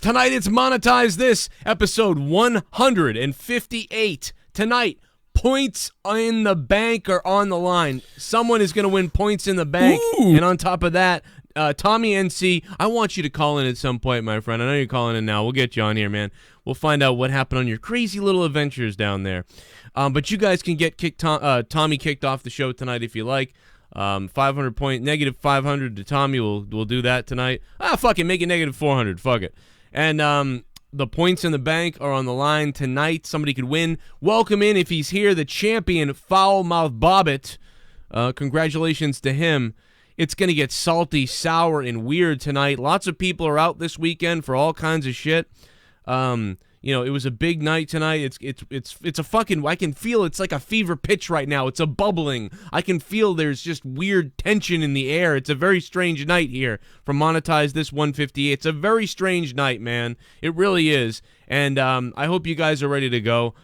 Tonight it's Monetize This, episode 158. Tonight, points in the bank are on the line. Someone is going to win points in the bank. Ooh. And on top of that, Tommy NC, I want you to call in at some point, my friend. I know you're calling in now. We'll get you on here, man. We'll find out what happened on your crazy little adventures down there. But you guys can get Tommy kicked off the show tonight if you like. 500 point, negative 500 to Tommy. We'll do that tonight. Fuck it. Make it negative 400. Fuck it. And the points in the bank are on the line tonight. Somebody could win. Welcome in, if he's here, the champion, Foul Mouth Bobbit. Congratulations to him. It's going to get salty, sour, and weird tonight. Lots of people are out this weekend for all kinds of shit. You know, it was a big night tonight. It's a fucking, I can feel it's like a fever pitch right now. It's a bubbling. I can feel there's just weird tension in the air. It's a very strange night here from Monetize This 158. It's a very strange night, man. It really is. And I hope you guys are ready to go.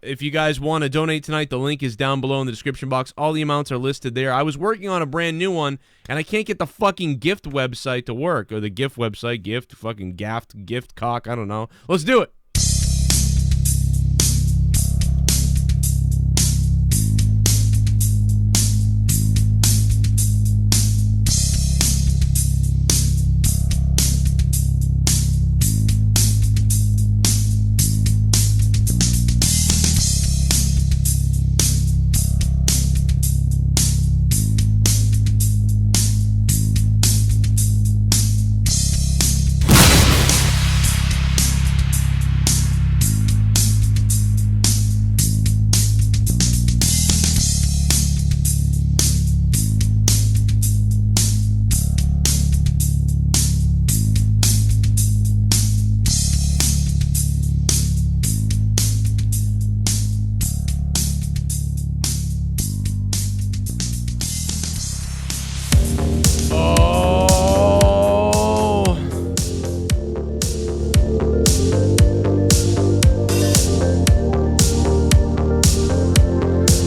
If you guys want to donate tonight, the link is down below in the description box. All the amounts are listed there. I was working on a brand new one, and I can't get the fucking gift website to work. Or the gift website, fucking gift cock, I don't know. Let's do it.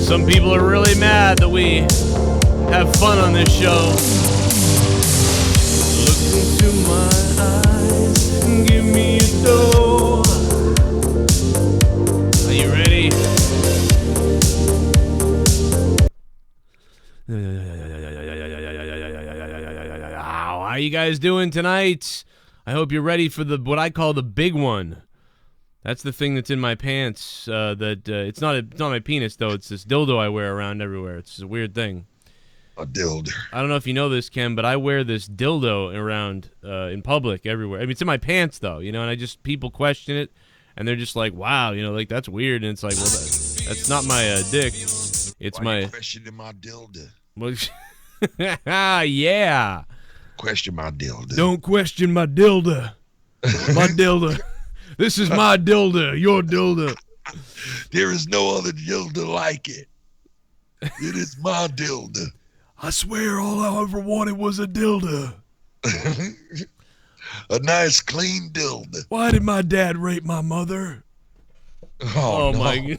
Some people are really mad that we have fun on this show. Look into my eyes and give me a door. Are you ready? How you guys doing tonight? I hope you're ready for what I call the big one. That's the thing that's in my pants. It's not my penis though. It's this dildo I wear around everywhere. It's a weird thing. A dildo. I don't know if you know this, Ken, but I wear this dildo around in public everywhere. I mean, it's in my pants though, you know. And people question it, and they're just like, "Wow, you know, like that's weird." And it's like, well, that's not my dick. It's Why my. you questioning my dildo. Well, yeah. Question my dildo. Don't question my dildo. My dildo. This is my dildo, your dildo. There is no other dildo like it. It is my dildo. I swear all I ever wanted was a dildo. A nice, clean dildo. Why did my dad rape my mother? Oh no. My God.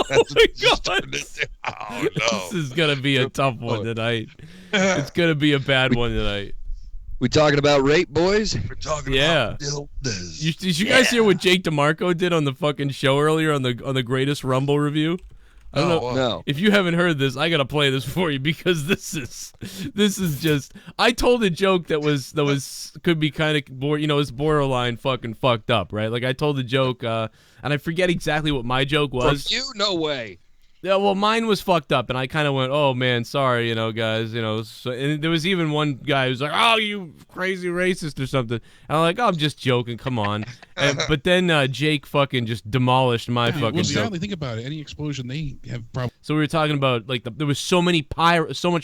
Oh, my God. Oh, no. This is going to be a tough one tonight. It's going to be a bad one tonight. We talking about rape, boys? We're talking about dildos. Did you guys hear what Jake DeMarco did on the fucking show earlier on the Greatest Rumble review? I don't know. No. If you haven't heard this, I gotta play this for you because this is just. I told a joke that could be kind of it's borderline fucking fucked up, right? Like I told a joke, and I forget exactly what my joke was. From you, no way. Yeah, well, mine was fucked up, and I kind of went, "Oh man, sorry, guys, So, and there was even one guy who's like, "Oh, you crazy racist" or something. And I'm like, "Oh, I'm just joking, come on." But then Jake fucking just demolished my fucking joke. Think about it. Any explosion, they have problems. So we were talking about there was so much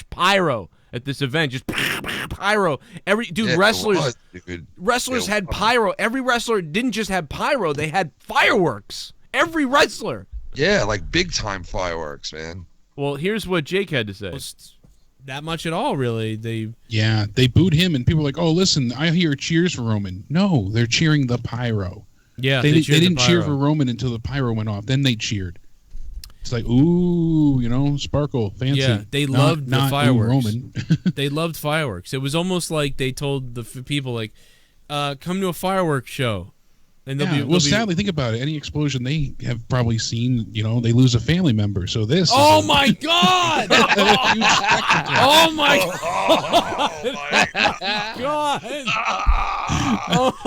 pyro at this event, just pyro. Wrestlers had pyro. Every wrestler didn't just have pyro; they had fireworks. Every wrestler. Yeah, like big time fireworks, man. Well, here's what Jake had to say. That much at all, really. They booed him, and people were like, "Oh, listen, I hear cheers for Roman." No, they're cheering the pyro. Yeah, they didn't cheer for Roman until the pyro went off. Then they cheered. It's like, ooh, sparkle, fancy. Yeah, they loved the fireworks. Roman. They loved fireworks. It was almost like they told the people, like, come to a fireworks show. And sadly, think about it. Any explosion they have probably seen, you know, they lose a family member. So this. Oh my God! Oh my God!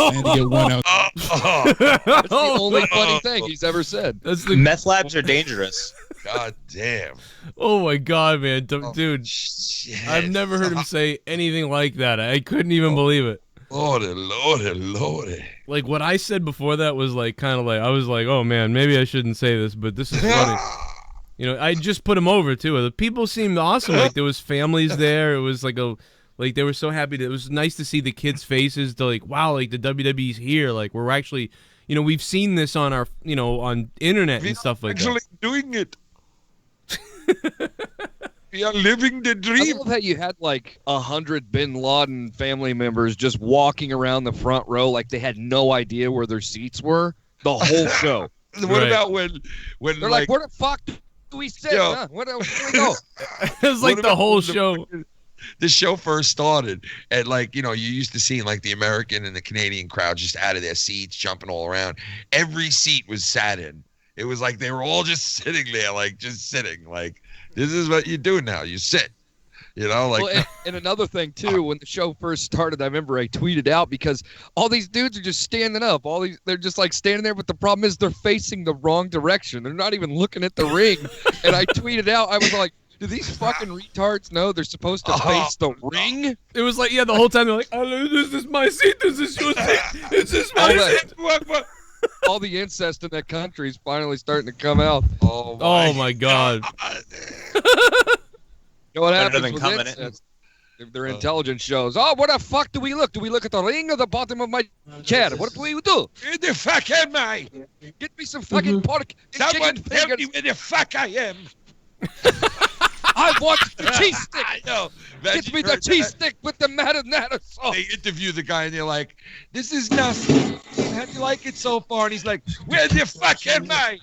And to get one out. That's the only funny thing he's ever said. That's the Meth labs are dangerous. God damn. Oh my God, man, dude! Shit. I've never heard him say anything like that. I couldn't even believe it. Lordy. Like what I said before that was like kind of like I was like, oh man, maybe I shouldn't say this, but this is funny. You know, I just put him over too. The people seemed awesome. Like there was families there. It was like they were so happy. It was nice to see the kids' faces. To like, wow, like the WWE's here. Like we're actually, you know, we've seen this on our, you know, on internet and stuff like that. Actually doing it. We are living the I dream. love how you had like 100 Bin Laden family members just walking around the front row like they had no idea where their seats were the whole show. What about when They're like, where the fuck do we sit? Yo. Huh? Where do we go? It was like the whole show. The show first started, and like, you know, you used to see like the American and the Canadian crowd just out of their seats, jumping all around. Every seat was sat in. It was like they were all just sitting there, like just sitting. Like, this is what you do now. You sit. You know, like. Well, and another thing too, when the show first started, I remember I tweeted out because all these dudes are just standing up. They're just like standing there, but the problem is they're facing the wrong direction. They're not even looking at the ring. And I tweeted out, I was like, do these fucking retards know they're supposed to face the ring? It was like, yeah, the whole time they're like, oh, this is my seat. This is your seat. This is my seat. All the incest in that country is finally starting to come out. Oh my God. You know what Better happens than with coming in. incest? If they're intelligence shows. Oh, where the fuck do we look? Do we look at the ring or the bottom of my chair? What do we do? Where the fuck am I? Get me some fucking pork and Someone chicken tell me fingers. where the fuck I am. I want the cheese stick. I know. Get me the cheese stick with the marinara sauce. They interview the guy and they're like, this is nothing. How do you like it so far? And he's like, where the fuck am I?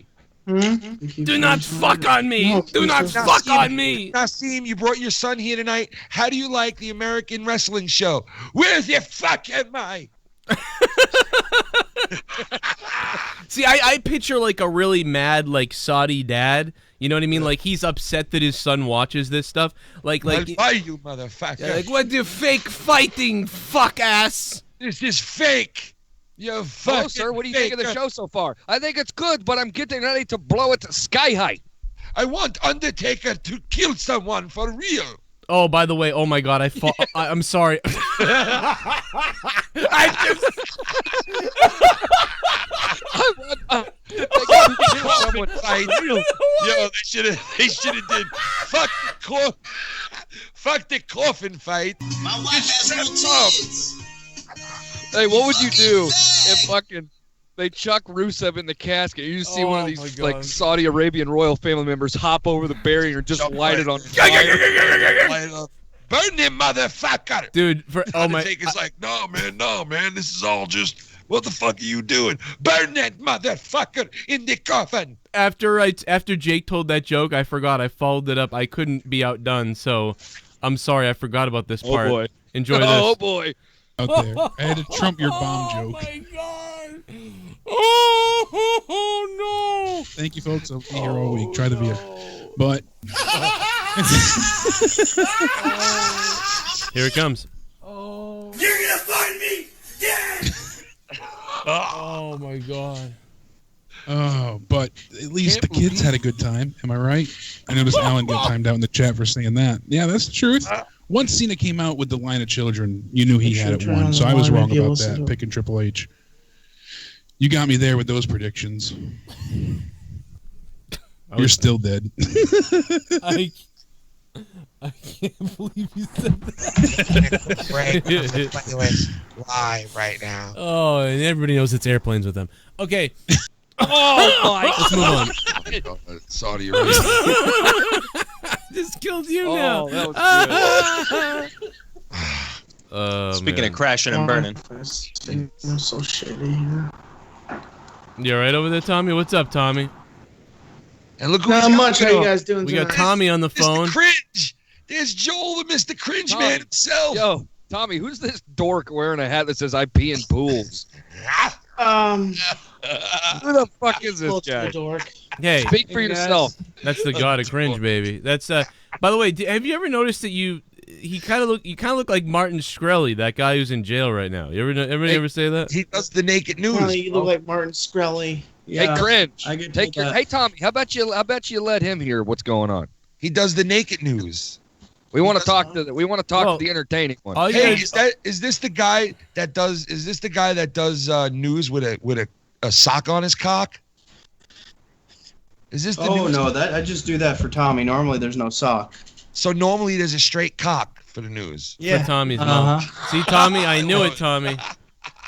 Do not fuck on me. Do not fuck on me. Nassim, you brought your son here tonight. How do you like the American wrestling show? Where the fuck am I? See, I picture like a really mad, like Saudi dad. You know what I mean? Like he's upset that his son watches this stuff. Like, I'll fight you, motherfucker. yeah, like what the fake fighting, fuck ass. This is fake. You fucking Hello, sir. What do you think of the faker. show so far? I think it's good, but I'm getting ready to blow it to sky high. I want Undertaker to kill someone for real. Oh, by the way, oh my God, I'm sorry. I want someone Fight. Yo, they should have did fuck the coffin fight. My wife has shut no up. kids. Hey, what would you do if fucking they chuck Rusev in the casket? You just see one of Oh, these my like God. Saudi Arabian royal family members hop over the barrier and just light it on fire. Light up. Burn him, motherfucker. Dude, Undertaker's like, no, man, this is all just, what the fuck are you doing? Burn that motherfucker in the coffin. after Jake told that joke, I forgot. I followed it up. I couldn't be outdone, so I'm sorry. I forgot about this part. boy. Enjoy this. Oh boy. Out there. I had to trump your bomb joke. Oh my God. Oh no. Thank you, folks. I'll be here all week. Try the beer. But Here it comes. You're gonna find me dead. Oh my God. but at least the kids had a good time. Am I right? I noticed Alan got timed out in the chat for saying that. Yeah, that's the truth. Once Cena came out with the line of children, you knew he had it won. So I was wrong about that, picking Triple H. You got me there with those predictions. You're still dead. I can't believe you said that. Live right now. Oh, and everybody knows it's airplanes with them. Okay. Oh my Let's move on. Saudi Arabia. This killed you now. that was Speaking of crashing and burning. I'm so shitty. You all right over there, Tommy? What's up, Tommy? And look Not much. How you guys doing We tonight? got Tommy on the phone. Mr. Cringe. There's Joel, the Mr. Cringe man himself. Yo, Tommy, who's this dork wearing a hat that says "I pee in pools"? Who the fuck is this guy? Dork. Hey, Speak for yourself. that's the god of cringe, baby. That's By the way, have you ever noticed that you kind of look like Martin Shkreli, that guy who's in jail right now? You ever say that? He does the naked news. Well, you look like Martin Shkreli. Yeah. Hey, cringe. I get Take told your. that. Hey, Tommy, how about you let him hear what's going on? He does the naked news. We want to talk to the. We want to talk Well, to the entertaining one. all you Hey, gotta- is this the guy that does news with a sock on his cock? Is this the Oh news? no, I just do that for Tommy. Normally there's no sock. So normally there's a straight cock for the news. for Tommy's mom. See, Tommy, I knew it, Tommy.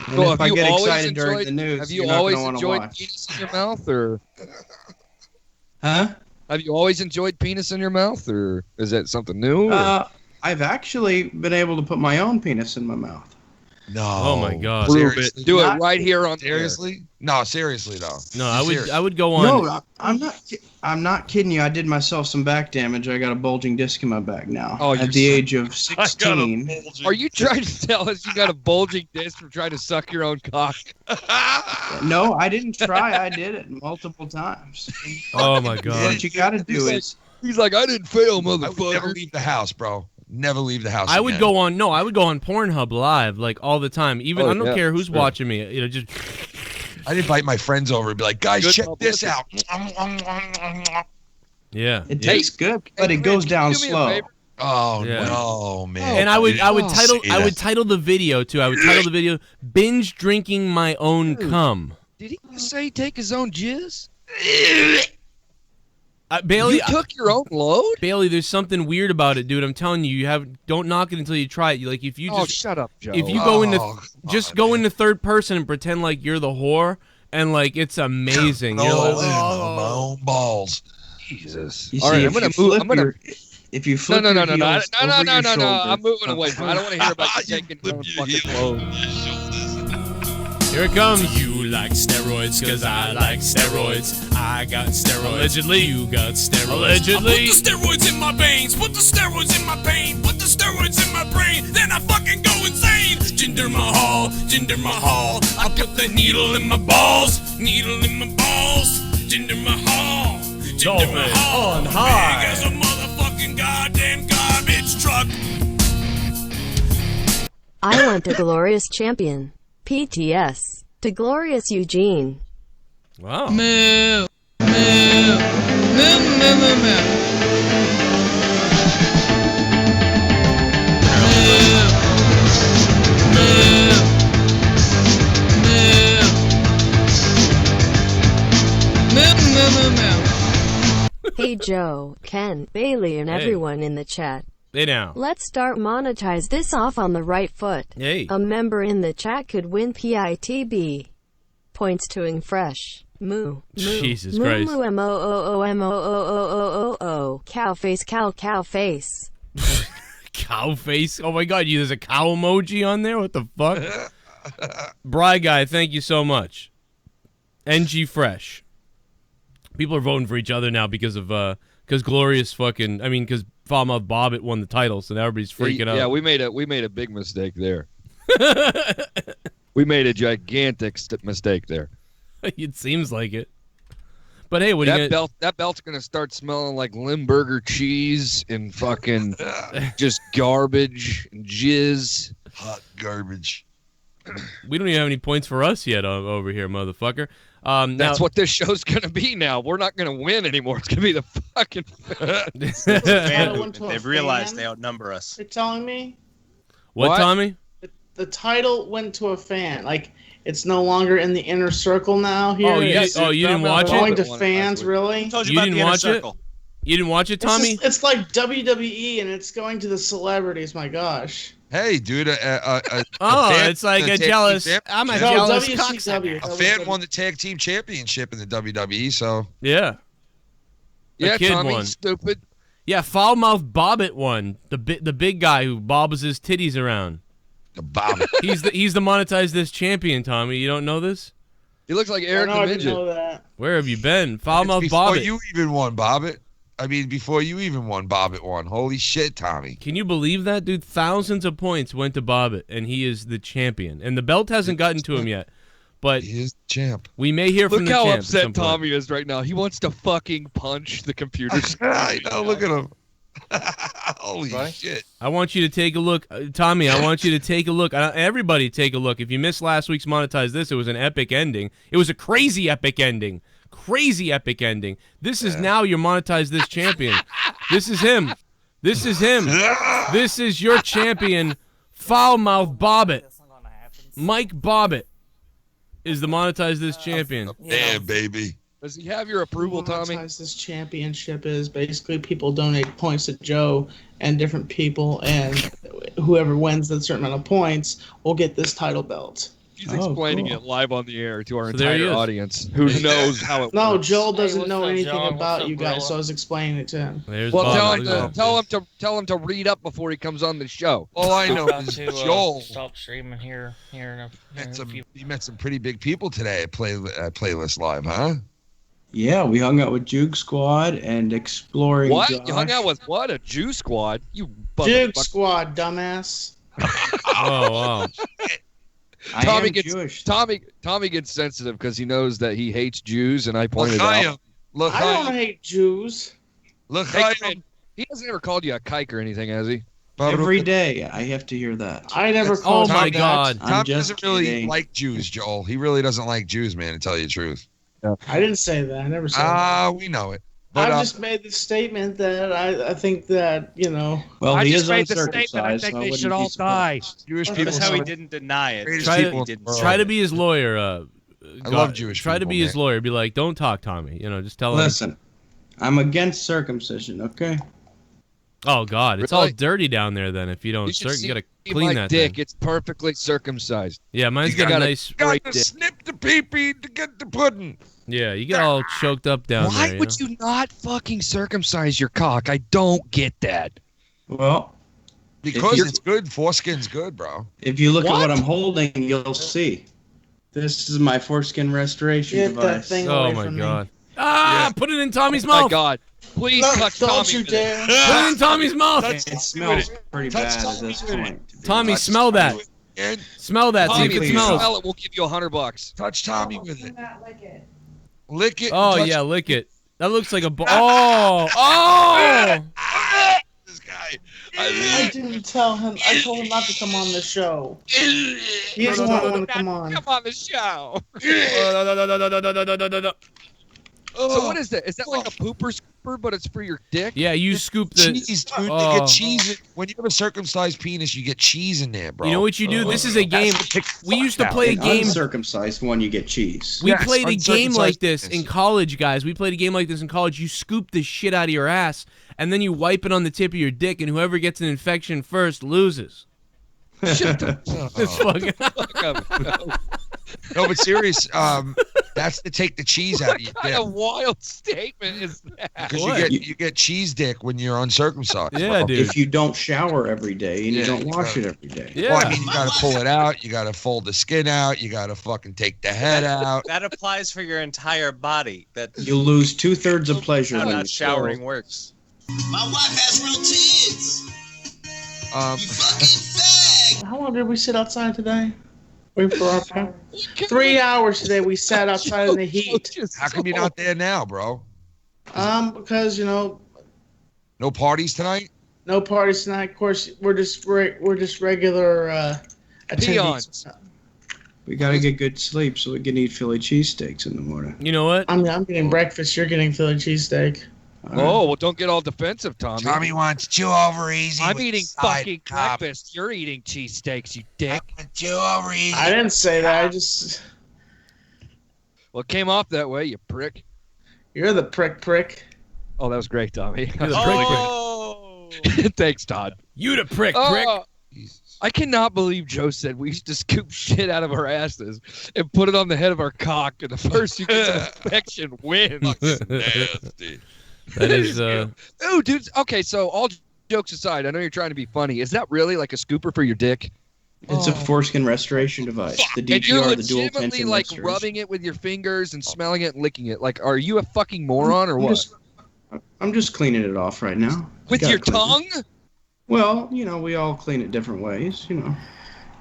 And So if I have you get always excited during enjoyed- the news, Have you're you not always gonna want to enjoyed watch. penis in your mouth, or Huh? have you always enjoyed penis in your mouth, or is that something new? or- I've actually been able to put my own penis in my mouth. No. Oh my God. Prove Seriously? it. Do Not- it right here on the air. Seriously? No, seriously though. No, Serious. I would go on. No, I'm not kidding you. I did myself some back damage. I got a bulging disc in my back now. Oh, at the age of 16. Are you trying to tell us you got a bulging disc from trying to suck your own cock? No, I didn't try. I did it multiple times. Oh my God. What you got to do is He's like, I didn't fail, I would never motherfucker. leave the house, bro. Never leave the house. I would again. go on. No, I would go on Pornhub live like all the time. Even Oh, I don't yeah, care who's sure. watching me. You know, just I'd invite my friends over and be like, guys, Good check this publicity. out. yeah. it tastes good, but it goes down do me a slow. favor? Oh Yeah. no, man. And I would title Say I would that. title the video too. I would title the video "Binge Drinking My Own Cum." Did he just say take his own jizz? Bailey, You took your own load? Bailey, there's something weird about it, dude. I'm telling you, don't knock it until you try it. Like if you Oh, just shut up, Joe. if you go into Oh, just come go on, into third person and pretend like you're the whore, and like it's amazing. man. You're Oh, like, my own balls. Jesus. You All see, right, if I'm gonna you move. flip I'm gonna. your, if you No, flip no, no, your no, no, heels no, no, over no, your no, no. I'm shoulder- moving away. I don't want to hear about you You taking your own flip fucking your load. here it comes. You like steroids, cause I like steroids. I got steroids. Allegedly. You got steroids. Allegedly. I put the steroids in my veins, put the steroids in my pain, put the steroids in my brain, then I fucking go insane. Jinder Mahal, Jinder Mahal. I put the needle in my balls, needle in my balls. Jinder Mahal, Jinder Dolphin Mahal. on high. Big as a motherfucking goddamn garbage truck. I want the glorious champion. PTS. To glorious Eugene. Wow. Moo, moo, moo, moo, moo, moo. Hey Joe, Ken, Bailey, and Hey. everyone in the chat. Hey now. Let's start monetize this off on the right foot. Hey. A member in the chat could win PITB. Points to ing fresh. Moo. Moo. Jesus moo, Christ. Moo MOOOMOOOOOO. Cow face, cow face. Cow face. Oh my God, there's a cow emoji on there. What the fuck? Bry guy, thank you so much. NG Fresh. People are voting for each other now because Glorious fucking. I mean, because Foulmouth Bobbit won the title, so now everybody's freaking out. Yeah, we made a big mistake there. We made a gigantic mistake there. It seems like it. But hey, what are you gonna? That belt's gonna start smelling like Limburger cheese and fucking just garbage and jizz. Hot garbage. We don't even have any points for us yet over here, motherfucker. That's Now, what this show's gonna be now. We're not gonna win anymore. It's gonna be the fucking. Title went to a They've realized fan? they outnumber us. They're telling me what, What? Tommy? the title went to a fan. Like it's no longer in the inner circle now. Here, Oh, you, It's you didn't watch going it? to One fans. last week. Really? Told you, You about didn't the inner watch it? circle. You didn't watch it, Tommy? It's like WWE, and it's going to the celebrities. My gosh. Hey, dude. Oh, fan it's like won the a tag jealous. team I'm a championship. No, jealous WCW. cocksucker. A fan won the tag team championship in the WWE, so Yeah. Yeah, kid Tommy, won. stupid. Yeah, Foulmouth Bobbit won. The big guy who bobbles his titties around. the Bob. He's the Monetize This champion, Tommy. You don't know this? He looks like I Eric know the I didn't Midget. know that. Where have you been? Foulmouth Before Bobbit. you even won, Bobbit. I mean, before you even won, Bobbitt won. Holy shit, Tommy. Can you believe that, dude? Thousands of points went to Bobbitt, and he is the champion. And the belt hasn't gotten to him yet. But he is the champ. We may hear from the champ. Look how upset Tommy is right now. He wants to fucking punch the computer. I know. Look at him. Holy shit. I want you to take a look. Tommy, I want you to take a look. Everybody take a look. If you missed last week's Monetize This, it was an epic ending. It was a crazy epic ending. Crazy epic ending. This is now your Monetize This champion. This is him. This is him. This is your champion, Foulmouth Bobbitt. Mike Bobbitt is the Monetize This champion. Damn, baby. Does he have your approval, Tommy? Monetize This championship is basically people donate points to Joe and different people, and whoever wins that certain amount of points will get this title belt. He's explaining it live on the air to our So there he entire is. audience who knows how it No, works. Joel doesn't know what's up, anything Joe? about What's you up, guys, Gorilla? so I was explaining it to him. There's Well, Bobbitt. tell him to read up before he comes on the show. All I I'm know about is to Joel stop streaming here in a few. he met some pretty big people today at Playlist Live, huh? Yeah, we hung out with Juke Squad and exploring. What? Josh. You hung out with what? A Jew squad? You Jig motherfucker. Squad, dumbass. Oh, wow. I Tommy am gets Jewish. Tommy gets sensitive because he knows that he hates Jews, and I pointed out. Look, I don't hate Jews. Look, Hey, man, he hasn't ever called you a kike or anything, has he? Every day, I have to hear that. I never That's- called Oh, you my that. God. I'm Tom just doesn't really kidding. like Jews, Joel. He really doesn't like Jews, man, to tell you the truth. I didn't say that. I never said that. We know it. But I've just made the statement that I think that, you know. Well, I he just is made the statement. I uncircumcised. think so I they wouldn't should be all die. surprised. Jewish people. That's how he are didn't deny it. Greatest Try people to, in the world. try to be his lawyer. I love Jewish Try to people, be his man. lawyer. Be like, don't talk, Tommy. You know, just tell him. Listen, I'm against circumcision, okay? Oh, God. It's all Really? dirty down there then if you don't. You should You got to see clean my that dick. thing. It's perfectly circumcised. Yeah, mine's You got a gotta- nice. Great Got to dick. snip the pee-pee to get the pudding. Yeah, you get all choked up down Why there. would you not fucking circumcise your cock? I don't get that. Well, Because you're- it's good. Foreskin's good, bro. if you look at What? what I'm holding, you'll see. This is my foreskin restoration Get that device. thing Oh, away my from God. Ah, put it in Tommy's Oh my mouth. God! Please me. touch Don't Tommy. you with it. dare. Put it in Tommy's mouth. It smells pretty bad at this point. Tommy, Touch smell that. Tommy with it. Smell that. See Tommy, if if it you smells. smell it, we'll give you $100. Touch Tommy with it. Lick it. Oh, touch yeah, lick it. That looks like a. Oh! Oh! this guy. I didn't tell him. I told him not to come on the show. He doesn't want to come on. Come on the show. Oh, So what is that? Is that like a pooper scooper, but it's for your dick? Yeah, you scoop the. cheese, dude. Oh. You get cheese. When you have a circumcised penis, you get cheese in there, bro. You know what you do? This is a game. We used to play a An game. uncircumcised one, you get cheese. We Yes, played a game like uncircumcised this in penis. college, guys. We played a game like this in college. You scoop the shit out of your ass, and then you wipe it on the tip of your dick, and whoever gets an infection first loses. Shut the It's fucking. fuck up. No, but serious. That's to take the cheese out of your What kind dick. of wild statement is that? Because What? you get cheese dick when you're uncircumcised. Yeah, bro. dude. If you don't shower every day and you Yeah, don't wash you it every day. Yeah. Well, I mean, you got to pull it out. You got to fold the skin out. You got to fucking take the head out. That applies for your entire body. That You lose 2/3 of pleasure how when not you showering works. My wife has real tits. Um, You fucking fag. How long did we sit outside today? Wait for our time. 3 hours today we sat outside in the heat. how come you're not there now, bro? Because, you know, No parties tonight? no parties tonight. Of course, we're just regular attendees. We gotta get good sleep so we can eat Philly cheesesteaks in the morning. You know what? I'm getting breakfast. You're getting Philly cheesesteak. Oh, well, don't get all defensive, Tommy. Tommy wants 2 over easy. I'm with eating side fucking top. breakfast. You're eating cheesesteaks, you dick. 2 over easy. I didn't say that. I just Well, it came off that way, you prick. you're the prick. Oh, that was great, Tommy. You're the prick. Oh! Thanks, Todd. You the prick. Jesus. I cannot believe Joe said we used to scoop shit out of our asses and put it on the head of our cock, and the first who gets an infection wins. Nasty. That is. Oh, dude. Okay, so all jokes aside, I know you're trying to be funny. Is that really like a scooper for your dick? It's a foreskin restoration device. The And you're DPR, the dual legitimately tension like restoration. rubbing it with your fingers and smelling it and licking it. Like, are you a fucking moron or what? I'm just cleaning it off right now. With Gotta your clean it. tongue? Well, we all clean it different ways,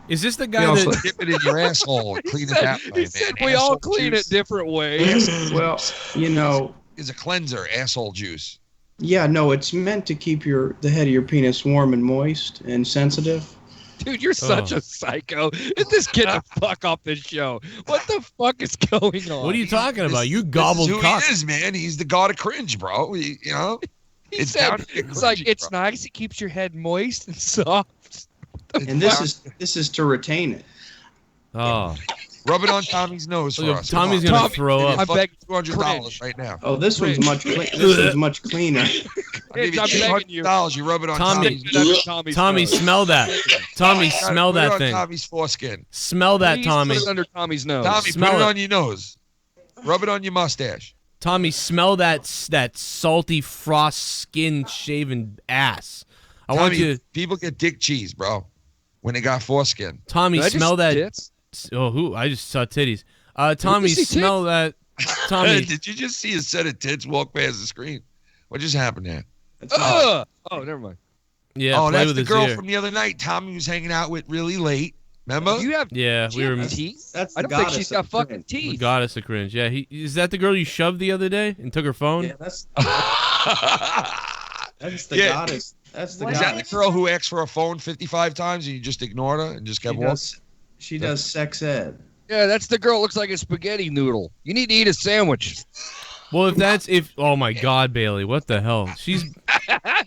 Is this the You guy also that? dip it in your asshole and clean it that way, He man. said we all Asshole clean juice it different ways. Well, is a cleanser, asshole juice. yeah, no, it's meant to keep the head of your penis warm and moist and sensitive. Dude, you're such a psycho. Get this kid the fuck off this show. What the fuck is going on? What are you talking about? You This gobbled is who cock. he is, man. He's the god of cringe, bro. He said, it's like, it's nice. It keeps your head moist and soft. And this is to retain it. Oh, Rub it on Tommy's nose for look, us. Tommy's Come on. gonna throw I up. beg $200 right now. Oh, this one's much cleaner. I'll give you I'm begging you. $200. You rub it on Tommy, Tommy's Tommy, smell that. Tommy, smell put it that on thing. Tommy's foreskin. Smell that, Please Tommy. put it under Tommy's nose. Tommy, Smell put it it. on your nose. Rub it on your mustache. Tommy, smell that salty frost skin shaven ass. I want Tommy, you to, people get dick cheese, bro, when they got foreskin. Tommy, Did I just smell that. tits? Oh, who? I just saw titties. Tommy, see smell that. Tommy, Did you just see a set of tits walk past the screen? What just happened there? Oh, never mind. yeah, Oh, play that's with the his girl ear. from the other night. Tommy was hanging out with really late. Remember? You have Yeah, we were teeth? That's I the don't think goddess she's got of fucking cringe. the teeth. goddess of cringe. Yeah, is that the girl you shoved the other day and took her phone? Yeah, that's the Yeah. goddess. That's the Is goddess. that the girl who asked for a phone 55 times and you just ignored her and just kept walking? She does sex ed. Yeah, that's the girl. Looks like a spaghetti noodle. You need to eat a sandwich. Well, if oh my God, Bailey, what the hell? She's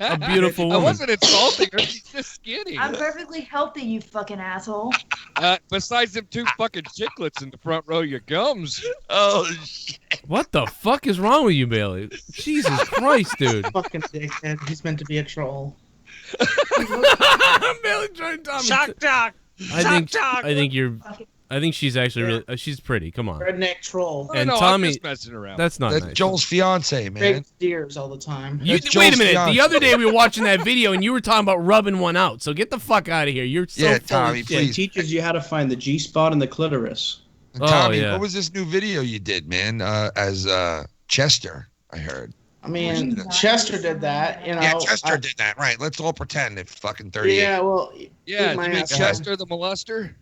a beautiful I woman. wasn't insulting her. She's just skinny. I'm perfectly healthy, you fucking asshole. Besides them two fucking chiclets in the front row of your gums. Oh, shit. What the fuck is wrong with you, Bailey? Jesus Christ, dude. Fucking dickhead. He's meant to be a troll. Bailey trying to tell me. Shock jock. I think she's actually really. She's pretty. Come on. Redneck troll. And no, Tommy, I'm just messing around. that's not That's nice. Joel's fiance, man. Big steers all the time. You, That's wait a Joel's minute. fiance. The other day we were watching that video and you were talking about rubbing one out. So get the fuck out of here. You're so Yeah, full of Tommy, shit. please. It teaches you how to find the G spot and the clitoris. Oh, Tommy, yeah. what was this new video you did, man? As Chester, I heard. I mean, Chester did that, you know. Yeah, Chester did that, right? Let's all pretend it's fucking 38. Yeah, well, Yeah, my you mean ass. Chester the molester?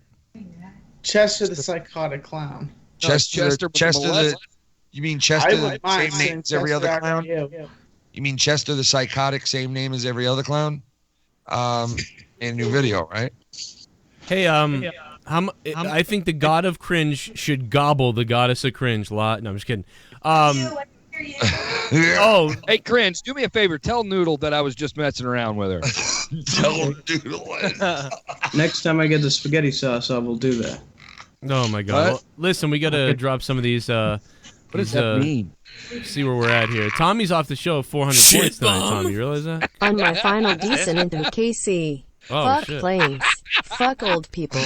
Chester the psychotic clown. No, Chester the molester. You mean I Chester the would mind same name saying as every Chester other after clown? you. You mean Chester the psychotic, same name as every other clown? In a new video, right? Hey, I think the god of cringe should gobble the goddess of cringe. No, I'm just kidding. Oh, Hey, Cringe, do me a favor. Tell Noodle that I was just messing around with her. Tell him, Doodle. Next time I get the spaghetti sauce, I will do that. oh my God. What? Well, listen, we gotta drop some of these. What does that mean? See where we're at here. Tommy's off the show, 400 points tonight. Tommy, you realize that? On my final decent into KC. Oh, Fuck shit. planes. Fuck old people.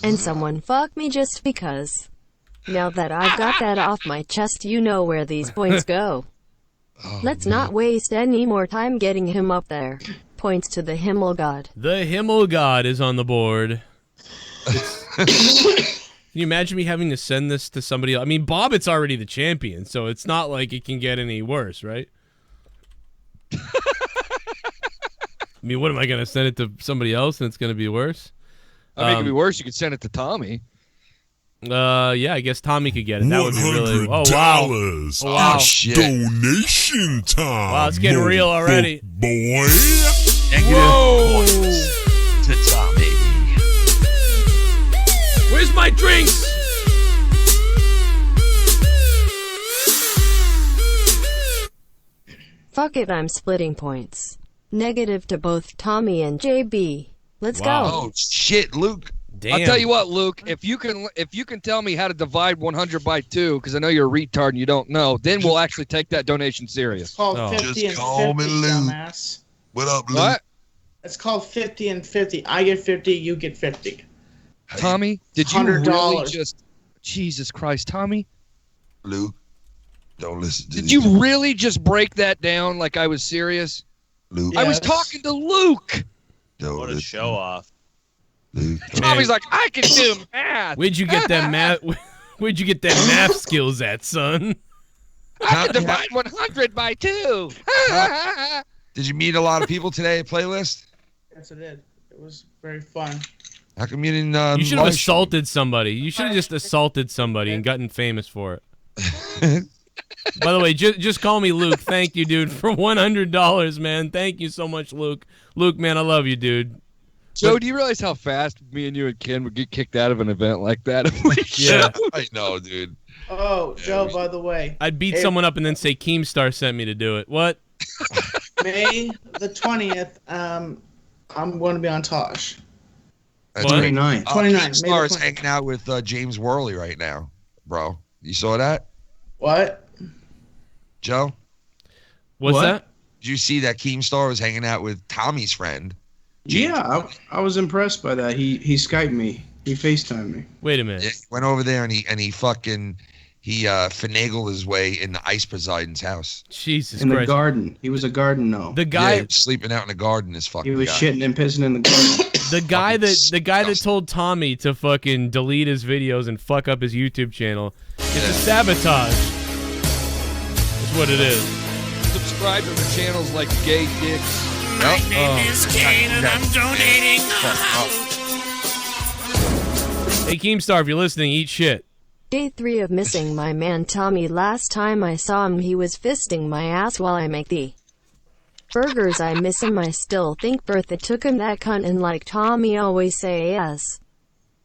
And someone fuck me just because. Now that I've got that off my chest, you know where these points go. Let's not waste any more time getting him up there. Points to the Himmel God. The Himmel God is on the board. Can you imagine me having to send this to somebody else? I mean, Bobbitt's already the champion, so it's not like it can get any worse, right? I mean, what am I going to send it to somebody else and it's going to be worse? I mean, it could be worse. You could send it to Tommy. Yeah, I guess Tommy could get it. That would be really. Oh wow! Oh wow! Oh, shit. Donation time. Wow, it's getting real already. Boy. Whoa! To Tommy. Where's my drinks? Fuck it, I'm splitting points. Negative to both Tommy and JB. Let's Wow. go. Oh shit, Luke. Damn. I'll tell you what, Luke. If you can tell me how to divide 100 by 2, because I know you're a retard and you don't know, then we'll actually take that donation serious. It's called Oh. 50 Just and call 50, me Luke. dumbass. What up, Luke? What? It's called 50 and 50. I get 50, you get 50. Tommy, did you really $100. just... Jesus Christ, Tommy? Luke, don't listen to Did these you people. really just break that down like I was serious? Luke, I was Yes. talking to Luke. don't What a listen. show off. Luke, Tommy's like, I can do math. Where'd you get that math? Where'd you get that math skills at, son? I can divide 100 by 2. Did you meet a lot of people today at Playlist? Yes, I did. It was very fun. How come you didn't? You should have assaulted somebody. You should have just assaulted somebody and gotten famous for it. By the way, just call me Luke. Thank you, dude, for $100, man. Thank you so much, Luke. Luke, man, I love you, dude. Joe, do you realize how fast me and you and Ken would get kicked out of an event like that? Yeah, I know, dude. Oh, Joe, by the way. I'd beat someone up and then say Keemstar sent me to do it. What? May the 20th, I'm going to be on Tosh. That's 29. 29. Keemstar is hanging out with James Worley right now, bro. You saw that? What? Joe? What's that? Did you see that Keemstar was hanging out with Tommy's friend? James Yeah, I was impressed by that. He Skyped me. He FaceTimed me. Wait a minute. Yeah, he went over there and he finagled his way into Ice Poseidon's house. Jesus in Christ. the garden. He was a garden gnome. The guy he was sleeping out in the garden. This fucking He was guy. shitting and pissing in the garden. The guy that told Tommy to fucking delete his videos and fuck up his YouTube channel. It's a sabotage. That's what it is. Subscribe to the channels like Gay Dicks. My name is Kane and I'm donating. Hey, Keemstar, if you're listening, eat shit. Day 3 of missing my man Tommy. Last time I saw him, he was fisting my ass while I make the burgers. I miss him. I still think Bertha took him, that cunt, and like Tommy always say, yes.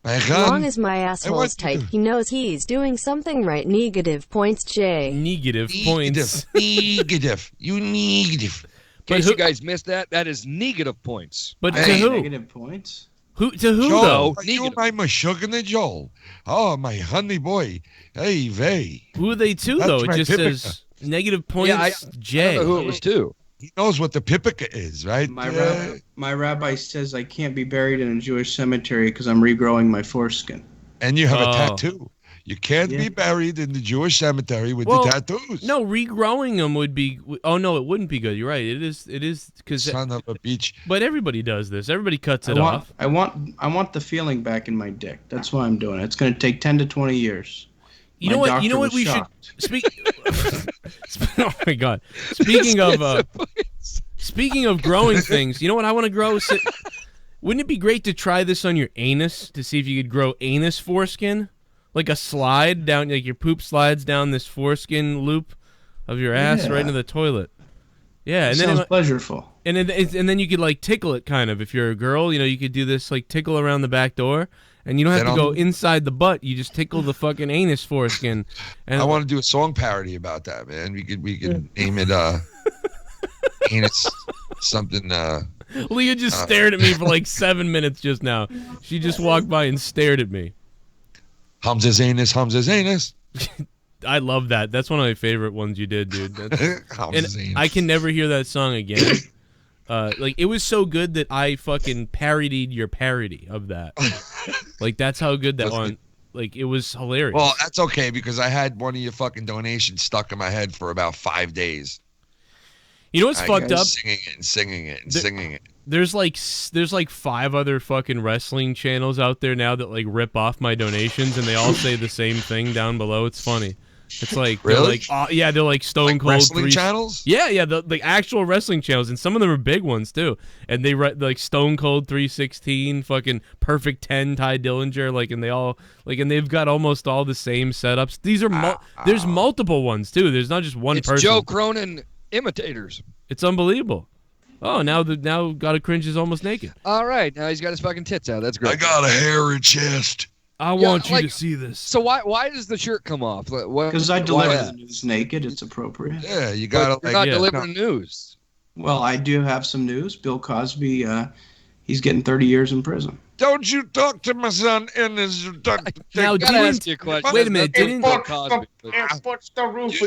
As long as my asshole's tight, he knows he's doing something right. Negative points, Jay. Negative points. Negative. You negative. In case you guys missed that, that is negative points. But to who? Negative points. To who, Joel, though? are you my sugar and Joel? Oh, my honey boy. Hey, vey. Who are they to, though? It just says negative points, Yeah, I Jay. don't know who it was to. He knows what the pipica is, right? My rabbi says I can't be buried in a Jewish cemetery because I'm regrowing my foreskin. And you have a tattoo. You can't be buried in the Jewish cemetery with the tattoos. No, regrowing them would be. Oh no, it wouldn't be good. You're right. It is because son of a bitch. But everybody does this. Everybody cuts it off. I want the feeling back in my dick. That's why I'm doing it. It's going to take 10 to 20 years. You know what? You know what we should speak. Oh my God! Speaking of growing things, you know what I want to grow? Wouldn't it be great to try this on your anus to see if you could grow anus foreskin? Like a slide down, like your poop slides down this foreskin loop of your ass right into the toilet. Yeah, and sounds pleasurable. And then you could like tickle it, kind of. If you're a girl, you know, you could do this like tickle around the back door, and you don't have to go inside the butt. You just tickle the fucking anus foreskin. And I want to do a song parody about that, man. We could name it anus something. Leah just stared at me for like 7 minutes just now. She just walked by and stared at me. Hamza's anus. I love that. That's one of my favorite ones you did, dude. Hamza's anus. I can never hear that song again. Like, it was so good that I fucking parodied your parody of that. Like, that's how good that one. Like, it was hilarious. Well, that's okay because I had one of your fucking donations stuck in my head for about 5 days. You know what's fucked up? Singing it and singing it and singing it. There's like 5 other fucking wrestling channels out there now that like rip off my donations, and they all say the same thing down below. It's funny. It's like really? They're like Stone Cold wrestling channels. Yeah, the actual wrestling channels, and some of them are big ones too. And they write like Stone Cold 316, fucking Perfect 10, Ty Dillinger, like, and they all like, and they've got almost all the same setups. These are there's multiple ones too. There's not just one person. It's Joe Cronin imitators. It's unbelievable. Oh, now Gotta Cringe is almost naked. All right, now he's got his fucking tits out. That's great. I got a hairy chest. I want you to see this. So why does the shirt come off? Because I deliver the news naked. It's appropriate. Yeah, you got to. You're not delivering news. Well, I do have some news. Bill Cosby, he's getting 30 years in prison. Don't you talk to my son in his. Now, ask you a question. Wait a minute. Didn't Cosby? You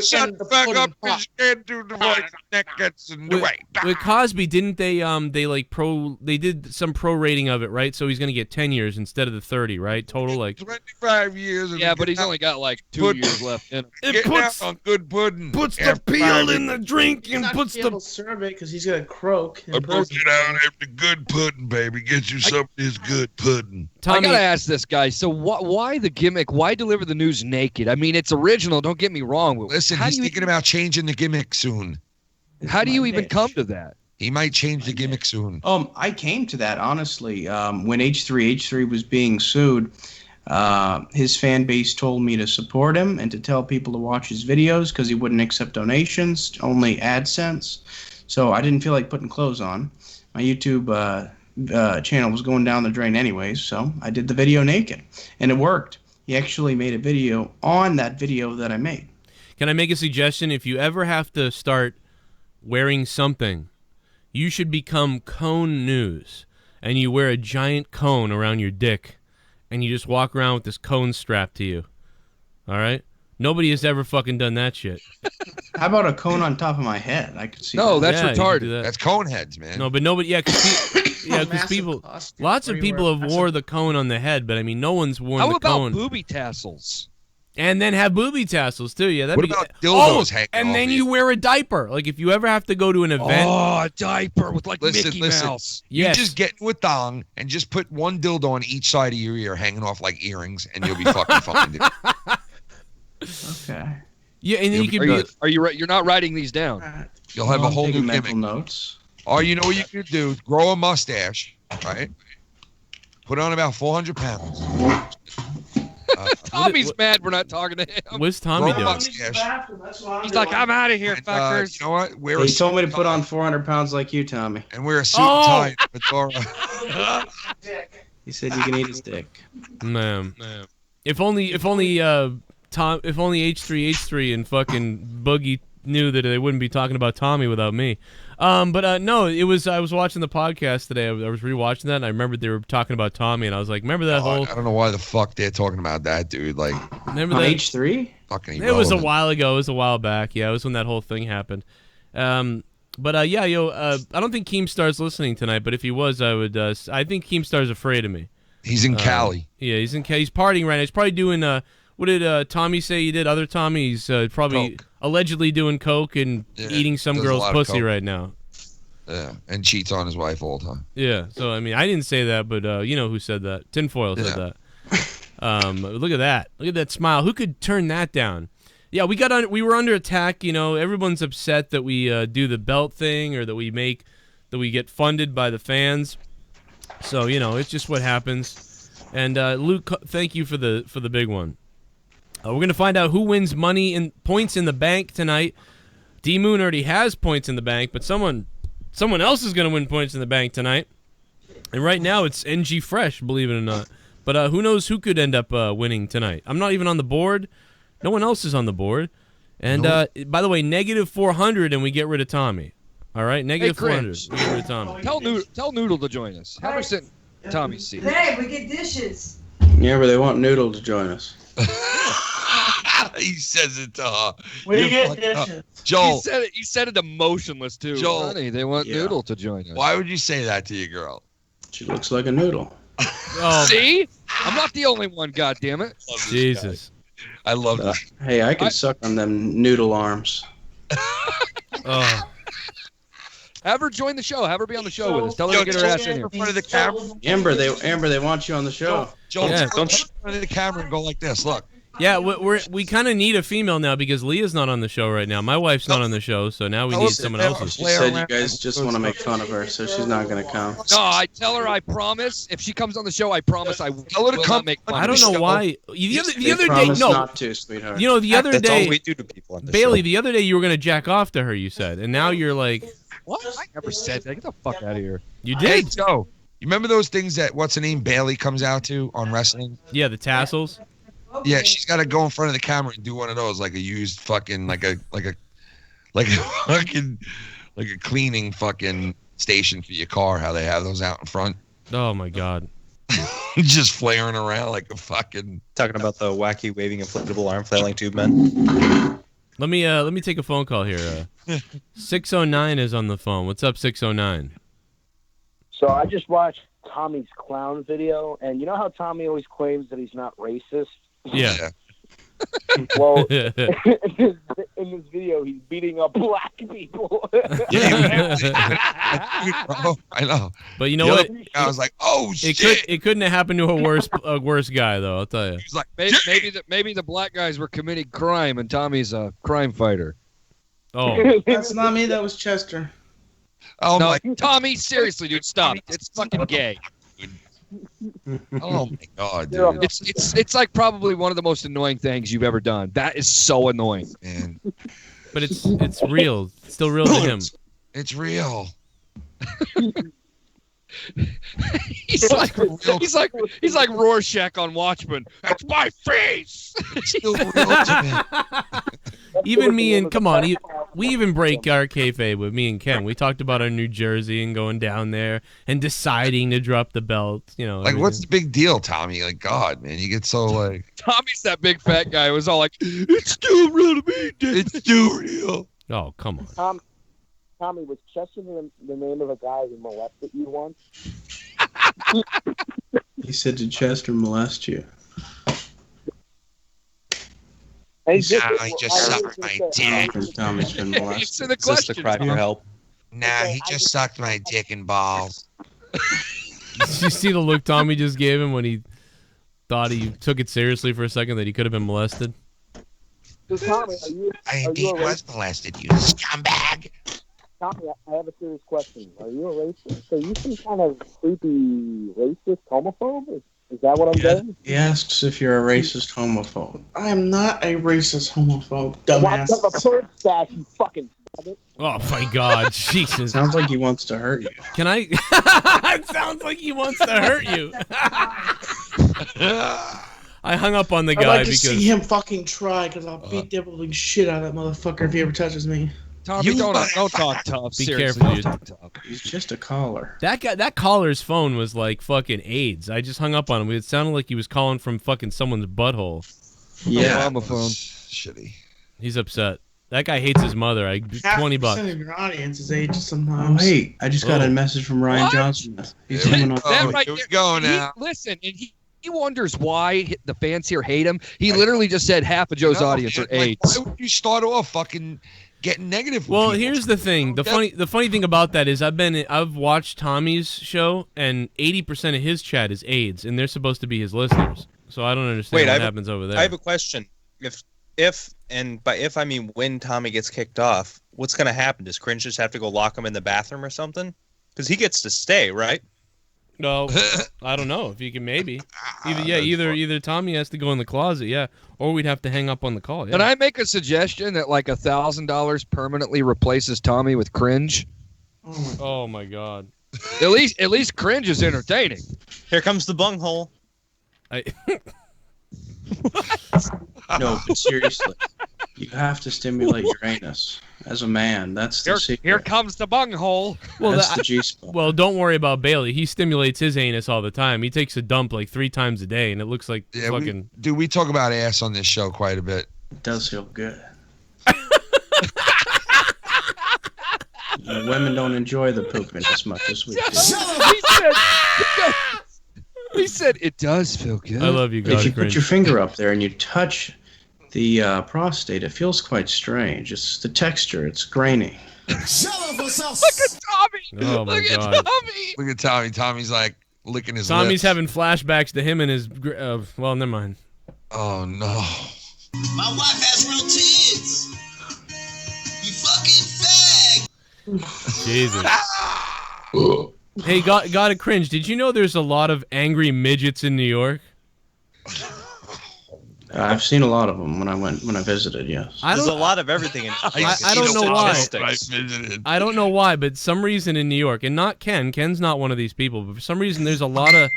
shut the fuck up because you can't do the voice. That gets in the way. With Cosby, didn't they they did some prorating of it, right? So he's gonna get 10 years instead of the 30, right? Total, like 25 years. Yeah, but he's only got like 2 years left in him. It puts on good pudding. Puts the peel in the drink and puts the. Serve it because he's gonna croak. I put it out after good pudding, baby. Get you something that's good. good pudding. Tommy, I gotta ask this guy. So why the gimmick? Why deliver the news naked? I mean, it's original. Don't get me wrong. But Listen, he's thinking about changing the gimmick soon. How do you even come to that? He might change the gimmick soon. I came to that honestly when H3 was being sued. His fan base told me to support him and to tell people to watch his videos because he wouldn't accept donations, only AdSense. So I didn't feel like putting clothes on. My YouTube channel was going down the drain anyways, so I did the video naked, and it worked. He actually made a video on that video that I made. Can I make a suggestion? If you ever have to start wearing something, you should become Cone News, and you wear a giant cone around your dick, and you just walk around with this cone strapped to you. All right? Nobody has ever fucking done that shit. How about a cone on top of my head? I could see. No, that. that's retarded. That. That's cone heads, man. No, but nobody. Yeah, because people. Lots of people have wore the cone on the head, but I mean, no one's worn the cone. How about booby tassels? And then have booby tassels too. Yeah, that'd What be. about dildos hanging and off then you? you wear a diaper. Like if you ever have to go to an event. Oh, a diaper with like Mickey Mouse. You just get into a thong and just put one dildo on each side of your ear, hanging off like earrings, and you'll be fucking fine, dude. Okay. Yeah, and then you can. Are you right? You're not writing these down. You'll have a whole new mental gimmick. notes. Or you know what you could do? Grow a mustache, right? Put on about 400 pounds. Tommy's mad we're not talking to him. What's Tommy Grow a doing? mustache. He's like, I'm out of here, And, fuckers. you know what? Wear He a told me to suit put on 400 pounds like you, Tommy. and wear a suit and tie and fedora. He said you can eat his dick. Man. If only H3 and fucking Boogie knew that they wouldn't be talking about Tommy without me. No, it was. I was watching the podcast today. I was rewatching that, and I remembered they were talking about Tommy, and I was like, remember that whole? I don't know why the fuck they're talking about that, dude. Like, Remember On that? H3? fucking. It was a irrelevant. while ago. It was a while back. Yeah, it was when that whole thing happened. I don't think Keemstar's listening tonight, but if he was, I would. I think Keemstar's afraid of me. He's in Cali. Yeah, he's partying right now. He's probably doing. What did Tommy say he did? Other Tommy? He's probably Coke. allegedly doing coke and eating some does a girl's lot of pussy coke. right now. Yeah, and cheats on his wife all the time. Yeah, so I mean, I didn't say that, but you know who said that? Tinfoil said that. Look at that! Look at that smile. Who could turn that down? Yeah, we were under attack. You know, everyone's upset that we do the belt thing or that we get funded by the fans. So you know, it's just what happens. And Luke, thank you for the big one. We're gonna find out who wins money and points in the bank tonight. D Moon already has points in the bank, but someone else is gonna win points in the bank tonight. And right now it's NG Fresh, believe it or not. But who knows who could end up winning tonight? I'm not even on the board. No one else is on the board. And by the way, -400 and we get rid of Tommy. All right, -400. We get rid of Tommy. Tell Noodle to join us. Have her sit in Tommy's seat. Hey, we get dishes. Yeah, but they want Noodle to join us. He says it to her. We You're get fucked up. dishes. Joel, He said it emotionless too. Joel. Honey, they want Yeah. Noodle to join us. why would you say that to your girl? She looks like a noodle. Oh, See? I'm not the only one, goddammit. Jesus. I love this. Hey, I can suck on them noodle arms. Oh. Have her join the show. Have her be on the show with us. Tell her to get her ass in here. In front of the camera. Amber, they want you on the show. Joel, Yeah. don't in front of the camera and go like this. Look. Yeah, we kind of need a female now because Leah's not on the show right now. My wife's not on the show, so now we need someone else's. She said you guys just want to make fun of her, so she's not going to come. No, I tell her I promise. If she comes on the show, I promise I will Tell her to not come. make fun I of don't the know show. why. The other They day, promise no. not to, sweetheart. You know, the other That's day, all we do to people on the Bailey, show. the other day you were gonna jack off to her. You said, and now you're like, What? I never said that. Get the fuck out of here. you Hey, did? Joe, you remember those things that what's her name Bailey comes out to on wrestling? Yeah, the tassels. Yeah, she's got to go in front of the camera and do one of those, like a used fucking, like a fucking, like a cleaning fucking station for your car. How they have those out in front, Oh my God. just flaring around like a fucking. Talking about the wacky waving inflatable arm flailing tube men. Let me take a phone call here. 609 is on the phone. What's up, 609? So I just watched Tommy's clown video, and you know how Tommy always claims that he's not racist? Yeah. Well, in this video, he's beating up black people. Yeah, I know. But you know what? I was like, oh shit! It couldn't have happened to a worse guy though. I'll tell you. He's like, maybe the black guys were committing crime, and Tommy's a crime fighter. Oh, That's not me. That was Chester. oh No, my, Tommy, seriously, dude, stop. It's fucking gay. oh my god, dude. It's like probably one of the most annoying things you've ever done. That is so annoying. Man, but it's real. It's still real to him. it's real. He's like Rorschach on Watchmen. That's my face. It's still real to me. Even me and come on, we even break our kayfabe with me and Ken. We talked about our New Jersey and going down there and deciding to drop the belt. You know, Like, what's the big deal, Tommy? Like, God, man, you get so like. Tommy's that big fat guy who was all like, "It's still real to me, dude. It's still real." Oh, come on. Tommy, was Chester the name of a guy who molested you once? He said, "Did Chester molest you?" He just sucked my dick. Tommy's been molested. Answer the Is this the question. cry for help? Nah, he just sucked my dick and balls. Did you see the look Tommy just gave him when he thought he took it seriously for a second that he could have been molested? So, Tommy, I are you indeed a was racist? molested, you scumbag. Tommy, I have a serious question. Are you a racist? Are you some kind of creepy racist homophobe? Is that what I'm getting? He asks if you're a racist homophobe. I am not a racist homophobe, Watch dumbass. the bird stash, you fucking faggot. Oh my God, Jesus! Sounds like he wants to hurt you. Can I? It sounds like he wants to hurt you. I hung up on the I'd guy like to because see him fucking try, because I'll beat the living shit out of that motherfucker if he ever touches me. Tommy, don't talk tough. Be Seriously, careful, dude. don't talk tough. He's just a caller. that caller's phone was like fucking AIDS. I just hung up on him. It sounded like he was calling from fucking someone's butthole. Yeah. On the phone. Shitty. He's upset. That guy hates his mother. $20. Of your audience is ages Oh, sometimes. hey, I just got Oh. a message from Ryan What? Johnson. He's Here we coming on. go. That right Here we there- go now. Listen, and he wonders why the fans here hate him. He literally just said half of Joe's No, audience man, are like, AIDS. why would you start off fucking getting negative? With Well, people? here's the thing. The funny thing about that is I've watched Tommy's show and 80% of his chat is AIDS, and they're supposed to be his listeners. So I don't understand what happens over there. I have a question. If and by if I mean when Tommy gets kicked off, what's going to happen? Does Cringe just have to go lock him in the bathroom or something? Because he gets to stay, right? No, I don't know if you can maybe. Either Tommy has to go in the closet, yeah, or we'd have to hang up on the call. Yeah. Can I make a suggestion that like $1,000 permanently replaces Tommy with Cringe? Oh my God. At least Cringe is entertaining. Here comes the bunghole. No, but seriously, you have to stimulate your anus as a man. That's the secret. Here comes the bunghole. Well, That's the G-spot. Well, don't worry about Bailey. He stimulates his anus all the time. He takes a dump like 3 times a day, and it looks like fucking. We talk about ass on this show quite a bit. It does feel good. Women don't enjoy the pooping as much as we do. He said it does feel good. I love you, God. If you Cringe. put your finger up there and you touch the prostate, it feels quite strange. It's the texture. It's grainy. Look at Tommy. Oh my Look at God. Tommy. Look at Tommy. Tommy's like licking his Tommy's lips. having flashbacks to him and his. Well, never mind. Oh no. My wife has real tits. You fucking fag. Jesus. Hey, gotta cringe. Did you know there's a lot of angry midgets in New York? I've seen a lot of them when I visited. Yes. There's a lot of everything in I don't know why. statistics. I don't know why, but some reason in New York, and not Ken. Ken's not one of these people, but for some reason there's a lot of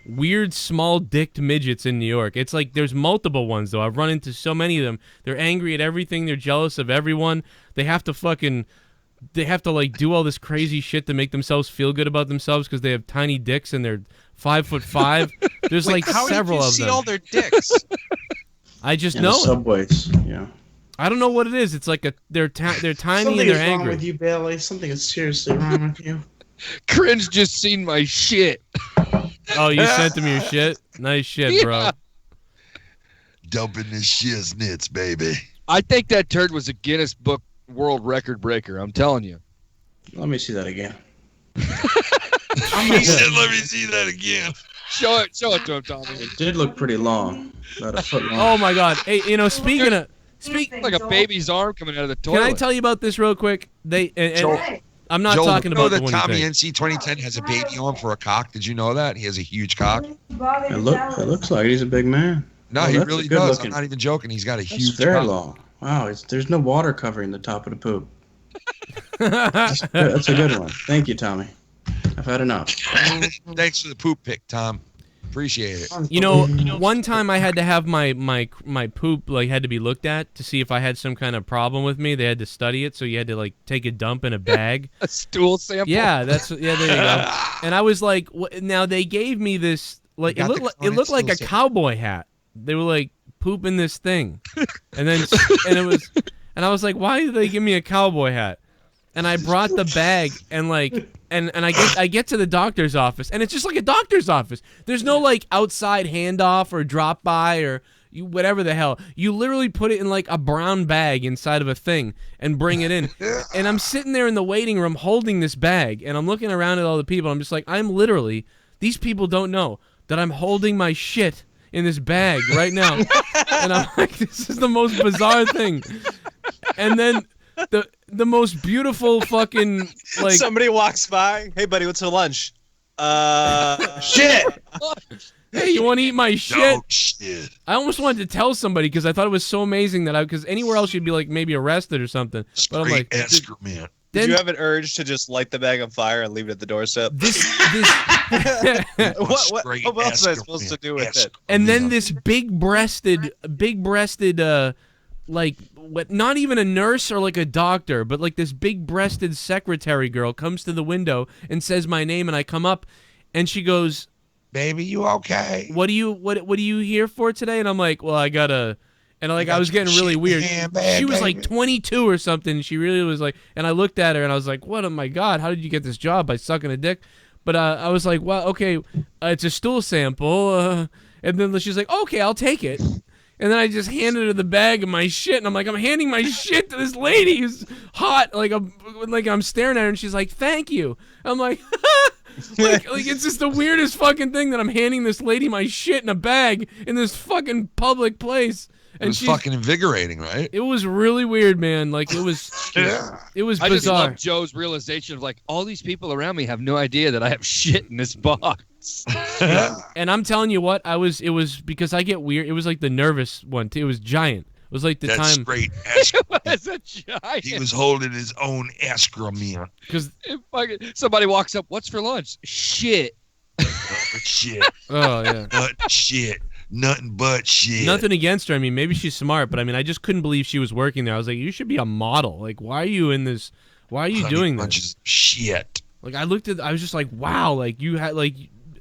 weird small-dicked midgets in New York. It's like there's multiple ones though. I've run into so many of them. They're angry at everything. They're jealous of everyone. They have to like do all this crazy shit to make themselves feel good about themselves because they have tiny dicks and they're 5'5". There's like several of them. How do you see all their dicks? I just Yeah, know the it. subways. Yeah. I don't know what it is. It's like they're tiny Something and is they're wrong angry. with you, Bailey. Something is seriously wrong with you. Cringe just seen my shit. Oh, you sent him your shit? Nice shit, bro. Dumping the shiznits, baby. I think that turd was a Guinness Book World Record breaker. I'm telling you. Let me see that again. He said, "Let me see that again." Show it to him, Tommy. It did look pretty long, about a foot long. Oh my God! Hey, you know, speaking of like a baby's arm coming out of the toilet. Can I tell you about this real quick? I'm not talking about the one Tommy thing. NC 2010 has a baby arm for a cock. Did you know that? He has a huge cock. It looks like he's a big man. No, Oh, he that's really a good does. looking. I'm not even joking. He's got a It's huge very cock. long. Wow, there's no water covering the top of the poop. That's a good one. Thank you, Tommy. I've had enough. Thanks for the poop pic, Tom. Appreciate it. You know, one time I had to have my poop had to be looked at to see if I had some kind of problem with me. They had to study it, so you had to like take a dump in a bag. A stool sample. Yeah, there you go. And I was like, now they gave me this like it looked like a cowboy hat. They were like pooping this thing, and I was like, why did they give me a cowboy hat? And I brought the bag and I get to the doctor's office and it's just like a doctor's office. There's no like outside handoff or drop by or whatever the hell. You literally put it in like a brown bag inside of a thing and bring it in. And I'm sitting there in the waiting room holding this bag and I'm looking around at all the people. I'm just like, these people don't know that I'm holding my shit in this bag right now. And I'm like, this is the most bizarre thing. And then the most beautiful fucking like somebody walks by. Hey buddy, what's for lunch? Shit. Hey, you want to eat my shit? No shit. I almost wanted to tell somebody because I thought it was so amazing that because anywhere else you'd be like maybe arrested or something. But I'm like, excrement. Did you have an urge to just light the bag on fire and leave it at the doorstep? What else am I supposed to do with it? And then this big breasted like not even a nurse or like a doctor, but like this big breasted secretary girl comes to the window and says my name, and I come up and she goes, "Baby, you okay? What are you here for today?" And I'm like, "Well, I gotta." And like I was getting really weird. She was like 22 or something. She really was like, and I looked at her and I was like, "What? Oh my God! How did you get this job by sucking a dick?" But I was like, "Well, okay, it's a stool sample." And then she's like, "Okay, I'll take it." And then I just handed her the bag of my shit, and I'm like, I'm handing my shit to this lady who's hot, like I'm staring at her, and she's like, "Thank you." I'm like, like it's just the weirdest fucking thing that I'm handing this lady my shit in a bag in this fucking public place. It was fucking invigorating, right? It was really weird, man. Like it was bizarre. I just love Joe's realization of like all these people around me have no idea that I have shit in this box. And I'm telling you what, it was because I get weird. It was like the nervous one too. It was giant. It was like the That's time. Great. It was a giant. He was holding his own excrement. Because somebody walks up, "What's for lunch?" Shit. Shit. Oh yeah. Shit. Nothing but shit. Nothing against her. I mean, maybe she's smart, but I mean, I just couldn't believe she was working there. I was like, you should be a model. Like, why are you in this? Why are you doing this? Shit. Like, I was just like, wow. Like, you had like,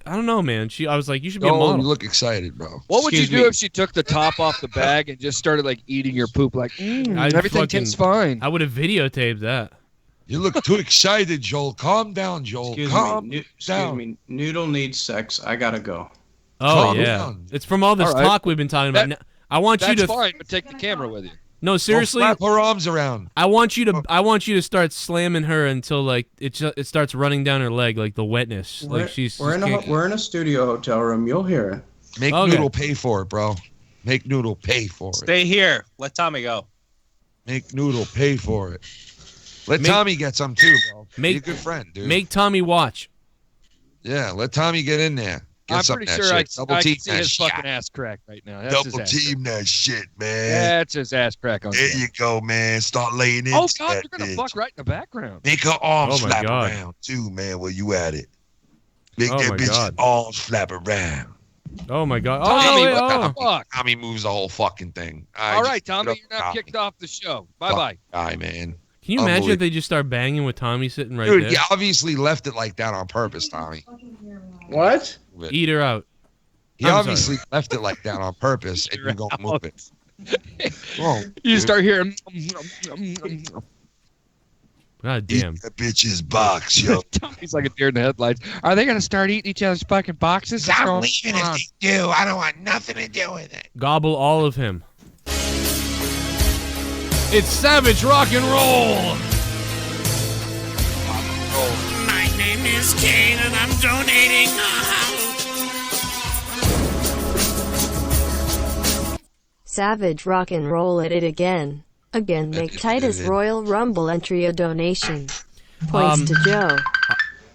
I don't know, man. I was like, you should be a model. You look excited, bro. What would you do if she took the top off the bag and just started like eating your poop? Like, everything tastes fine. I would have videotaped that. You look too excited, Joel. Calm down, Joel. Excuse me. Noodle needs sex. I gotta go. Oh yeah, it's from all this talk we've been talking about. I want you to. That's fine, but take the camera with you. No, seriously. Flap her arms around. I want you to start slamming her until like it starts running down her leg, like the wetness. We're in a studio hotel room. You'll hear it. Make Noodle pay for it, bro. Make Noodle pay for it. Stay here. Let Tommy go. Make Noodle pay for it. Let Tommy get some too, bro. Be a good friend, dude. Make Tommy watch. Yeah, let Tommy get in there. I'm pretty sure I can see his fucking ass crack right now. That's Double team that shit, man. That's his ass crack on there. You go, man. Start laying in. Oh, God, you're going to fuck right in the background. Make her arms flap around, too, man, while you at it. Make that bitch's arms flap around. Oh, my God. Tommy moves the whole fucking thing. All right, Tommy, you're not kicked off the show. Bye-bye. Bye, man. Can you imagine if they just start banging with Tommy sitting right there? Dude, you obviously left it like that on purpose, Tommy. What? Eat her out. He obviously left it like that on purpose, and you're going to move it. You start hearing... God damn. Eat that bitch's box, yo. Tommy's like a deer in the headlights. Are they going to start eating each other's fucking boxes? I'm leaving if they do. I don't want nothing to do with it. Gobble all of him. It's savage rock and roll. My name is Kane and I'm donating Savage rock and roll at it again. Again, make Titus Royal Rumble entry a donation. Points to Joe.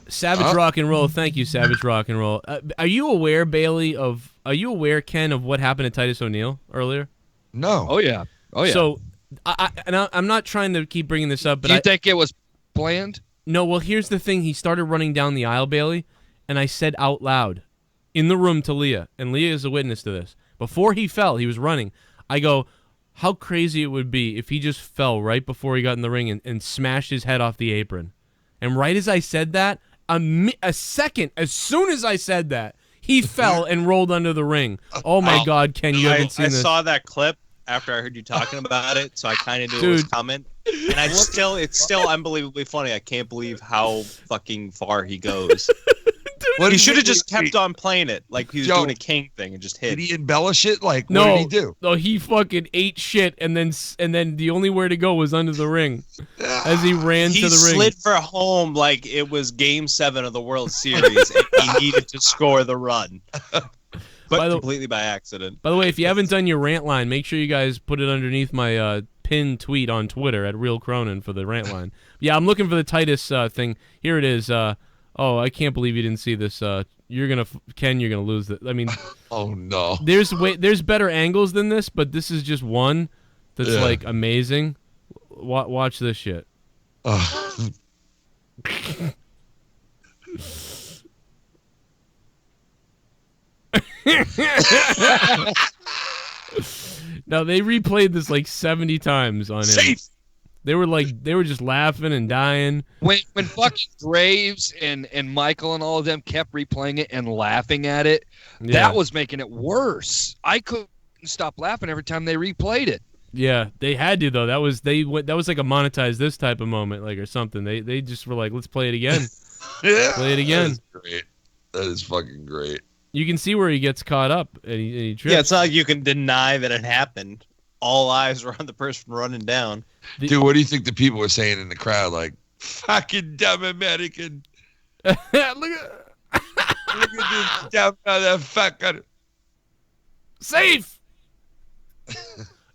Savage rock and roll. Thank you, Savage rock and roll. Are you aware, Bailey, are you aware, Ken, of what happened to Titus O'Neil earlier? No. Oh, yeah. Oh, yeah. So, I'm not trying to keep bringing this up, but Do you think it was planned? No, well, here's the thing. He started running down the aisle, Bailey, and I said out loud in the room to Leah, and Leah is a witness to this. Before he fell, he was running. I go, how crazy it would be if he just fell right before he got in the ring and smashed his head off the apron. And right as I said that, a second, as soon as I said that, he fell and rolled under the ring. Oh, my God, Ken, you haven't seen this. I saw that clip after I heard you talking about it, so I kind of knew it was coming. And it's still unbelievably funny. I can't believe how fucking far he goes. He should have just kept on playing it like he was doing a king thing and just hit. Did he embellish it? Like, no, what did he do? No, he fucking ate shit, and then the only way to go was under the ring as he ran to the ring. He slid for home like it was Game 7 of the World Series, and he needed to score the run. But completely by accident. By the way, if you haven't done your rant line, make sure you guys put it underneath my pinned tweet on Twitter at Real Cronin for the rant line. Yeah, I'm looking for the Titus thing. Here it is. Oh, I can't believe you didn't see this. Ken, you're gonna lose it. I mean, oh no. There's better angles than this, but this is just one that's like amazing. Watch this shit. Now they replayed this like 70 times on him. Safe. They were just laughing and dying. When fucking Graves and Michael and all of them kept replaying it and laughing at it, that was making it worse. I couldn't stop laughing every time they replayed it. Yeah, they had to though. That was like a monetize this type of moment, like or something. They just were like, let's play it again. Play it again. That is great. That is fucking great. You can see where he gets caught up and he trips. Yeah, it's not like you can deny that it happened. All eyes were on the person running down. Dude, what do you think the people were saying in the crowd? Like, fucking dumb American. Look at this dumb motherfucker. Safe.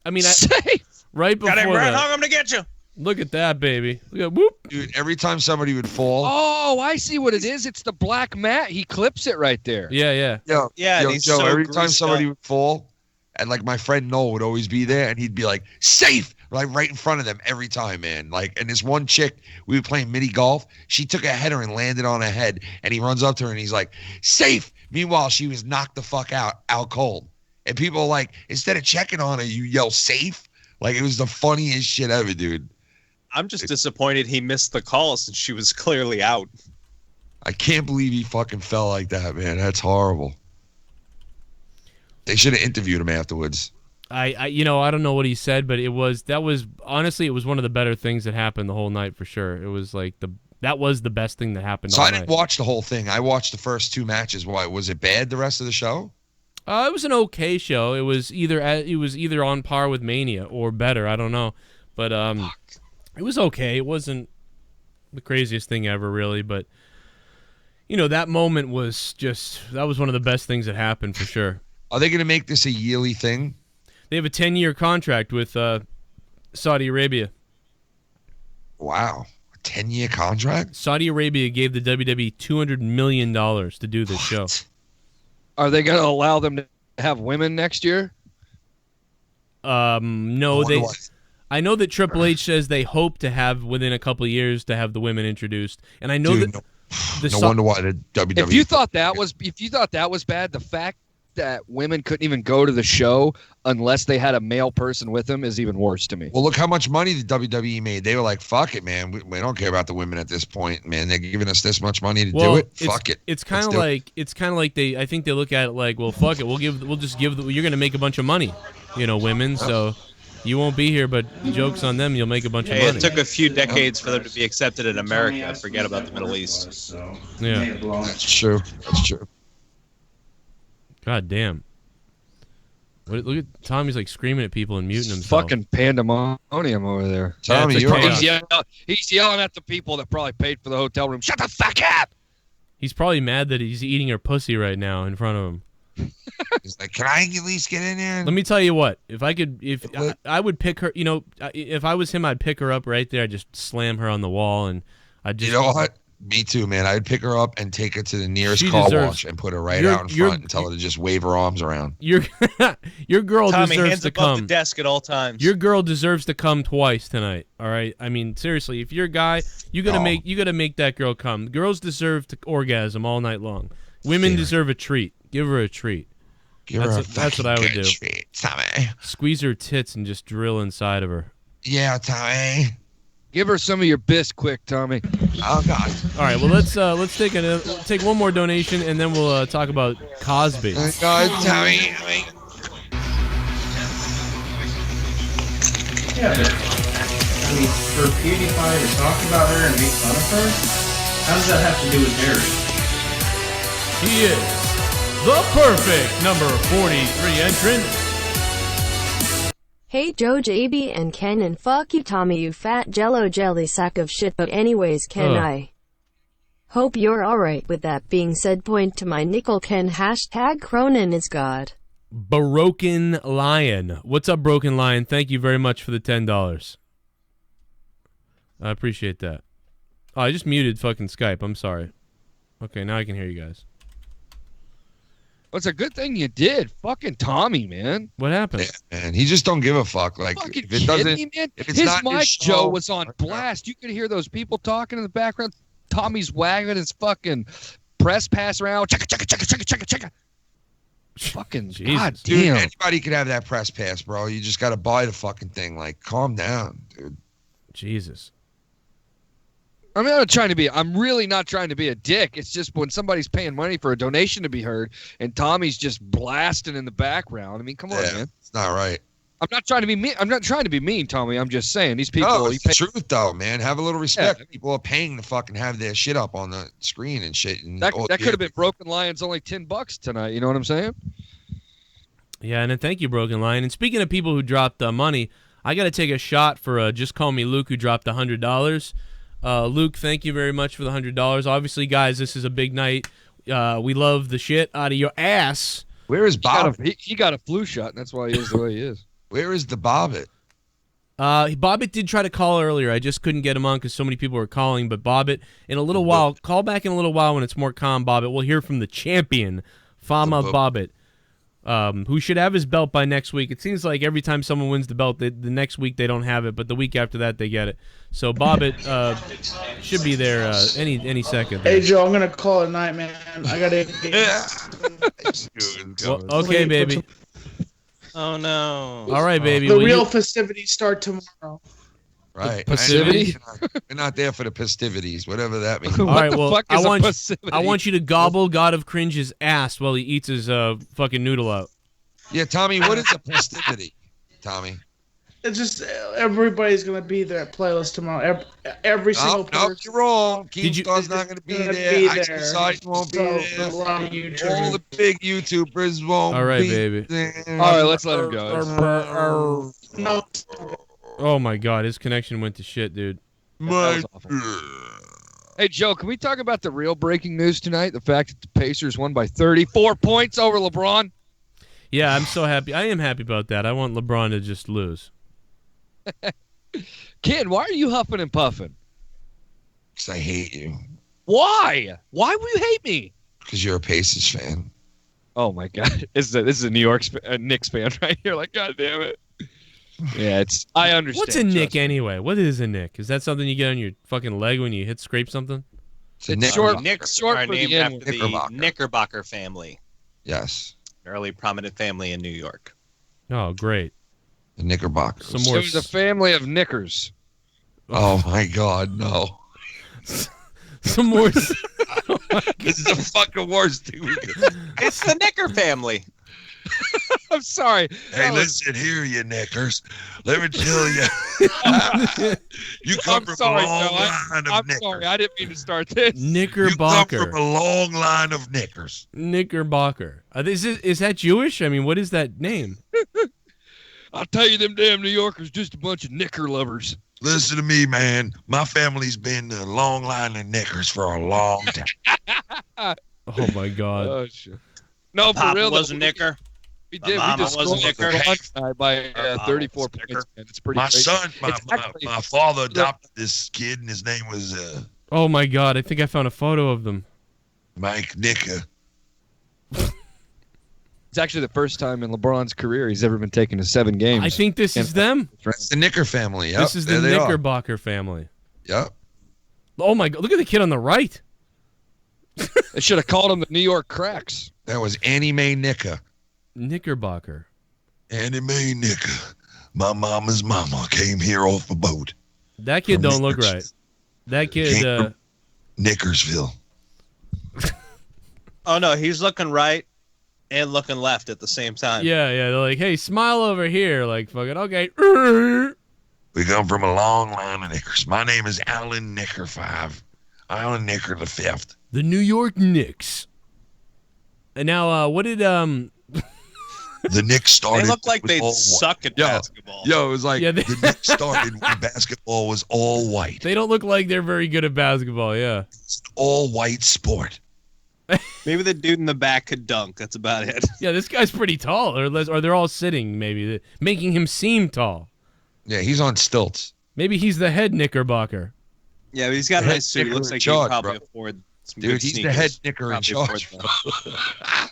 I mean, safe. Right before Got him right that. hung. I'm gonna get you. Look at that, baby. Look at whoop. Dude, every time somebody would fall. Oh, I see what it is. It's the black mat. He clips it right there. Yeah. Yo, he's Joe, so every time greased somebody up. would fall, and like my friend Noel would always be there, and he'd be like, safe, like right in front of them every time, man. Like, and this one chick, we were playing mini golf. She took a header and landed on her head, and he runs up to her and he's like, safe. Meanwhile, she was knocked the fuck out cold. And people are like, instead of checking on her, you yell safe. Like, it was the funniest shit ever, dude. I'm just disappointed he missed the call since she was clearly out. I can't believe he fucking fell like that, man. That's horrible. They should have interviewed him afterwards. I don't know what he said, but honestly, it was one of the better things that happened the whole night for sure. It was like that was the best thing that happened. So all I didn't night. watch the whole thing. I watched the first 2 matches. Why was it bad? The rest of the show? It was an okay show. It was either on par with Mania or better. I don't know, but it was okay. It wasn't the craziest thing ever, really, but that moment was that was one of the best things that happened for sure. Are they going to make this a yearly thing? They have a 10-year contract with Saudi Arabia. Wow. A 10-year contract? Saudi Arabia gave the WWE $200 million to do this show. Are they going to allow them to have women next year? No, I know that Triple H says they hope to have within a couple of years to have the women introduced, and I know No wonder why the WWE. If you thought that was bad, the fact that women couldn't even go to the show unless they had a male person with them is even worse to me. Well, look how much money the WWE made. They were like, "Fuck it, man. We don't care about the women at this point, man. They're giving us this much money to do it. Fuck it." It's kind of like I think they look at it like, well, fuck it. You're going to make a bunch of money, women. So You won't be here, but joke's on them. You'll make a bunch of money. It took a few decades for them to be accepted in America. Forget about the Middle East. Yeah. That's true. That's true. God damn. Look at Tommy's like screaming at people and muting himself. Fucking pandemonium over there. Tommy, he's yelling at the people that probably paid for the hotel room. Shut the fuck up! He's probably mad that he's eating her pussy right now in front of him. He's like, can I at least get in there? Let me tell you what. If I could, I would pick her. You know, if I was him, I'd pick her up right there. I'd just slam her on the wall, and I'd just. You know what? Me too, man. I'd pick her up and take her to the nearest car wash and put her right out in front and tell her to just wave her arms around. Your girl Tommy, deserves hands to above come. the desk at all times. Your girl deserves to come twice tonight. All right. I mean, seriously, if you're a guy, you gotta make that girl come. Girls deserve to orgasm all night long. Women deserve a treat. Give her a treat. That's what I would do. Treat, Tommy. Squeeze her tits and just drill inside of her. Yeah, Tommy. Give her some of your bis quick, Tommy. Oh God. All right, well let's take one more donation and then we'll talk about Cosby. God, Tommy. Yeah, but I mean, for PewDiePie to talk about her and make fun of her, how does that have to do with Harry? He is the perfect number 43 entrant. Hey Joe, JB, and Ken, and fuck you Tommy, you fat jello jelly sack of shit. But anyways, Ken, I hope you're alright. With that being said, point to my nickel, Ken. Hashtag Cronin is God. Broken Lion. What's up, Broken Lion? Thank you very much for the $10. I appreciate that. Oh, I just muted fucking Skype. I'm sorry. Okay, now I can hear you guys. Well, it's a good thing you did. Fucking Tommy, man. What happened? Yeah, man, he just don't give a fuck. Like, Fucking if it doesn't, kidding me, man? if it's His not mic, his show, Joe, was on blast. You could hear those people talking in the background. Tommy's wagging his fucking press pass around. Checka. Fucking Jesus. God Dude, damn. anybody could have that press pass, bro. You just got to buy the fucking thing. Like, calm down, dude. Jesus. I'm really not trying to be a dick. It's just when somebody's paying money for a donation to be heard and Tommy's just blasting in the background. I mean, come on, man. It's not right. I'm not trying to be mean. I'm not trying to be mean, Tommy. I'm just saying these people. No, it's the truth, though, man. Have a little respect. Yeah. People are paying to fucking have their shit up on the screen and shit. And that could have been Broken Lion's only $10 tonight. You know what I'm saying? Yeah, and then thank you, Broken Lion. And speaking of people who dropped money, I got to take a shot for Just Call Me Luke, who dropped $100. Luke, thank you very much for the $100. Obviously, guys, this is a big night. We love the shit out of your ass. Where is Bob? He got a flu shot, and that's why he is the way he is. Where is the Bobbit? Bobbit did try to call earlier. I just couldn't get him on because so many people were calling. But Bobbit, in a little while, call back in a little while when it's more calm, Bobbit. We'll hear from the champion, Fama Bobbit, who should have his belt by next week. It seems like every time someone wins the belt, the next week they don't have it, but the week after that they get it. So Bobbit should be there any second. Hey Joe, I'm gonna call it a night, man. I gotta. Well, okay, baby. Oh no! All right, baby. The real festivities start tomorrow. Right. Festivity? We're not there for the festivities, whatever that means. All right, well, I want you to gobble God of Cringe's ass while he eats his fucking noodle out. Yeah, Tommy, what is a festivity, Tommy? It's just everybody's gonna be there at playlist tomorrow. Every single person. No, you're wrong. Keemstar's not gonna be there. Exercise won't be there. All the big YouTubers won't be All right, baby. there. All right, let's let him go. No. Oh my God, his connection went to shit, dude. Hey Joe, can we talk about the real breaking news tonight? The fact that the Pacers won by 34 points over LeBron. Yeah, I'm so happy. I am happy about that. I want LeBron to just lose. Ken, why are you huffing and puffing? Because I hate you. Why? Why would you hate me? Because you're a Pacers fan. Oh my God, this is a New York Knicks fan right here. Like, God damn it. Yeah, I understand. What's a nick anyway? What is a nick? Is that something you get on your fucking leg when you scrape something? It's short. Knicks are named after the Knickerbocker family. Yes. An early prominent family in New York. Oh, great. The Knickerbockers. Some more. It was a family of knickers. Oh my God, no. Some more. This is the fucking worst thing we could. It's the Knicker family. I'm sorry. Hey, listen here, you knickers. Let me tell you. You come from a long line of knickers. I'm sorry. I didn't mean to start this. Knickerbocker. You come from a long line of knickers. Knickerbocker. Is that Jewish? I mean, what is that name? I'll tell you, them damn New Yorkers just a bunch of knicker lovers. Listen to me, man. My family's been a long line of knickers for a long time. Oh my God. Oh, shit. No, for Papa real. was a knicker. We did. Mama We just was a scored knicker. by 34 points. Man. It's pretty. My crazy. son, It's actually- my father adopted this kid, and his name was Oh my God. I think I found a photo of them. Mike Nicker. It's actually the first time in LeBron's career he's ever been taken to 7 games. I think this is them. It's the Knicker family. Yep, This is the Knickerbocker family. Yep. Oh my God. Look at the kid on the right. They should have called him the New York Cracks. That was Annie Mae Nicker. Knickerbocker. Annie Mae Nicker. My mama's mama came here off a boat. That kid don't look right. That kid, Nickersville. Oh no, he's looking right and looking left at the same time. yeah, they're like, hey, smile over here. Like, fucking, okay. We come from a long line of knickers. My name is Alan Nicker 5. Alan Nicker the 5th. The New York Knicks. And now, what did, The Knicks started. They look like with they all suck at white. basketball. Yo, it was like they- the Knicks started when basketball was all white. They don't look like they're very good at basketball, yeah. It's an all white sport. Maybe the dude in the back could dunk. That's about it. Yeah, this guy's pretty tall, or they're all sitting, maybe, making him seem tall. Yeah, he's on stilts. Maybe he's the head Knickerbocker. Yeah, but he's got a nice suit. He looks like he could probably afford some Dude, good he's sneakers. the head knicker in Probably charge. afford them.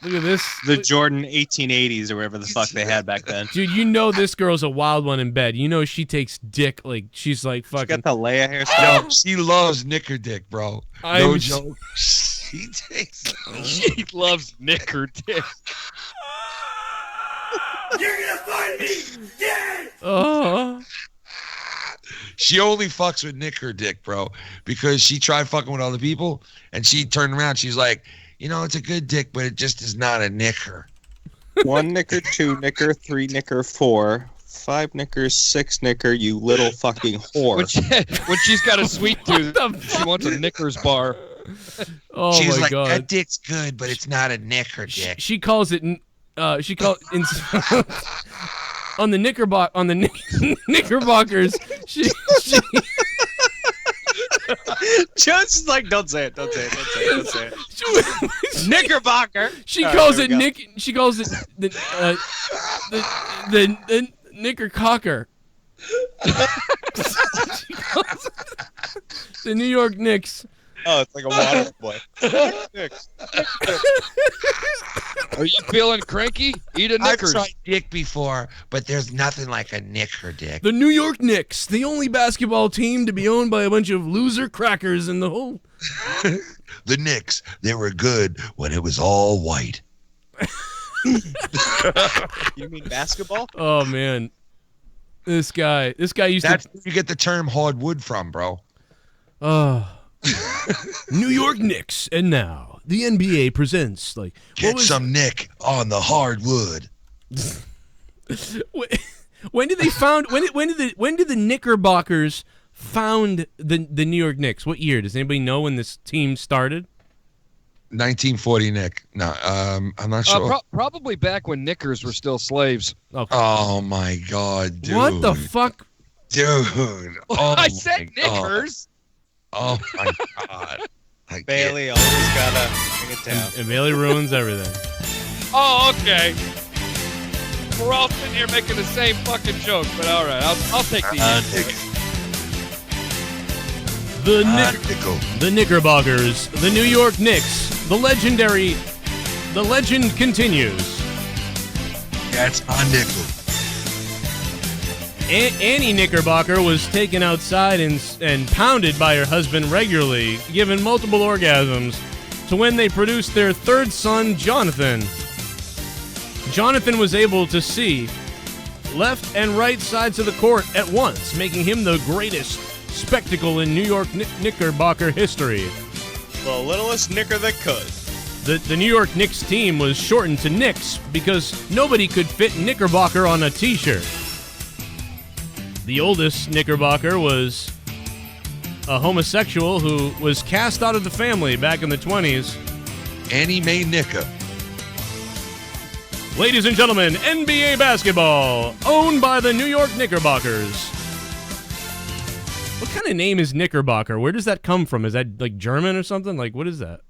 Look at this. The Jordan 1880s or whatever the fuck they had back then. Dude, you know this girl's a wild one in bed. You know she takes dick, like, she's like fucking... She got the Leia hairstyle. Yo, she loves knicker dick, bro. No joke. She takes... She loves knicker dick. You're gonna find me dead! Oh. She only fucks with knicker dick, bro, because she tried fucking with other people, and she turned around. She's like, you know, it's a good dick, but it just is not a knicker. 1 knicker, 2 knicker, 3 knicker, 4, 5 knickers, 6 knicker, you little fucking whore. When she's got a sweet tooth, she wants a Knickers bar. Oh She's my like, God. that dick's good, but it's not a knicker dick. She calls it... she calls... on the Knickerbockers, she Jones is like, don't say it, don't say it, don't say it, don't say it. Knickerbocker. She calls it Nick. She calls it the Knickercocker. She calls it the New York Knicks. Oh, it's like a water boy. Knicks. Are you feeling cranky? Eat a I've Knickers. tried dick before, but there's nothing like a knicker dick. The New York Knicks, the only basketball team to be owned by a bunch of loser crackers in the whole. The Knicks, they were good when it was all white. You mean basketball? Oh man, this guy used That's to. where you get the term hardwood from, bro. Oh. New York Knicks, and now the NBA presents like Get some Nick on the hardwood. When did they found when did the Knickerbockers found the New York Knicks? What year? Does anybody know when this team started? 1940 Nick. No, I'm not sure. Probably back when Knickers were still slaves. Okay. Oh my God, dude. What the fuck? Dude. Oh I said Knickers. Oh my God. Bailey always gotta bring it down. And Bailey ruins everything. Oh, okay. We're all sitting here making the same fucking joke, but all right, I'll take the The Knickerbockers, the New York Knicks, the legend continues. That's a nickel. Annie Knickerbocker was taken outside and pounded by her husband regularly, given multiple orgasms, to when they produced their third son, Jonathan. Jonathan was able to see left and right sides of the court at once, making him the greatest spectacle in New York Knickerbocker history. The littlest knicker that could. The New York Knicks team was shortened to Knicks because nobody could fit Knickerbocker on a t-shirt. The oldest Knickerbocker was a homosexual who was cast out of the family back in the 20s. Annie Mae Knicker. Ladies and gentlemen, NBA basketball, owned by the New York Knickerbockers. What kind of name is Knickerbocker? Where does that come from? Is that like German or something? Like, what is that?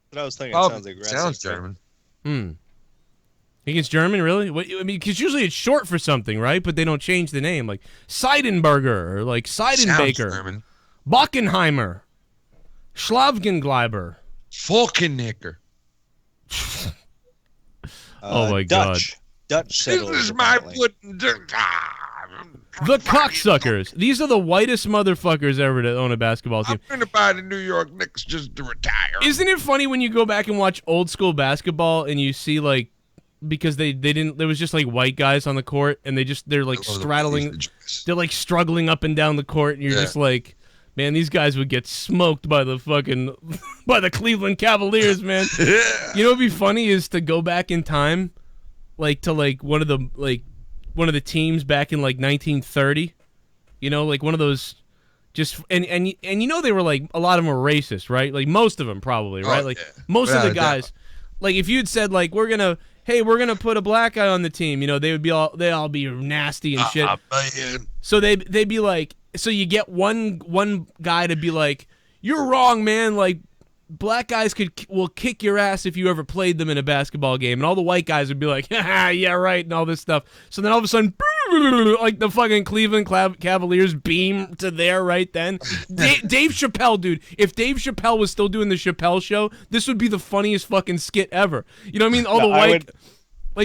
But I was thinking it sounds like sounds German. Think it's German, really? What, I mean, because usually it's short for something, right? But they don't change the name, like Seidenberger or like Seidenbaker, Bockenheimer, Schlavgengleiber, Falkenknicker. Oh my Dutch. God! Dutch. This is my pudding. The cocksuckers. These are the whitest motherfuckers ever to own a basketball team. I'm going to buy the New York Knicks just to retire. Isn't it funny when you go back and watch old school basketball and you see like, because they didn't, there was just like white guys on the court and they're like straddling, they're like struggling up and down the court and you're just like, man, these guys would get smoked by the fucking, by the Cleveland Cavaliers, man. You know what'd be funny is to go back in time, like to like one of the teams back in like 1930, you know, like one of those, just and you know they were like, a lot of them were racist, right? Like most of them probably, right? Like most of the guys, like if you'd said like we're gonna put a black guy on the team, you know, they'd all be nasty and shit. So they'd be like, so you get one guy to be like, you're wrong, man. Like black guys will kick your ass if you ever played them in a basketball game, and all the white guys would be like, yeah, right, and all this stuff. So then all of a sudden, like the fucking Cleveland Cavaliers beam to there right then. Dave Chappelle, dude. If Dave Chappelle was still doing the Chappelle Show, this would be the funniest fucking skit ever. You know what I mean? All the white.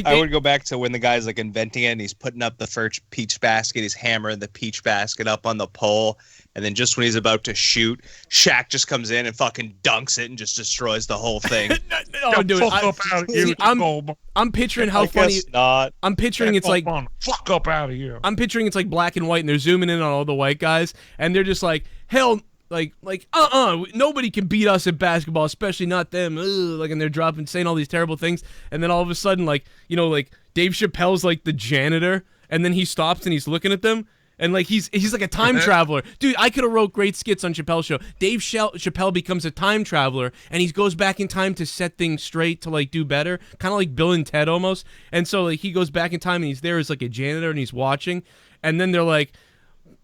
I would go back to when the guy's like inventing it and he's putting up the first peach basket. He's hammering the peach basket up on the pole. And then just when he's about to shoot, Shaq just comes in and fucking dunks it and just destroys the whole thing. Oh, dude, I'm picturing how funny. Not. I'm picturing it's like fuck up out of here. I'm picturing it's like black and white, and they're zooming in on all the white guys, and they're just like, hell, like nobody can beat us at basketball, especially not them. Ugh, like, and they're saying all these terrible things, and then all of a sudden, like, you know, like Dave Chappelle's like the janitor, and then he stops and he's looking at them. And like he's like a time traveler. Dude, I could have wrote great skits on Chappelle's Show. Dave Chappelle becomes a time traveler and he goes back in time to set things straight, to like do better. Kind of like Bill and Ted almost. And so like he goes back in time and he's there as like a janitor and he's watching. And then they're like,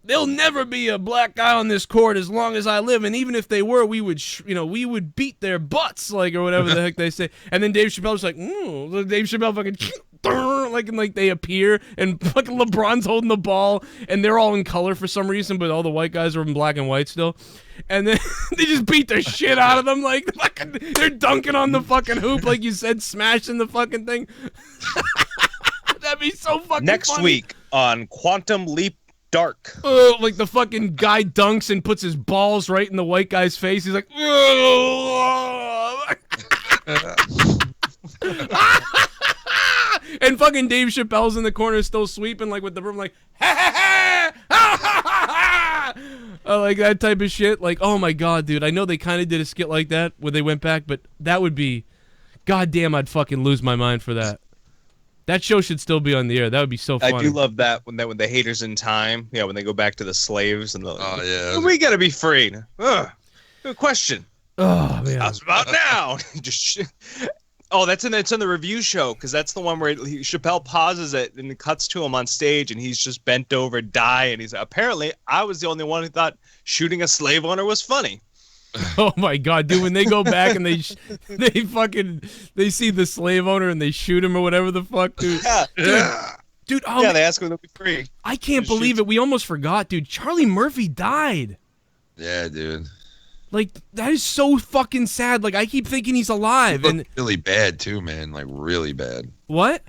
there'll never be a black guy on this court as long as I live. And even if they were, we would beat their butts, like, or whatever the heck they say. And then Dave Chappelle's like, Dave Chappelle fucking like they appear and fucking LeBron's holding the ball and they're all in color for some reason, but all the white guys are in black and white still. And then they just beat the shit out of them, like fucking, they're dunking on the fucking hoop, like you said, smashing the fucking thing. That'd be so fucking Next funny. Week on Quantum Leap Dark. Like the fucking guy dunks and puts his balls right in the white guy's face. He's like, and fucking Dave Chappelle's in the corner still sweeping, like with the broom, like, like that type of shit. Like, oh my God, dude. I know they kind of did a skit like that when they went back, but that would be, goddamn, I'd fucking lose my mind for that. That show should still be on the air. That would be so funny. I do love that when the haters in time, when they go back to the slaves and we gotta be freed. Good question. Oh man, how's about now? It's in the review show, because that's the one where Chappelle pauses it and it cuts to him on stage and he's just bent over, dying, and he's apparently I was the only one who thought shooting a slave owner was funny. Oh my God, dude! When they go back and they see the slave owner and they shoot him or whatever the fuck, dude. Dude. Oh, they ask him to be free. I can't believe it. We almost forgot, dude. Charlie Murphy died. Yeah, dude. Like, that is so fucking sad. Like, I keep thinking he's alive. He looked really bad too, man. Like really bad. What?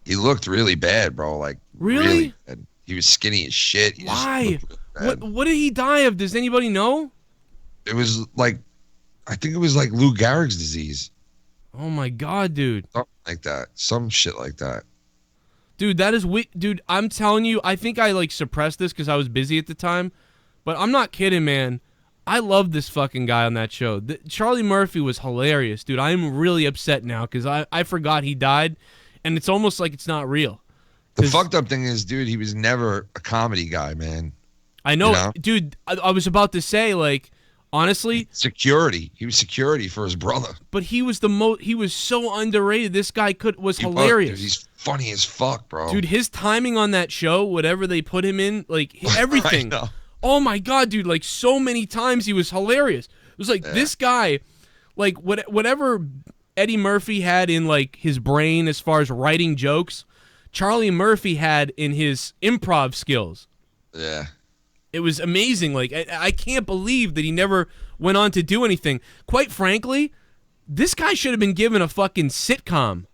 He looked really bad, bro. Like really bad. He was skinny as shit. Why? What did he die of? Does anybody know? It was like, I think it was like Lou Gehrig's disease. Oh my God, dude. Something like that. Some shit like that. Dude, that is dude, I'm telling you, I think I like suppressed this because I was busy at the time. But I'm not kidding, man. I love this fucking guy on that show. Charlie Murphy was hilarious, dude. I'm really upset now because I forgot he died, and it's almost like it's not real. The fucked up thing is, dude, he was never a comedy guy, man. I know, dude. I was about to say, like, honestly, security. He was security for his brother. But he was he was so underrated. This guy was hilarious. Dude, he's funny as fuck, bro. Dude, his timing on that show, whatever they put him in, like everything. Oh my god, dude! Like so many times he was hilarious. It was like this guy, like whatever Eddie Murphy had in like his brain as far as writing jokes, Charlie Murphy had in his improv skills. Yeah. It was amazing. Like, I can't believe that he never went on to do anything. Quite frankly, this guy should have been given a fucking sitcom.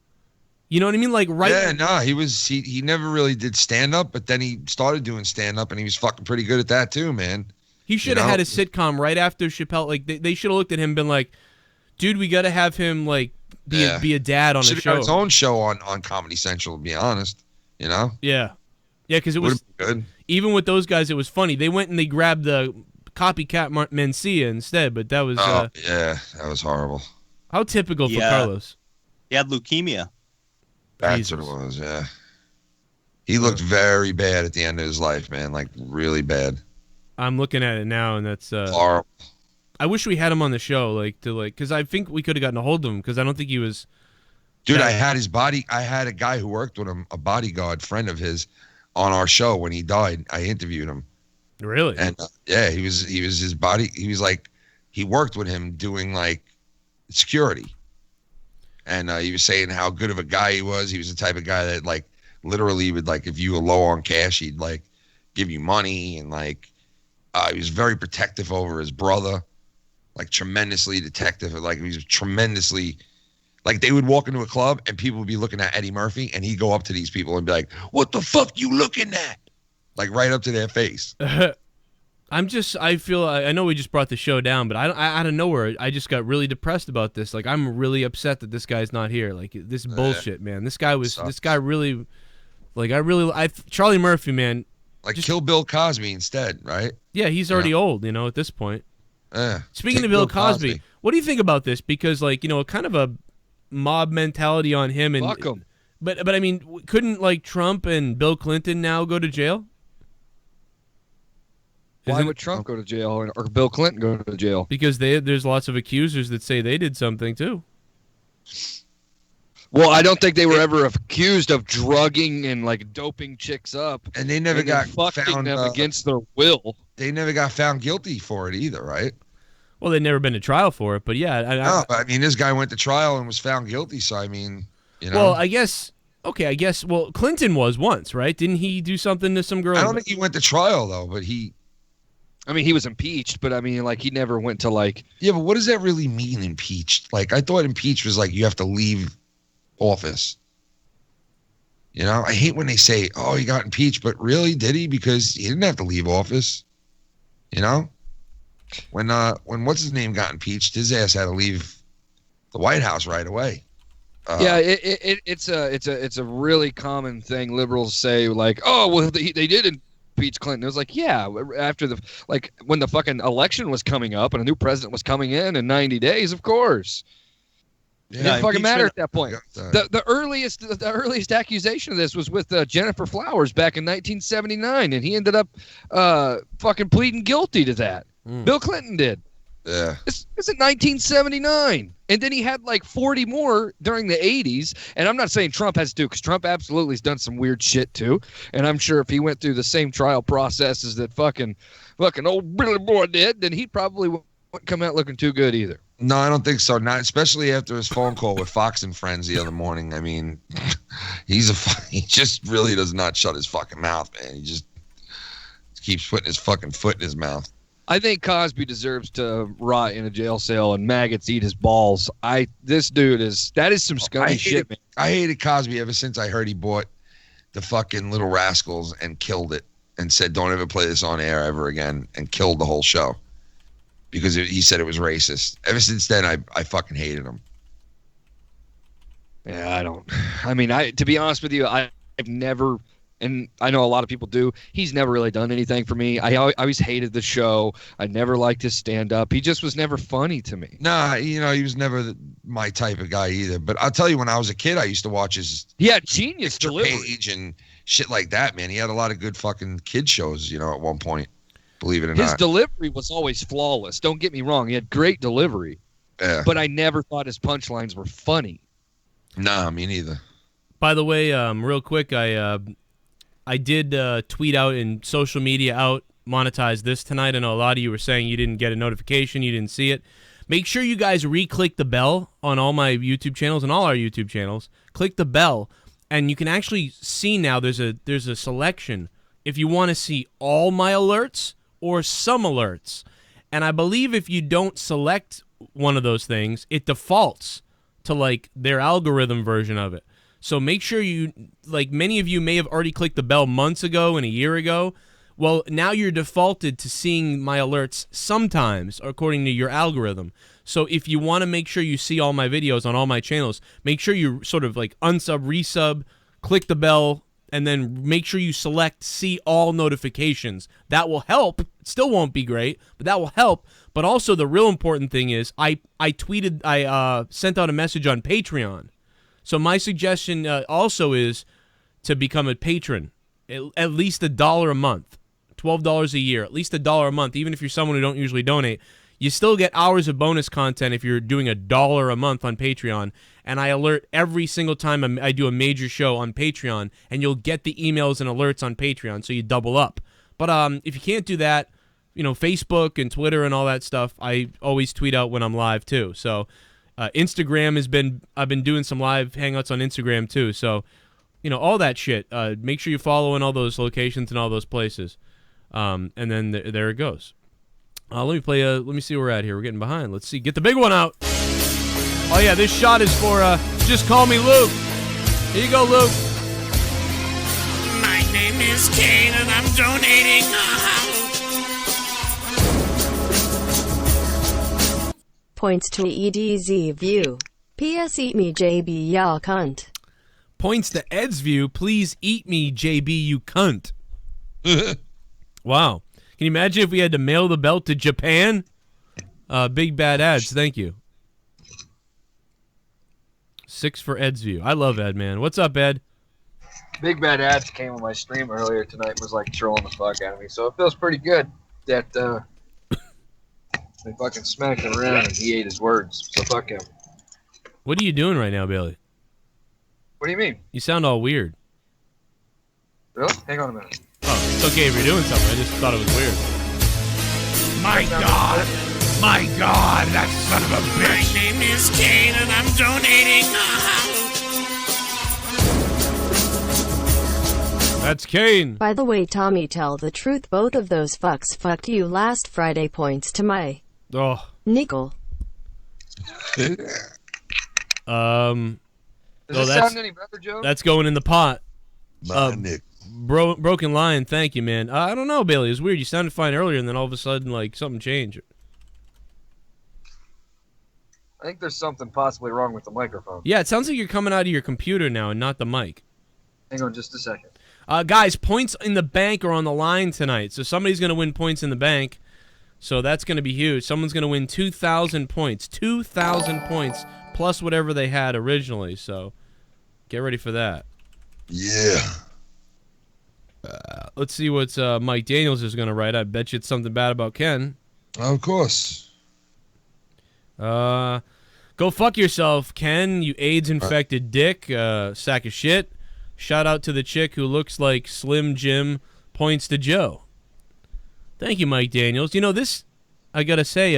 You know what I mean? Like, right? Yeah, no, he never really did stand-up, but then he started doing stand-up, and he was fucking pretty good at that too, man. He should have had a sitcom right after Chappelle. Like, they should have looked at him and been like, dude, we got to have him, like, be a dad on a show. Should have got his own show on Comedy Central, to be honest. You know? Yeah. Yeah, because it was good. Even with those guys, it was funny. They went and they grabbed the copycat Mencia instead, but that was yeah, that was horrible. How typical for Carlos. He had leukemia. That's what it was. Yeah, he looked very bad at the end of his life, man. Like really bad. I'm looking at it now, and that's horrible. I wish we had him on the show, because I think we could have gotten a hold of him, because I don't think he was. Dude, I had a guy who worked with him, a bodyguard friend of his, on our show when he died. I interviewed him. Really? And yeah, he was his body. He was like, he worked with him doing like security. And he was saying how good of a guy he was. He was the type of guy that like literally would like, if you were low on cash, he'd like give you money. And like, he was very protective over his brother, like tremendously detective. Like he was tremendously. Like, they would walk into a club, and people would be looking at Eddie Murphy, and he'd go up to these people and be like, what the fuck you looking at? Like, right up to their face. I know we just brought the show down, but I out of nowhere, I just got really depressed about this. Like, I'm really upset that this guy's not here. Like, this bullshit, man. This guy really, Charlie Murphy, man. Like, kill Bill Cosby instead, right? Yeah, he's already old, at this point. Yeah. Speaking of Bill Cosby, what do you think about this? Because, like, kind of a mob mentality on him, and fuck him. But I mean, couldn't like Trump and Bill Clinton now go to jail? Why would Trump go to jail or Bill Clinton go to jail? Because there's lots of accusers that say they did something too. Well, I don't think they were ever accused of drugging and like doping chicks up, and they never got fucking found them against their will. They never got found guilty for it either, right? Well, they'd never been to trial for it, but yeah. I mean, this guy went to trial and was found guilty, so I mean, Well, well, Clinton was once, right? Didn't he do something to some girl? I don't think he went to trial, though, but he was impeached, but I mean, like, he never went to, like... Yeah, but what does that really mean, impeached? Like, I thought impeached was, like, you have to leave office. I hate when they say, oh, he got impeached, but really, did he? Because he didn't have to leave office. When what's his name got impeached, his ass had to leave the White House right away. Yeah, it's a really common thing. Liberals say like, oh, well, they did impeach Clinton. It was like, yeah, after when the fucking election was coming up and a new president was coming in 90 days, of course. Yeah, it didn't fucking matter at that point. The earliest accusation of this was with Jennifer Flowers back in 1979, and he ended up fucking pleading guilty to that. Bill Clinton did. Yeah. It's in 1979. And then he had like 40 more during the 80s. And I'm not saying Trump has to, because Trump absolutely has done some weird shit too. And I'm sure if he went through the same trial processes that fucking old Billy Boy did, then he probably wouldn't come out looking too good either. No, I don't think so. Not especially after his phone call with Fox and Friends the other morning. I mean, he just really does not shut his fucking mouth, man. He just keeps putting his fucking foot in his mouth. I think Cosby deserves to rot in a jail cell and maggots eat his balls. This dude is some scummy shit, man. I hated Cosby ever since I heard he bought the fucking Little Rascals and killed it and said, don't ever play this on air ever again, and killed the whole show because he said it was racist. Ever since then, I fucking hated him. Yeah, to be honest with you, I've never and I know a lot of people do. He's never really done anything for me. I always hated the show. I never liked his stand-up. He just was never funny to me. Nah, he was never my type of guy either. But I'll tell you, when I was a kid, I used to watch his genius delivery Page and shit like that, man. He had a lot of good fucking kid shows, at one point. Believe it or His not. delivery was always flawless. Don't get me wrong. He had great delivery. Yeah. But I never thought his punchlines were funny. Nah, me neither. By the way, real quick, I did tweet out and social media out Monetize this tonight. I know a lot of you were saying you didn't get a notification, you didn't see it. Make sure you guys re-click the bell on all my YouTube channels and all our YouTube channels. Click the bell, and you can actually see now there's a selection if you want to see all my alerts or some alerts. And I believe if you don't select one of those things, it defaults to like their algorithm version of it. So make sure you, like many of you may have already clicked the bell months ago and a year ago. Well, now you're defaulted to seeing my alerts sometimes according to your algorithm. So if you want to make sure you see all my videos on all my channels, make sure you sort of like unsub, resub, click the bell, and then make sure you select see all notifications. That will help. It still won't be great, but that will help. But also the real important thing is I sent out a message on Patreon. So my suggestion also is to become a patron, at least $1 a month, $12 a year, at least $1 a month. Even if you're someone who don't usually donate, you still get hours of bonus content if you're doing $1 a month on Patreon. And I alert every single time I do a major show on Patreon, and you'll get the emails and alerts on Patreon, so you double up. But if you can't do that, Facebook and Twitter and all that stuff, I always tweet out when I'm live too. So Instagram I've been doing some live hangouts on Instagram too. So, all that shit. Make sure you follow in all those locations and all those places. And then there it goes. Let me see where we're at here. We're getting behind. Let's see. Get the big one out. Oh yeah, this shot is for Just Call Me Luke. Here you go, Luke. My name is Kane and I'm donating. Points to AidZ view. P.S. Eat me, JB, ya cunt. Points to Ed's view. Please eat me, JB, you cunt. Wow. Can you imagine if we had to mail the belt to Japan? Big bad ads. Thank you. 6 for Ed's view. I love Ed, man. What's up, Ed? Big bad ads came on my stream earlier tonight. Was like trolling the fuck out of me. So it feels pretty good that they fucking smacked him around and he ate his words. So fuck him. What are you doing right now, Bailey? What do you mean? You sound all weird. Really? Hang on a minute. Oh, it's okay if you're doing something. I just thought it was weird. My God! My God, that son of a bitch! My name is Kane and I'm donating. That's Kane. By the way, Tommy, tell the truth. Both of those fucks fucked you last Friday. Points to my nickel. Does it sound any better, Joe? That's going in the pot. Nick. Broken Lion, thank you, man. I don't know, Bailey. It was weird. You sounded fine earlier, and then all of a sudden, like, something changed. I think there's something possibly wrong with the microphone. Yeah, it sounds like you're coming out of your computer now and not the mic. Hang on just a second. Guys, points in the bank are on the line tonight, so somebody's going to win points in the bank. So that's going to be huge. Someone's going to win 2,000 points. 2,000 points plus whatever they had originally. So get ready for that. Yeah. Let's see what Mike Daniels is going to write. I bet you it's something bad about Ken. Of course. Go fuck yourself, Ken, you AIDS-infected dick, sack of shit. Shout out to the chick who looks like Slim Jim, points to Joe. Thank you, Mike Daniels. This, I got to say,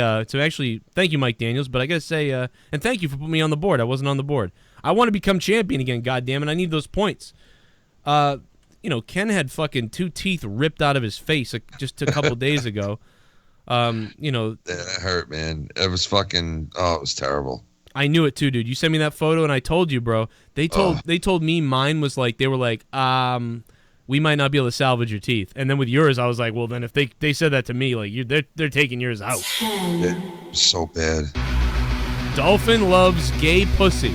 thank you, Mike Daniels, but I got to say, and thank you for putting me on the board. I wasn't on the board. I want to become champion again, goddammit. I need those points. Ken had fucking 2 teeth ripped out of his face just a couple days ago. That hurt, man. It was fucking. Oh, it was terrible. I knew it too, dude. You sent me that photo, and I told you, bro. They told me mine was like they were like, we might not be able to salvage your teeth. And then with yours, I was like, well, then if they said that to me, like they're taking yours out. It was so bad. Dolphin loves gay pussy.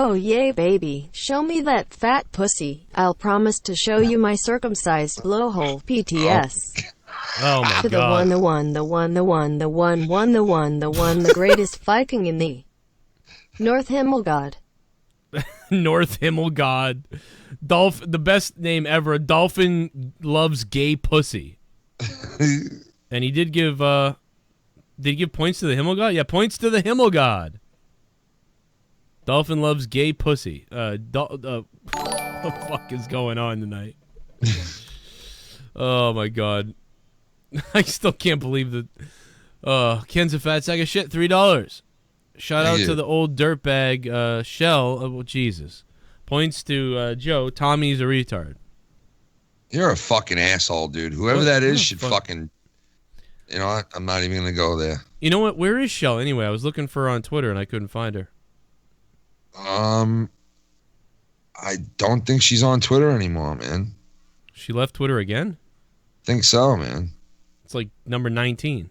Oh yay baby, show me that fat pussy. I'll promise to show you my circumcised blowhole. PTS. Oh my To the god. one, the one, the one, the one, the one, the greatest Viking in the North Himmelgod. North Himmelgod. The best name ever. A dolphin loves gay pussy. And he did give points to the Himmelgod? Yeah, points to the Himmelgod. Dolphin loves gay pussy. What the fuck is going on tonight? Oh my god. I still can't believe that. Ken's a fat sack of shit. $3. Shout out to the old dirtbag Shell. Oh, Jesus. Points to Joe. Tommy's a retard. You're a fucking asshole, dude. Whoever that is should fucking. You know what? I'm not even gonna go there. You know what? Where is Shell anyway? I was looking for her on Twitter and I couldn't find her. I don't think she's on Twitter anymore, man. She left Twitter again? Think so, man. It's like number 19.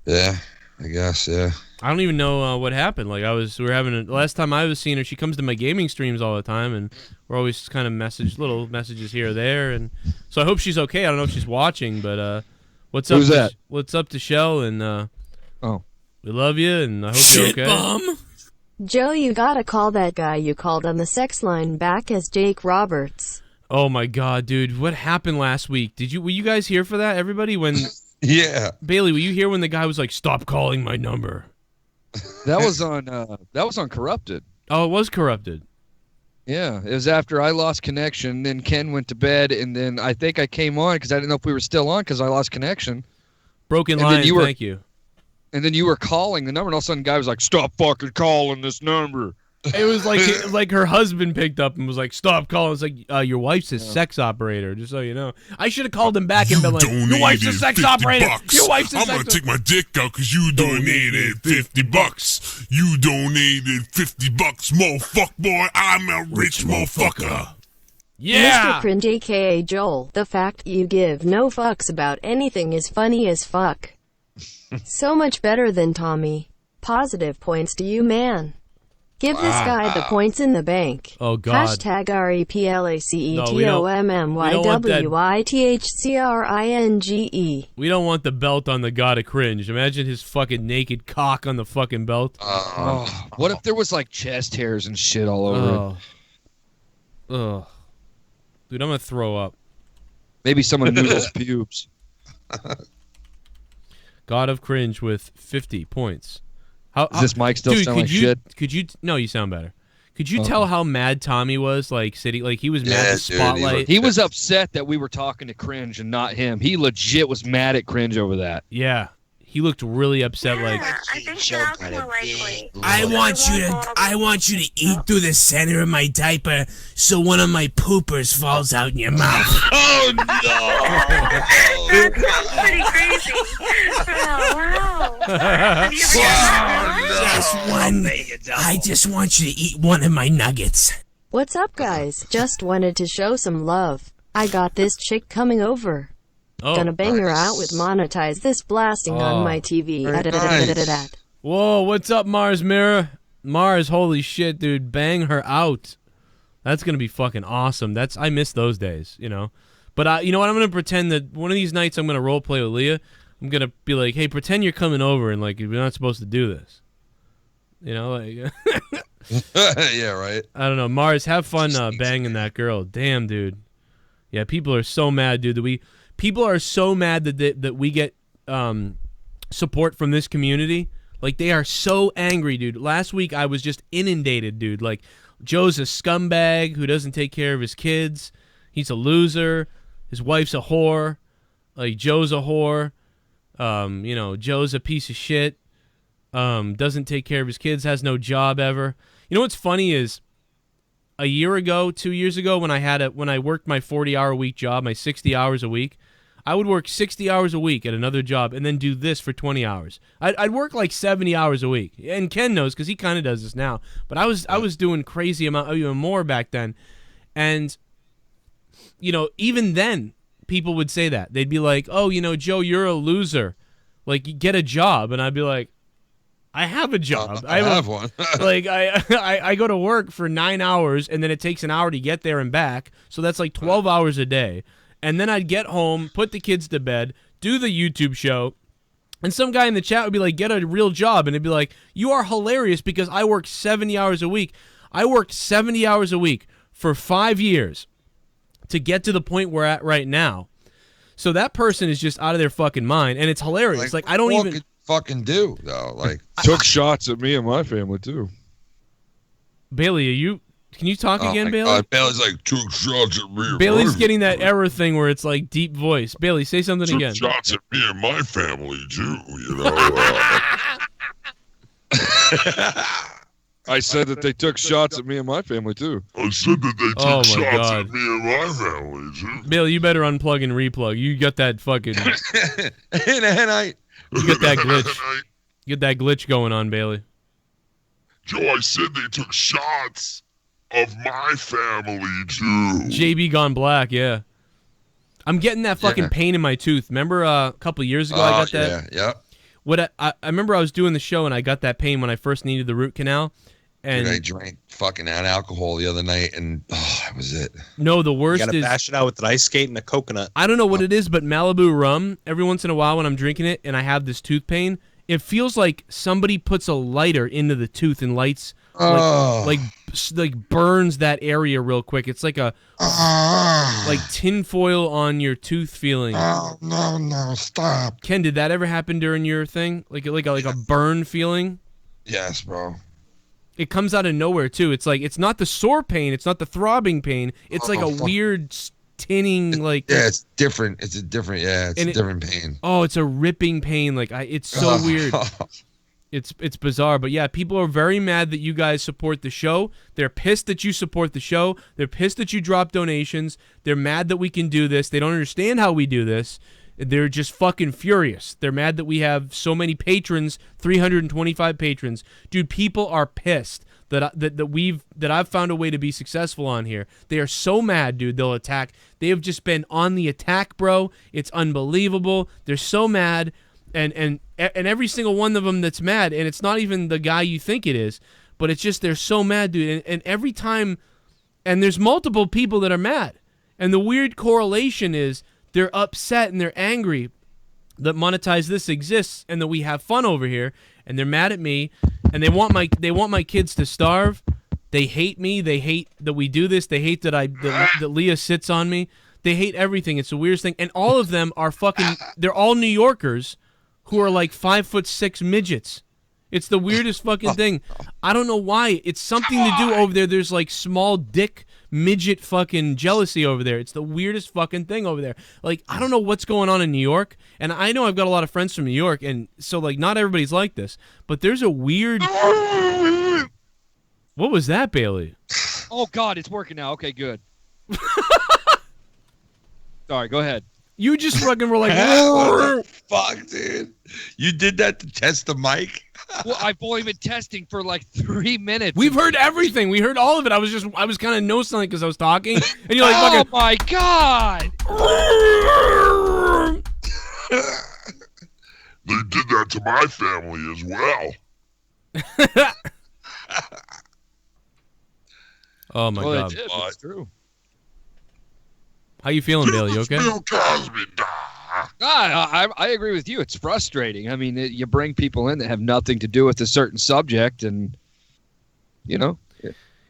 Yeah, I guess, yeah. I don't even know what happened. Like last time I was seeing her, she comes to my gaming streams all the time, and we're always kind of little messages here or there, and so I hope she's okay. I don't know if she's watching, but what's up? Who's that? What's up to Shell? And we love you, and I hope you're okay. ShiBUM. Joe, you gotta call that guy you called on the sex line back as Jake Roberts. Oh my god, dude, what happened last week? Were you guys here for that? Everybody, when yeah, Bailey, were you here when the guy was like, "Stop calling my number"? That was on Corrupted. Oh, it was Corrupted. Yeah, it was after I lost connection. Then Ken went to bed, and then I think I came on because I didn't know if we were still on because I lost connection. Broken line. Thank you. And then you were calling the number, and all of a sudden, the guy was like, "Stop fucking calling this number." It was like her husband picked up and was like, "Stop calling." It's like, your wife's a sex operator, just so you know. I should have called him back and been like, "Your wife's a sex operator. Your wife's a sex operator." I'm gonna take my dick out because you donated $50. You donated $50, motherfucker, boy. I'm a rich motherfucker. Yeah. Mr. Cringe, aka Joel, the fact you give no fucks about anything is funny as fuck. So much better than Tommy. Positive points to you, man. Give this guy the points in the bank. Oh, God. Hashtag REPLACETOMMYWYTHCRINGE. We don't want the belt on the god of cringe. Imagine his fucking naked cock on the fucking belt. What if there was like chest hairs and shit all over it? Ugh. Dude, I'm gonna throw up. Maybe someone noodles pubes. God of cringe with 50 points. Does this mic still sound like shit? No, you sound better. Could you tell how mad Tommy was? Like he was mad at Spotlight. He was upset that we were talking to Cringe and not him. He legit was mad at Cringe over that. Yeah, he looked really upset. Like, I think that's more likely. I want you to eat through the center of my diaper so one of my poopers falls out in your mouth. Oh no! That sounds pretty crazy. Oh, wow. I just want you to eat one of my nuggets. What's up, guys? Just wanted to show some love. I got this chick coming over. Gonna bang her out with Monetize this blasting on my TV. Nice. Whoa, what's up, Mars Mirror? Mars, holy shit, dude. Bang her out. That's gonna be fucking awesome. I miss those days, you know. But you know what? I'm gonna pretend that one of these nights I'm gonna roleplay with Leah. I'm gonna be like, hey, pretend you're coming over and like we're not supposed to do this. You know, like yeah, right. I don't know. Mars, have fun banging that girl. Damn, dude. Yeah, people are so mad, dude. People are so mad that we get support from this community. Like, they are so angry, dude. Last week, I was just inundated, dude. Like, Joe's a scumbag who doesn't take care of his kids. He's a loser. His wife's a whore. Like, Joe's a whore. You know, Joe's a piece of shit. Doesn't take care of his kids. Has no job ever. You know what's funny is, a year ago, 2 years ago, when I worked my 40-hour-a-week job, my 60 hours a week, I would work 60 hours a week at another job and then do this for 20 hours. I'd work like 70 hours a week. And Ken knows because he kind of does this now. But I was doing crazy amount, even more back then. And, you know, even then, people would say that. They'd be like, oh, you know, Joe, you're a loser. Like, you get a job. And I'd be like, I have a job. I have one. Like I go to work for 9 hours, and then it takes an hour to get there and back. So that's like 12 hours a day. And then I'd get home, put the kids to bed, do the YouTube show, and some guy in the chat would be like, get a real job. And it'd be like, you are hilarious because I work 70 hours a week. I worked 70 hours a week for 5 years to get to the point we're at right now. So that person is just out of their fucking mind, and it's hilarious. Like I don't even fucking do though. Like took shots at me and my family too. Bailey, can you talk again, Bailey? Bailey's like took shots at me. Bailey's getting that error thing where it's like deep voice. Bailey, say something again. Took shots at me and my family too. You know. I said that they took shots at me and my family too. I said that they took shots at me and my family too. Bill, you better unplug and replug. You got that fucking. You got that glitch. You got that glitch going on, Bailey. Joe, I said they took shots of my family too. JB gone black, yeah. I'm getting that fucking pain in my tooth. Remember a couple years ago I got that? Yeah. What I remember I was doing the show and I got that pain when I first needed the root canal. And dude, I drank fucking alcohol the other night, and that was it. No, the worst you gotta bash it out with an ice skate and a coconut. I don't know what it is, but Malibu rum, every once in a while when I'm drinking it and I have this tooth pain, it feels like somebody puts a lighter into the tooth and lights, like burns that area real quick. It's like a like tinfoil on your tooth feeling. Oh, no, stop. Ken, did that ever happen during your thing? Like a burn feeling? Yes, bro. It comes out of nowhere too. It's like it's not the sore pain, it's not the throbbing pain. It's like a weird tinning, like it's different. It's a different different pain. Oh, it's a ripping pain. Like it's so weird. It's bizarre, but yeah, people are very mad that you guys support the show. They're pissed that you support the show. They're pissed that you drop donations. They're mad that we can do this. They don't understand how we do this. They're just fucking furious. They're mad that we have so many patrons, 325 patrons. Dude, people are pissed that I've found a way to be successful on here. They are so mad, dude. They'll attack. They have just been on the attack, bro. It's unbelievable. They're so mad, and every single one of them that's mad, and it's not even the guy you think it is, but it's just they're so mad, dude. And every time, and there's multiple people that are mad, and the weird correlation is they're upset and they're angry that Monetize This exists and that we have fun over here, and they're mad at me, and they want my kids to starve. They hate me. They hate that we do this. They hate that Leah sits on me. They hate everything. It's the weirdest thing, and all of them are fucking. They're all New Yorkers who are like 5'6" midgets. It's the weirdest fucking thing. I don't know why. It's something to do over there. There's like small dick midget fucking jealousy over there. It's the weirdest fucking thing over there. Like, I don't know what's going on in New York, and I know I've got a lot of friends from New York, and so like not everybody's like this, but there's a weird. What was that, Bailey? Oh God, it's working now. Okay, good. Sorry, go ahead. You just fucking were like, what the fuck, dude? You did that to test the mic? Well, I've only been testing for like 3 minutes. We've heard everything. We heard all of it. I was kind of know something because I was talking, and you're like, oh fucking, my God. They did that to my family as well. Oh my God. It's true. How you feeling, Bailey? You okay? Bill Cosby died. I agree with you. It's frustrating. I mean, you bring people in that have nothing to do with a certain subject, and you know,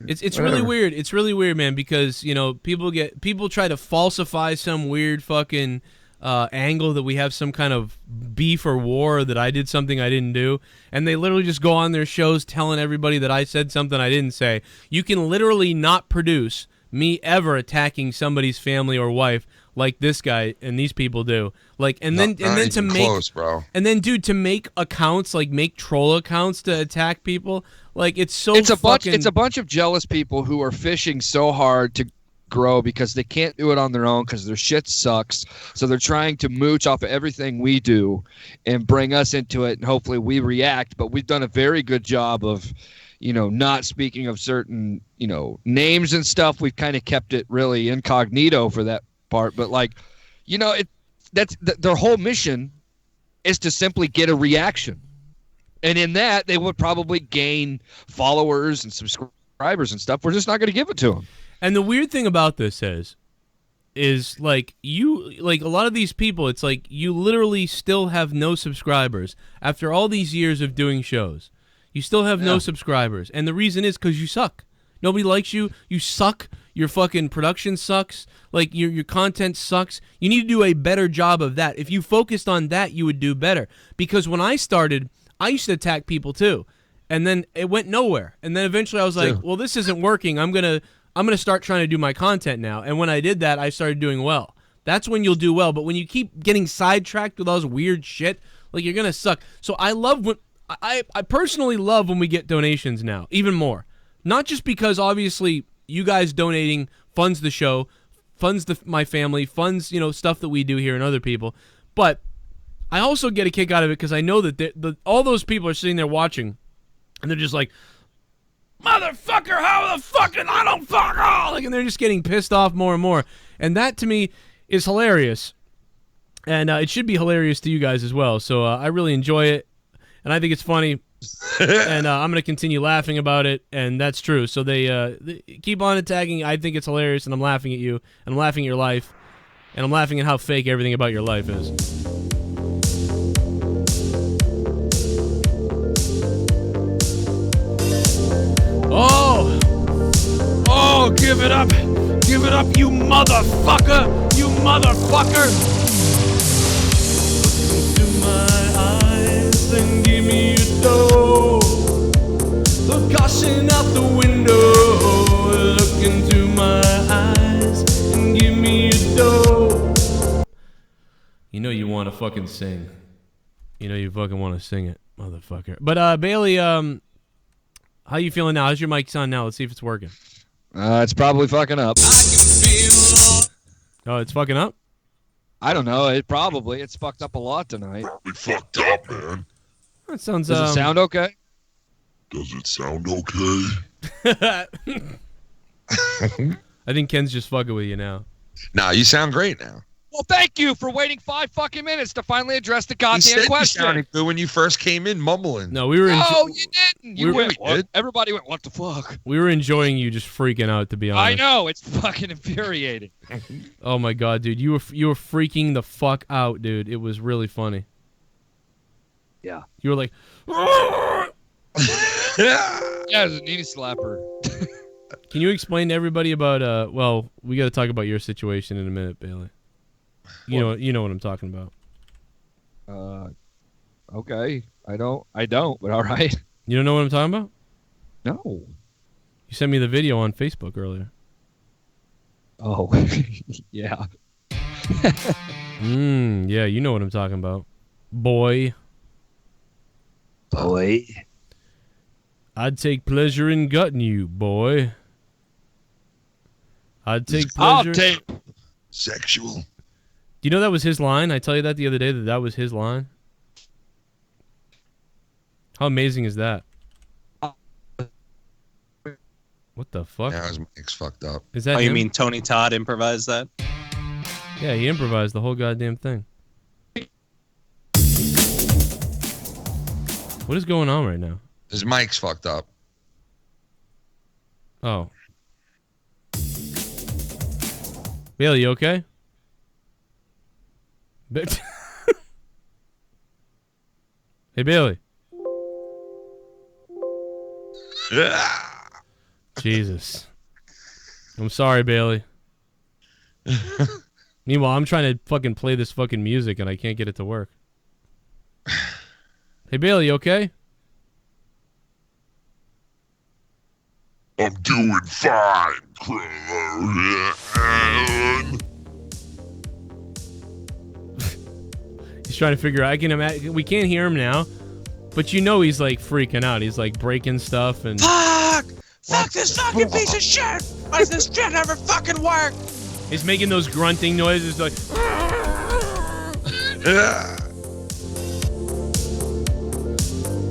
it's really weird. It's really weird, man, because you know people try to falsify some weird fucking angle that we have some kind of beef or war, that I did something I didn't do, and they literally just go on their shows telling everybody that I said something I didn't say. You can literally not produce me ever attacking somebody's family or wife like this guy and these people do. Like, and then to make close, bro. And then, dude, to make accounts, like make troll accounts to attack people, like it's a bunch of jealous people who are fishing so hard to grow because they can't do it on their own because their shit sucks. So they're trying to mooch off of everything we do and bring us into it, and hopefully we react. But we've done a very good job of, you know, not speaking of certain, you know, names and stuff. We've kind of kept it really incognito for that part. But like, you know, their whole mission is to simply get a reaction. And in that, they would probably gain followers and subscribers and stuff. We're just not going to give it to them. And the weird thing about this is like a lot of these people, it's like you literally still have no subscribers after all these years of doing shows. You still have no subscribers, and the reason is because you suck. Nobody likes you. You suck. Your fucking production sucks. Like your content sucks. You need to do a better job of that. If you focused on that, you would do better. Because when I started, I used to attack people too, and then it went nowhere. And then eventually I was like, well, this isn't working. I'm gonna start trying to do my content now. And when I did that, I started doing well. That's when you'll do well. But when you keep getting sidetracked with all this weird shit, like you're gonna suck. So I love when I personally love when we get donations now, even more. Not just because obviously you guys donating funds the show, funds my family, funds stuff that we do here and other people, but I also get a kick out of it because I know that all those people are sitting there watching, and they're just like, motherfucker, how the fucking I don't fuck all, and they're just getting pissed off more and more, and that to me is hilarious, and it should be hilarious to you guys as well. So I really enjoy it, and I think it's funny. And I'm going to continue laughing about it, and that's true. So they keep on attacking. I think it's hilarious, and I'm laughing at you, and I'm laughing at your life, and I'm laughing at how fake everything about your life is. Oh, give it up, you motherfucker, you motherfucker. Look into my eyes and give me a dough. Throw caution out the window. Look into my eyes and give me a dough. You know you want to fucking sing. You know you fucking want to sing it, motherfucker. But Bailey, how you feeling now? How's your mic sound now? Let's see if it's working. It's probably fucking up. Oh, it's fucking up? I don't know. It's fucked up a lot tonight. We fucked up, man. That sounds. Does it sound okay? Does it sound okay? I think Ken's just fucking with you now. Nah, you sound great now. Well, thank you for waiting 5 fucking minutes to finally address the goddamn question. You sounded good when you first came in, mumbling. No, we were. No, you didn't. You went. Everybody went. What the fuck? We were enjoying you just freaking out. To be honest, I know it's fucking infuriating. Oh my god, dude, you were freaking the fuck out, dude. It was really funny. Yeah, you were like, yeah, it was a knee slapper. Can you explain to everybody about? Well, we got to talk about your situation in a minute, Bailey. You know what I'm talking about. Okay. I don't, but all right. You don't know what I'm talking about? No. You sent me the video on Facebook earlier. Oh, yeah. Yeah, you know what I'm talking about. Boy. I'd take pleasure in gutting you, boy. I'd take pleasure. I'll take sexual. Do you know that was his line? I tell you that the other day that was his line. How amazing is that? What the fuck? Yeah, his mic's fucked up. Is that you him? mean Tony Todd improvised that? Yeah, he improvised the whole goddamn thing. What is going on right now? His mic's fucked up. Oh. Bailey, you okay? Hey, Bailey. Jesus. I'm sorry, Bailey. Meanwhile, I'm trying to fucking play this fucking music and I can't get it to work. Hey, Bailey, you okay? I'm doing fine. He's trying to figure out. I can imagine. We can't hear him now, but you know he's like freaking out. He's like breaking stuff and. Fuck this fucking piece of shit! Why does this shit ever fucking work? He's making those grunting noises like.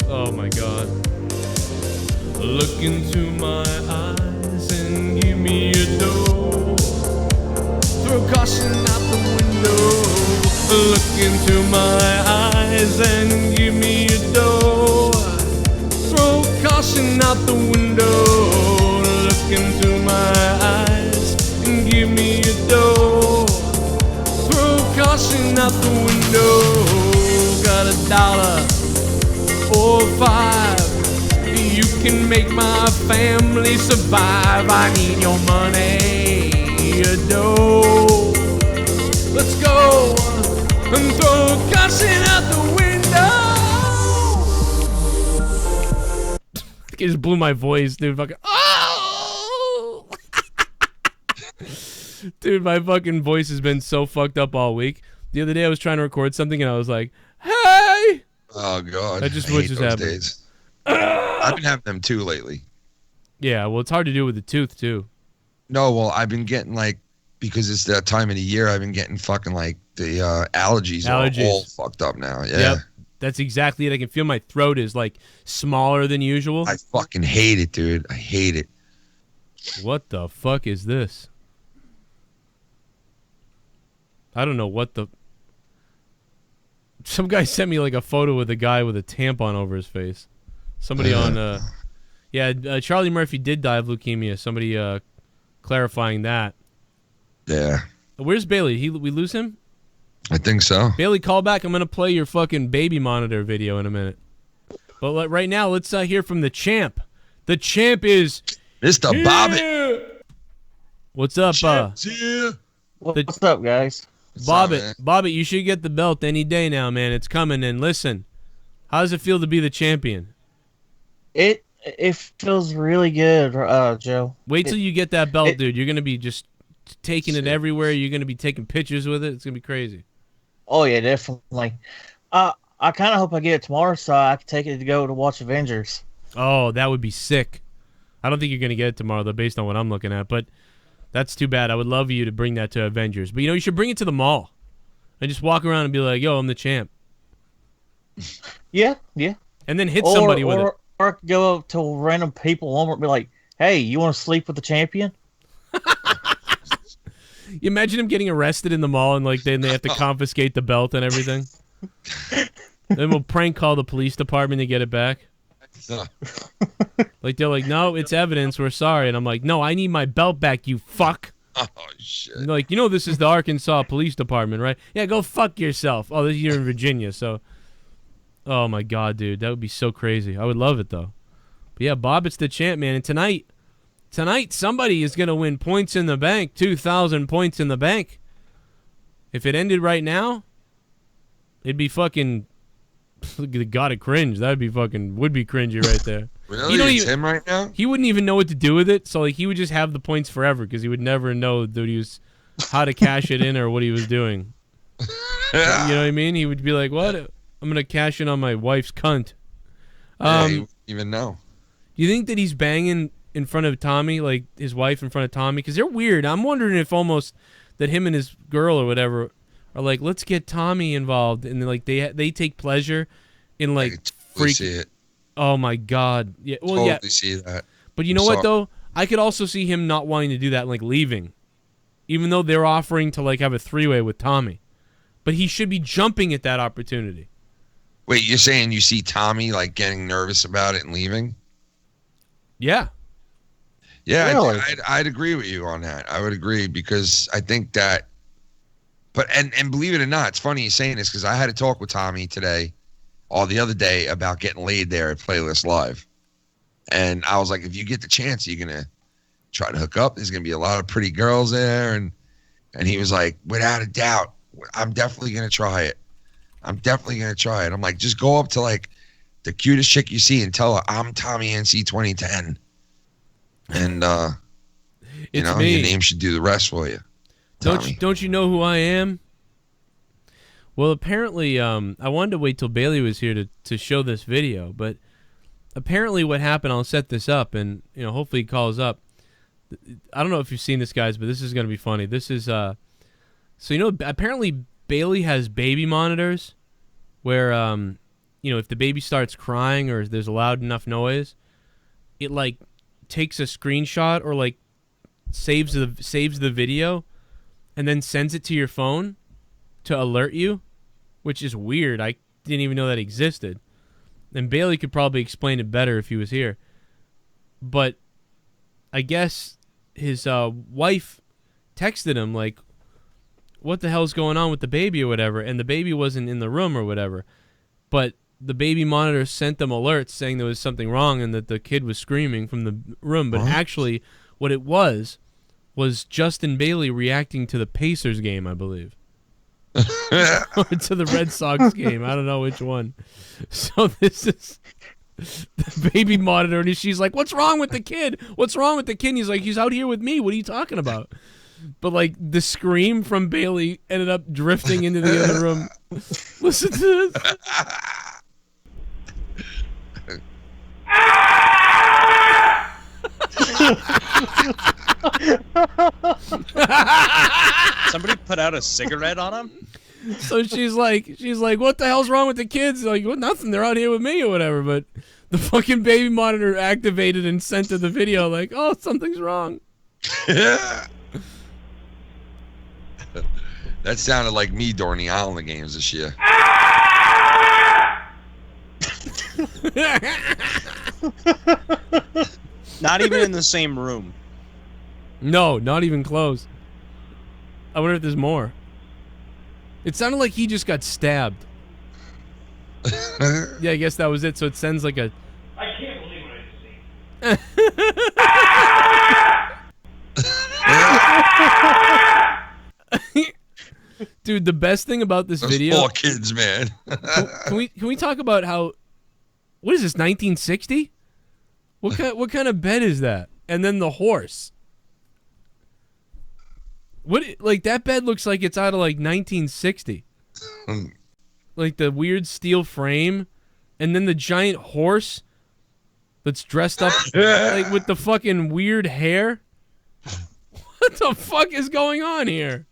Oh my god. Look into my eyes and give me a dough. Throw caution out the window. Look into my eyes and give me a dough. or 5. You can make my family survive. I need your money, your dough. Let's go and throw caution out the window. It just blew my voice, dude. Fucking, oh! Dude, my fucking voice has been so fucked up all week. The other day I was trying to record something and I was like, hey! Oh, God. That just I what hate just those happened. days. I've been having them too lately. Yeah, well, it's hard to do with the tooth, too. No, well, I've been getting like, because it's that time of the year, I've been getting fucking like the allergies are all fucked up now. Yeah. Yep. That's exactly it. I can feel my throat is like smaller than usual. I fucking hate it, dude. I hate it. What the fuck is this? I don't know what the... Some guy sent me like a photo with a guy with a tampon over his face. Somebody on... Yeah, Charlie Murphy did die of leukemia. Somebody clarifying that. Yeah. Where's Bailey? We lose him? I think so. Bailey, call back. I'm going to play your fucking baby monitor video in a minute. But right now, let's hear from the champ. The champ is... Mr. Bobbit. What's up? What's up, guys? Bobbit, you should get the belt any day now, man. It's coming. And listen, how does it feel to be the champion? It feels really good, Joe. Wait till you get that belt, dude. You're going to be just taking it everywhere. You're going to be taking pictures with it. It's going to be crazy. Oh, yeah, definitely. I kind of hope I get it tomorrow so I can take it to go to watch Avengers. Oh, that would be sick. I don't think you're going to get it tomorrow, though, based on what I'm looking at. But that's too bad. I would love you to bring that to Avengers. But, you should bring it to the mall. And just walk around and be like, yo, I'm the champ. Yeah. And then hit somebody with it. Or I could go up to random people at Walmart and be like, hey, you want to sleep with the champion? You imagine him getting arrested in the mall and like then they have to confiscate the belt and everything. Then we'll prank call the police department to get it back. Like they're like, no, it's evidence. We're sorry. And I'm like, no, I need my belt back, you fuck. Oh shit. And like, this is the Arkansas Police Department, right? Yeah, go fuck yourself. Oh, you're in Virginia, so. Oh my god, dude, that would be so crazy. I would love it though. But yeah, Bobbitt's the champ, man. And tonight somebody is gonna win points in the bank, 2,000 points in the bank. If it ended right now, it'd be fucking. Gotta cringe. That'd be fucking would be cringy right there. Really? It's him right now? He wouldn't even know what to do with it, so like he would just have the points forever because he would never know that he was how to cash it in or what he was doing. You know what I mean? He would be like, "What? I'm gonna cash in on my wife's cunt." Yeah, you even know. You think that he's banging in front of Tommy, like his wife in front of Tommy? Because they're weird. I'm wondering if almost that him and his girl or whatever are like, let's get Tommy involved, and like they take pleasure in like See it. Oh my god! Yeah, well, totally see that. But you know what though? I could also see him not wanting to do that, and like leaving, even though they're offering to like have a three-way with Tommy. But he should be jumping at that opportunity. Wait, you're saying you see Tommy like getting nervous about it and leaving? Yeah. Yeah, Really? I'd agree with you on that. I would agree because I think that. But and believe it or not, it's funny you saying this because I had a talk with Tommy today, or the other day, about getting laid there at Playlist Live, and I was like, if you get the chance, you're gonna try to hook up. There's gonna be a lot of pretty girls there, and he was like, without a doubt, I'm definitely gonna try it. I'm like, just go up to like the cutest chick you see and tell her I'm Tommy NC 2010, and your name should do the rest for you. Don't you know who I am? Well, apparently, I wanted to wait till Bailey was here to show this video, but apparently what happened, I'll set this up, and hopefully he calls up. I don't know if you've seen this, guys, but this is going to be funny. This is, apparently Bailey has baby monitors where, if the baby starts crying or there's a loud enough noise, it, like, takes a screenshot or, like, saves the video and then sends it to your phone to alert you, which is weird. I didn't even know that existed. And Bailey could probably explain it better if he was here. But I guess his wife texted him, like, what the hell's going on with the baby or whatever, and the baby wasn't in the room or whatever. But the baby monitor sent them alerts saying there was something wrong and that the kid was screaming from the room. But actually, what it was Justin Bailey reacting to the Pacers game, I believe. Or to the Red Sox game. I don't know which one. So this is the baby monitor, and she's like, "What's wrong with the kid? What's wrong with the kid?" And he's like, "He's out here with me. What are you talking about?" But like the scream from Bailey ended up drifting into the other room. Listen to this. Somebody put out a cigarette on him. So she's like, "What the hell's wrong with the kids?" Like, "Well, nothing. They're out here with me or whatever." But the fucking baby monitor activated and sent her the video like, "Oh, something's wrong." That sounded like me during the Island games this year. Not even in the same room. No, not even close. I wonder if there's more. It sounded like he just got stabbed. Yeah, I guess that was it. So it sends like a... I can't believe what I just seen. Dude, the best thing about this video... Poor kids, man. Can we talk about how... What is this, 1960? What kind of bed is that? And then the horse. What, like, that bed looks like it's out of like 1960. Like the weird steel frame, and then the giant horse that's dressed up like with the fucking weird hair. What the fuck is going on here?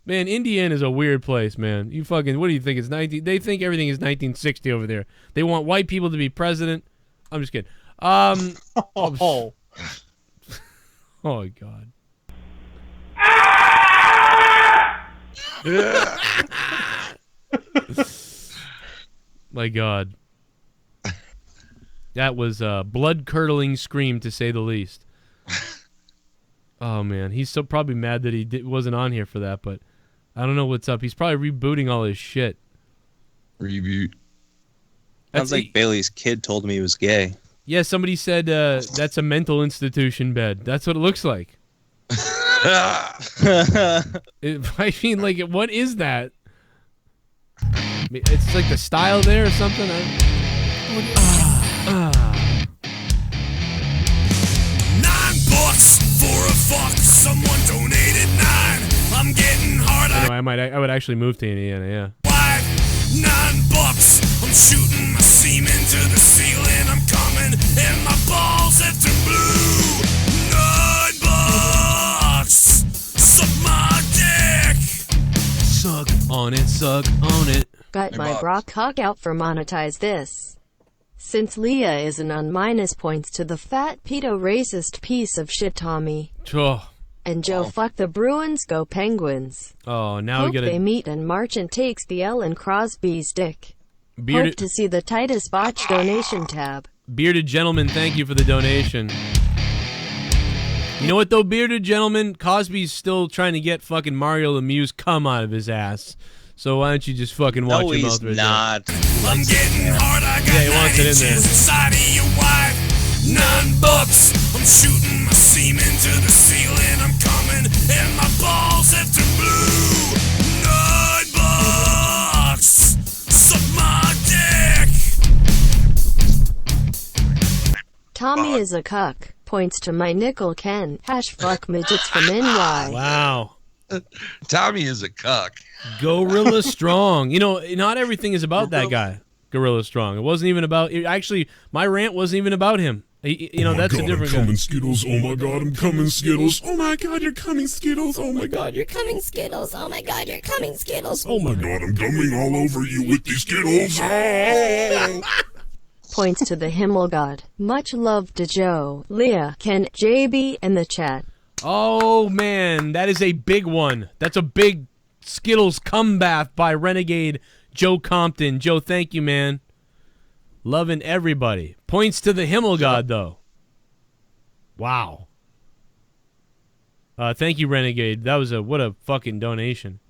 Man, Indiana is a weird place, man. You fucking, what do you think? It's 19? They think everything is 1960 over there. They want white people to be president. I'm just kidding. Oh God. My God. That was a blood-curdling scream, to say the least. Oh, man. He's so probably mad that he wasn't on here for that, but I don't know what's up. He's probably rebooting all his shit. Reboot. Sounds like Bailey's kid told me he was gay. Yeah, somebody said that's a mental institution bed. That's what it looks like. I mean, like, what is that? It's like the style there or something. $9 for a fuck. Someone donated 9. I'm getting hard. Anyway, I would actually move to Indiana. Yeah. $9. I'm shooting my semen to the ceiling. I'm coming and my balls have turned blue. $9. Suck my dick. Suck on it. Suck on it. Got my bra cock out for Monetize this. Since Leah isn't on minus points to the fat pedo racist piece of shit Tommy. Oh. And Joe, fuck the Bruins, go Penguins. Oh, now Hope we gotta... they meet and Marchant takes the L in Crosby's dick. Bearded... Hope to see the Titus Botch donation tab. Bearded gentleman, thank you for the donation. You know what though, bearded gentleman? Cosby's still trying to get fucking Mario Lemieux cum out of his ass. So why don't you just fucking watch him out right not. I'm getting hard. I got he wants it in there. Inside of your wife. $9. I'm shooting my semen to the ceiling. I'm coming and my balls have turned blue. $9. Suck my dick. Tommy is a cuck. Points to my nickel Ken. #fuck midgets from NY. Wow. Tommy is a cuck. Gorilla Strong. You know, not everything is about that guy, Gorilla Strong. It wasn't even about... Actually, my rant wasn't even about him. That's a different guy. I'm coming Skittles. Oh my God, I'm coming Skittles. Oh my God, you're coming Skittles. Oh my God, You're coming Skittles. Oh my God, you're coming Skittles. Oh my God, I'm coming all over you with these Skittles. Points to the Himmel God. Much love to Joe, Leah, Ken, JB, and the chat. Oh, man, that is a big one. That's a big Skittles cum bath by Renegade Joe Compton. Joe, thank you, man. Loving everybody. Points to the Himmel God, though. Wow. Thank you, Renegade. That was what a fucking donation.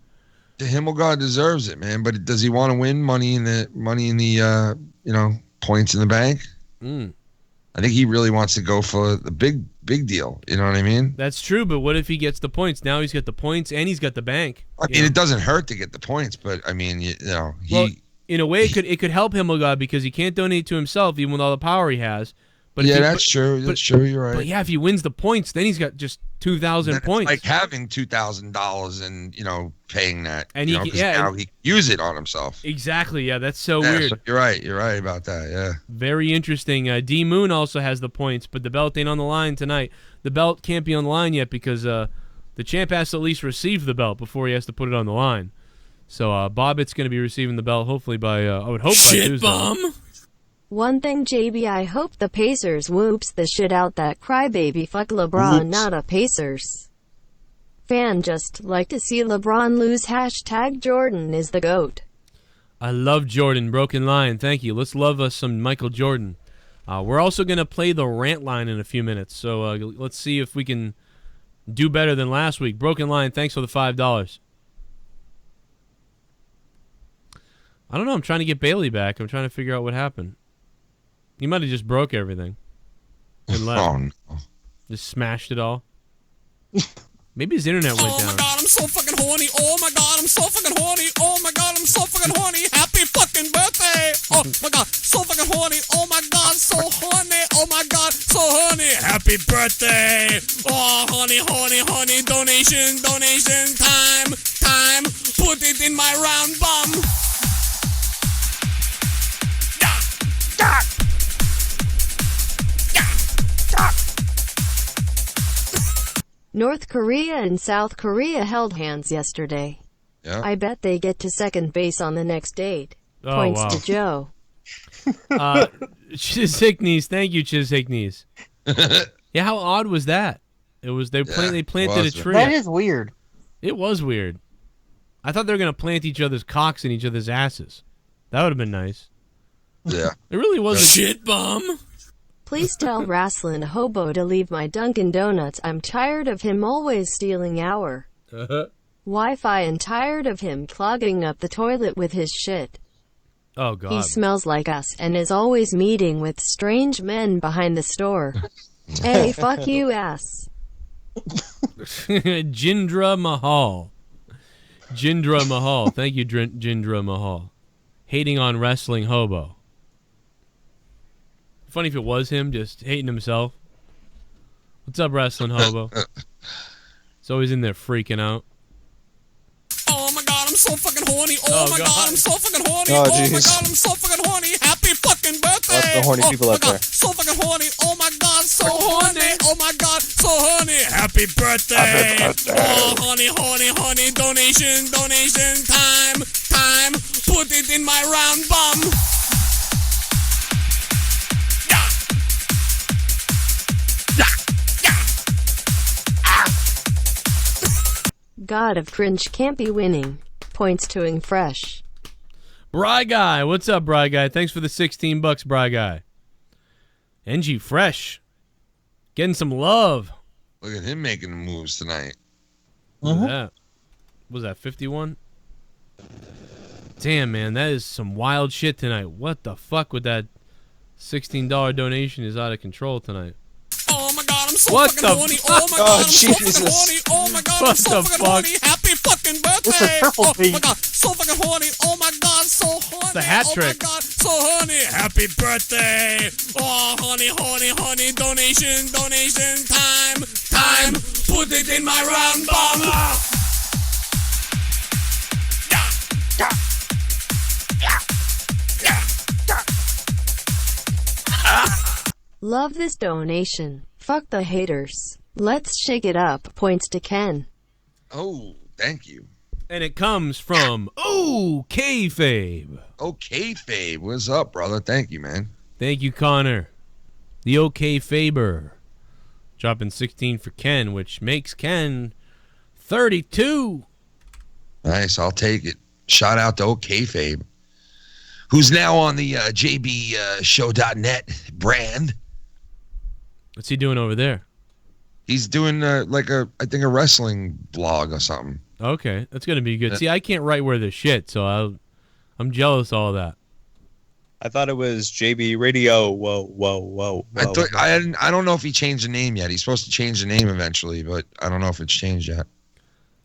The Himmelgard deserves it, man. But does he want to win money in the points in the bank? I think he really wants to go for the big deal. You know what I mean? That's true, but what if he gets the points? Now he's got the points and he's got the bank. I mean, it doesn't hurt to get the points, but I mean, well, in a way, it could help Himmelgard because he can't donate to himself even with all the power he has. But that's true. That's true. You're right. But yeah, if he wins the points, then he's got just 2,000 points. It's like having $2,000 and paying that, and now he can use it on himself. Exactly. Yeah, that's so weird. So you're right. You're right about that. Yeah. Very interesting. D Moon also has the points, but the belt ain't on the line tonight. The belt can't be on the line yet because the champ has to at least receive the belt before he has to put it on the line. So Bobbitt's going to be receiving the belt hopefully by I would hope by Tuesday. ShiBUM. One thing, JB, I hope the Pacers whoops the shit out that crybaby fuck LeBron, not a Pacers fan. Just like to see LeBron lose. # Jordan is the GOAT. I love Jordan. Broken line. Thank you. Let's love us some Michael Jordan. We're also going to play the rant line in a few minutes. So let's see if we can do better than last week. Broken line, thanks for the $5. I don't know. I'm trying to get Bailey back. I'm trying to figure out what happened. He might have just broke everything and left. Oh, no. Just smashed it all. Maybe his internet went down. Oh my god, I'm so fucking horny. Oh my god, I'm so fucking horny. Oh my god, I'm so fucking horny. Happy fucking birthday. Oh my god, so fucking horny. Oh my god, so horny. Oh my god, so horny. Happy birthday. Oh, honey, honey, honey. Donation, donation. Time, time. Put it in my round bum. North Korea and South Korea held hands yesterday. Yeah. I bet they get to second base on the next date. Oh, Points wow. to Joe. Chiz Hickneys, thank you, Chiz Hickneys. Yeah, how odd was that? It was they planted a tree. That is weird. It was weird. I thought they were gonna plant each other's cocks in each other's asses. That would have been nice. Yeah. It really was a ShiBUM. Please tell Wrastlin' Hobo to leave my Dunkin' Donuts. I'm tired of him always stealing our Wi-Fi and tired of him clogging up the toilet with his shit. Oh, God. He smells like us and is always meeting with strange men behind the store. Hey, fuck you, ass. Jindra Mahal. Jindra Mahal. Thank you, Jindra Mahal. Hating on Wrestling Hobo. Funny if it was him just hating himself. What's up, Wrestling Hobo? He's always in there freaking out. Oh my god, I'm so fucking horny. Oh, my god, I'm so fucking horny. Oh, Oh my jeez. god, I'm so fucking horny. Happy fucking birthday. Lots of horny people my out god, there. so fucking horny. Oh my god, so horny. Oh my god, so horny. Happy birthday. Oh, honey, honey, honey. Donation, donation. Time, time. Put it in my round bum. God of cringe can't be winning. Points to ing fresh. Bry Guy. What's up, Bry Guy? Thanks for the $16, Bry Guy. NG Fresh. Getting some love. Look at him making the moves tonight. Look at that. What was that, 51? Damn, man, that is some wild shit tonight. What the fuck with that $16 donation is out of control tonight. Oh my god, I'm so What fucking the horny. fuck? Oh my god, I'm so Jesus. fucking horny. Oh my god, What I'm so the fucking fuck? horny. Happy fucking birthday. This is triple Oh P. my god, so fucking horny. Oh my god, so horny. The hat Oh trick. my god, so horny. Happy birthday. Oh, honey, honey, honey. Donation, donation. Time, time. Put it in my round bum. Love this donation. Fuck the haters. Let's shake it up. Points to Ken. Oh, thank you. And it comes from Kayfabe. Okay, Fabe. What's up, brother? Thank you, man. Thank you, Connor. The OK Faber. Dropping 16 for Ken, which makes Ken 32. Nice. I'll take it. Shout out to OK Fabe, who's now on the JBShow.net brand. What's he doing over there? He's doing I think a wrestling blog or something. Okay, that's gonna be good. See, I can't write where the shit, so I'm jealous of all that. I thought it was JB Radio. Whoa. I don't know if he changed the name yet. He's supposed to change the name eventually, but I don't know if it's changed yet.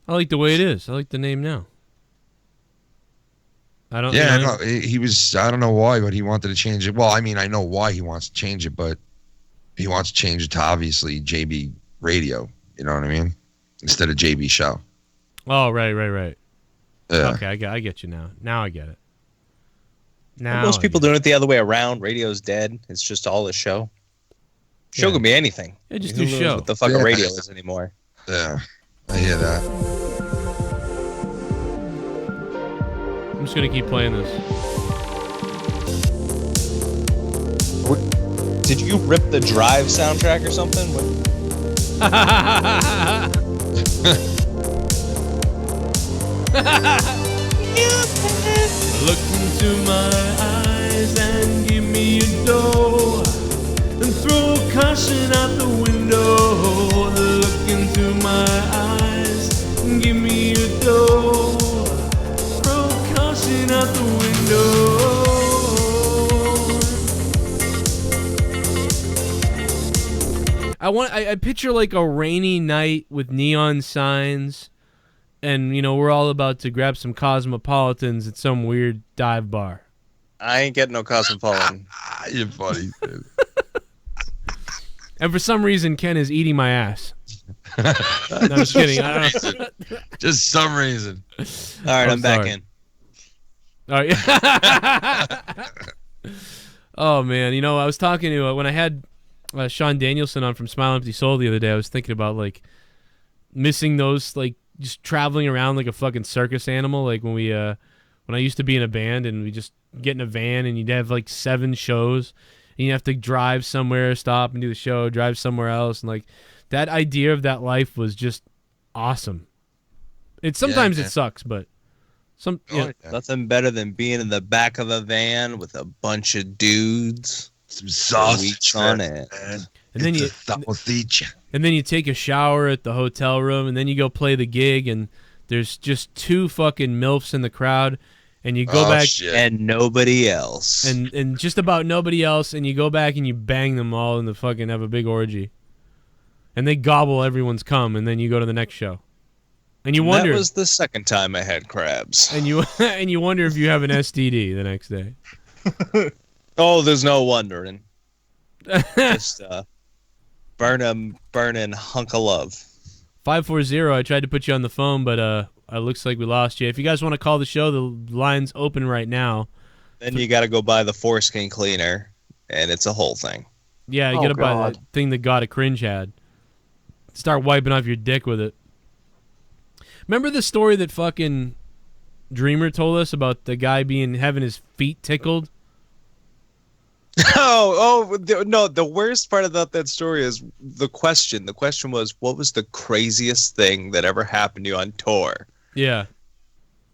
I like the way it is. I like the name now. I don't. Yeah, no, he was. I don't know why, but he wanted to change it. Well, I mean, I know why he wants to change it, but he wants to change it to obviously JB Radio. You know what I mean? Instead of JB Show. Oh, right. Yeah. Okay, I get you now. Now I get it. Now Most people doing it the other way around. Radio's dead. It's just all a show. Show can be anything. Yeah, just Who do knows show. what the fuck a radio is anymore. Yeah, I hear that. I'm just gonna keep playing this. Did you rip the Drive soundtrack or something? Look into my eyes and give me a door, and throw caution out the window. Look into my eyes and give me a door, throw caution out the window. I picture like a rainy night with neon signs. And, you know, we're all about to grab some Cosmopolitans at some weird dive bar. I ain't getting no Cosmopolitan. You're funny, dude. And for some reason, Ken is eating my ass. No, I'm just kidding. I don't know. Just some reason. All right, I'm back in. All right. Oh, man. You know, I was talking to, when I had Sean Danielson on from Smile Empty Soul the other day, I was thinking about, like, missing those, like, just traveling around like a fucking circus animal, like when I used to be in a band and we just get in a van and you'd have like 7 shows and you have to drive somewhere, stop and do the show, drive somewhere else, and like that idea of that life was just awesome. Sometimes it sucks, but nothing better than being in the back of a van with a bunch of dudes, some sausage on it, and then you take a shower at the hotel room, and then you go play the gig, and there's just 2 fucking MILFs in the crowd, and you go back and nobody else, and just about nobody else, and you go back and you bang them all and the fucking have a big orgy, and they gobble everyone's cum, and then you go to the next show, and you wonder. That was the second time I had crabs, and you wonder if you have an STD the next day. Oh, there's no wondering. Just burning hunk of love. 540. I tried to put you on the phone, but it looks like we lost you. If you guys want to call the show, the line's open right now. Then you got to go buy the foreskin cleaner, and it's a whole thing. Yeah, you got to buy that thing that God of Cringe had. Start wiping off your dick with it. Remember the story that fucking Dreamer told us about the guy having his feet tickled? No, the worst part about that story is the question. The question was, what was the craziest thing that ever happened to you on tour? Yeah.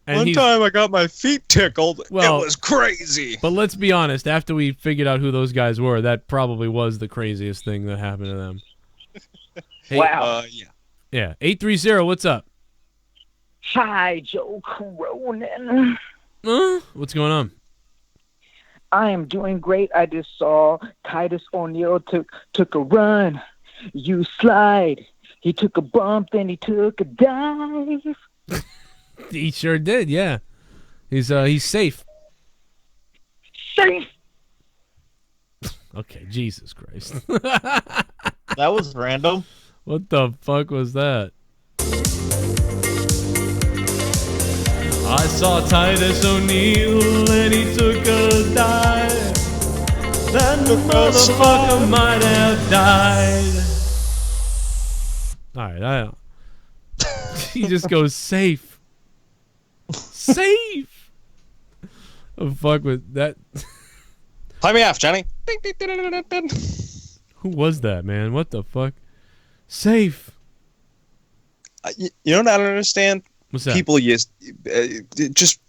And One time I got my feet tickled. Well, it was crazy. But let's be honest, after we figured out who those guys were, that probably was the craziest thing that happened to them. Hey, wow. Yeah. 830, what's up? Hi, Joe Cronin. What's going on? I am doing great. I just saw Titus O'Neil took a run. You slide. He took a bump, then he took a dive. He sure did, yeah. He's safe. Safe. Okay, Jesus Christ. That was random. What the fuck was that? I saw Titus O'Neil and he took a dive. That motherfucker might have died. Alright, he just goes safe. Safe! Oh, fuck with that. Play me off, Johnny. Who was that, man? What the fuck? Safe. You know what I don't understand? What's that? People just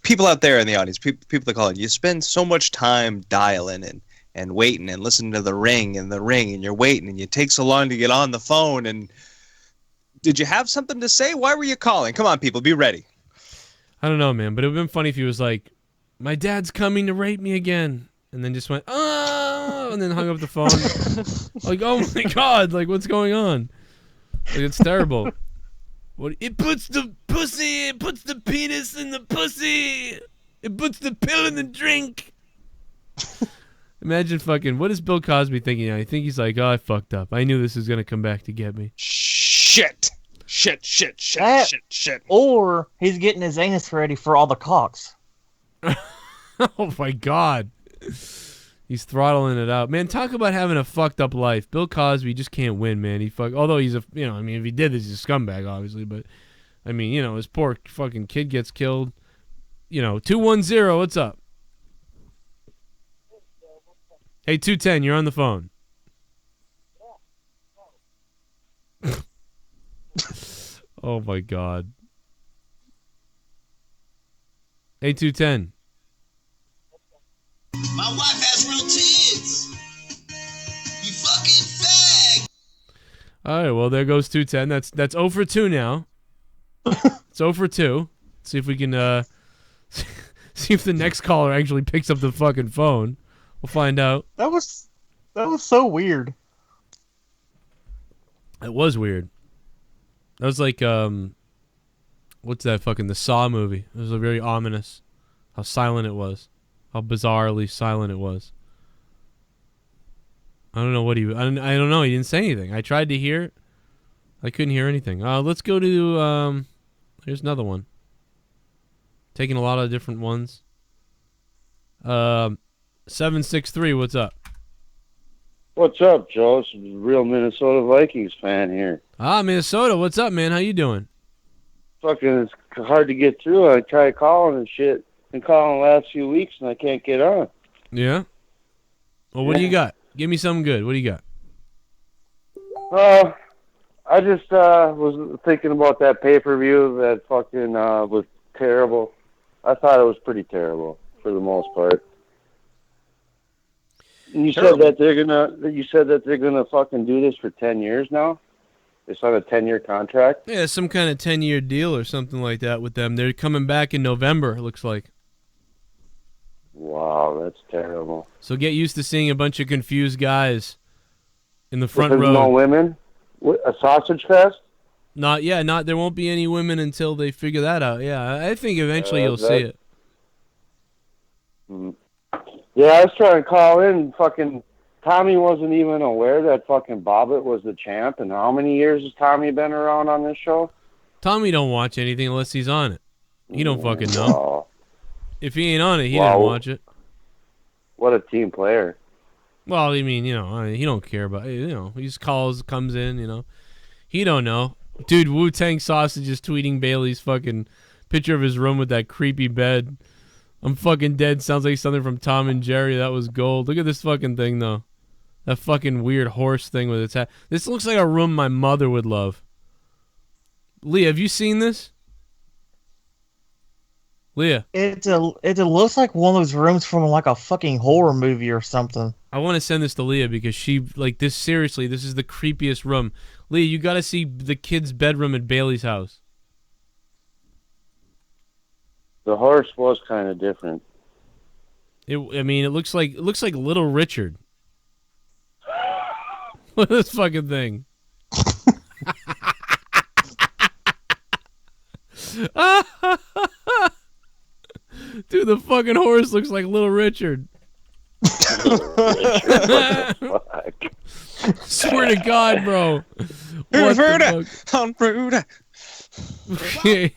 people out there in the audience, people that call it. You spend so much time dialing and waiting and listening to the ring, and you're waiting, and you take so long to get on the phone, and Did you have something to say? Why were you calling? Come on, people, be ready. I don't know, man, but it would have been funny if he was like, my dad's coming to rape me again. And then just went, oh, and then hung up the phone. Like, oh my God, like, what's going on? Like, it's terrible. What? It puts the pussy, it puts the penis in the pussy. It puts the pill in the drink. Imagine fucking, what is Bill Cosby thinking now? I think he's like, oh, I fucked up. I knew this was going to come back to get me. Shit. Or he's getting his anus ready for all the cocks. Oh my God. He's throttling it out. Man, talk about having a fucked up life. Bill Cosby just can't win, man. Although he's a, I mean, if he did this, he's a scumbag, obviously, but I mean, his poor fucking kid gets killed. 210, what's up? Hey, 210, you're on the phone. Oh my God. Hey, 210. My wife has real tits. You fucking fag. All right, well, there goes 210. That's 0 for 2 now. It's 0 for 2. See if we can see if the next caller actually picks up the fucking phone. We'll find out. That was so weird. It was weird. That was like what's that fucking the Saw movie? It was very ominous. How silent it was. How bizarrely silent it was. I don't know what I don't know. He didn't say anything. I tried to hear it. I couldn't hear anything. Let's go to here's another one. Taking a lot of different ones. 763, what's up? What's up, Joe? It's a real Minnesota Vikings fan here. Minnesota, what's up, man? How you doing? Fucking, it's hard to get through. I try calling and shit. Been calling the last few weeks and I can't get on. Yeah? Well, what do you got? Give me something good. What do you got? I just was thinking about that pay-per-view that fucking was terrible. I thought it was pretty terrible for the most part. And you said that they're gonna fucking do this for 10 years now? They signed a 10-year contract? Yeah, some kind of 10-year deal or something like that with them. They're coming back in November, it looks like. Wow, that's terrible. So get used to seeing a bunch of confused guys in the front row. There's no women? A sausage fest? There won't be any women until they figure that out. Yeah, I think eventually you'll see it. Yeah, I was trying to call in. Fucking Tommy wasn't even aware that fucking Bobbitt was the champ. And how many years has Tommy been around on this show? Tommy don't watch anything unless he's on it. He don't fucking know. Wow. If he ain't on it, he doesn't watch it. What a team player. Well, I mean, he don't care about, he just comes in, He don't know. Dude, Wu-Tang Sausage is tweeting Bailey's fucking picture of his room with that creepy bed. I'm fucking dead. Sounds like something from Tom and Jerry. That was gold. Look at this fucking thing, though. That fucking weird horse thing with its hat. This looks like a room my mother would love. Leah, have you seen this? Leah. It looks like one of those rooms from like a fucking horror movie or something. I want to send this to Leah because she, seriously, this is the creepiest room. Leah, you got to see the kid's bedroom at Bailey's house. The horse was kind of different. It looks like Little Richard. Look at this fucking thing. Dude, the fucking horse looks like Little Richard. Swear to God, bro. What the fuck? Okay.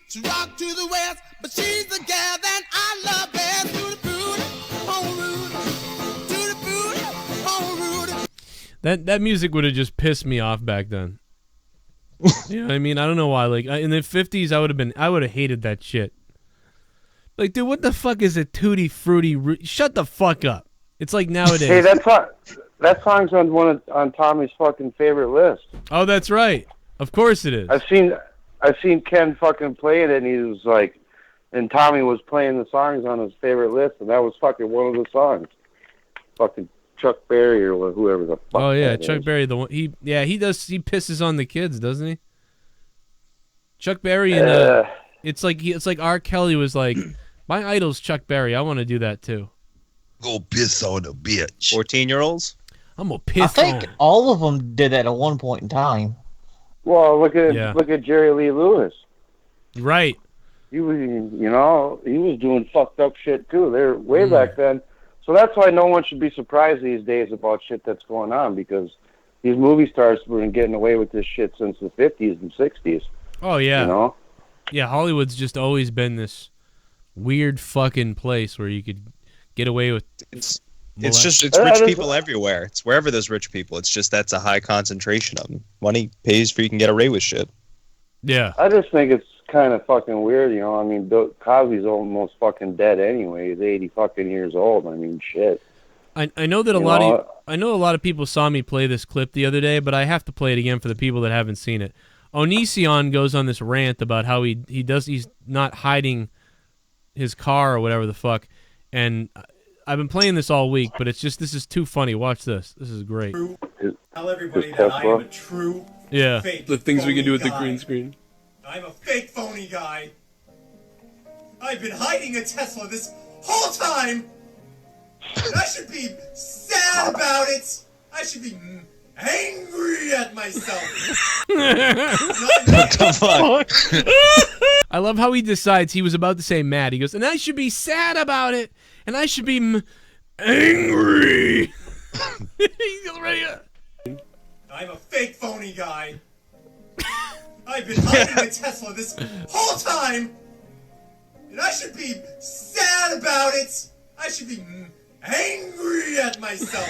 She rock to the west, but she's the gal that I love best. To the booty, home Rudy. To the booty, home Rudy. That music would have just pissed me off back then. You know what I mean? I don't know why. Like in the 50s, I would have hated that shit. Like, dude, what the fuck is a Tutti Frutti? Shut the fuck up. It's like nowadays. Hey, that song's on Tommy's fucking favorite list. Oh, that's right. Of course it is. I've seen Ken fucking playing it, and he was like, and Tommy was playing the songs on his favorite list, and that was fucking one of the songs. Fucking Chuck Berry or whoever the fuck. Oh yeah, that Chuck is. Berry. The one he pisses on the kids, doesn't he? Chuck Berry and it's like R. Kelly was like, my idol's Chuck Berry. I want to do that too. Go piss on a bitch. 14-year-olds. I'm gonna I piss think on. all of them did that at one point in time. Well, look at Jerry Lee Lewis. Right. He was, he was doing fucked up shit too. They're way back then. So that's why no one should be surprised these days about shit that's going on, because these movie stars have been getting away with this shit since the 50s and 60s. Oh yeah. You know? Yeah, Hollywood's just always been this weird fucking place where you could get away with. It's rich people everywhere. It's wherever there's rich people. It's just that's a high concentration of them. Money pays for you can get away with shit. Yeah. I just think it's kind of fucking weird, I mean, Cosby's almost fucking dead anyway. He's 80 fucking years old. I mean, shit. I know that a lot of people saw me play this clip the other day, but I have to play it again for the people that haven't seen it. Onision goes on this rant about how he's not hiding his car or whatever the fuck, and I've been playing this all week, but this is too funny. Watch this. This is great. Tell everybody that I am a true fake the things we can do with guy. the green screen. I'm a fake phony guy. I've been hiding a Tesla this whole time. And I should be sad about it. I should be angry at myself. What the fuck? I love how he decides he was about to say mad. He goes, and I should be sad about it. And I should be angry. He's already. I'm a fake phony guy. I've been hiding a Tesla this whole time. And I should be sad about it. I should be angry at myself.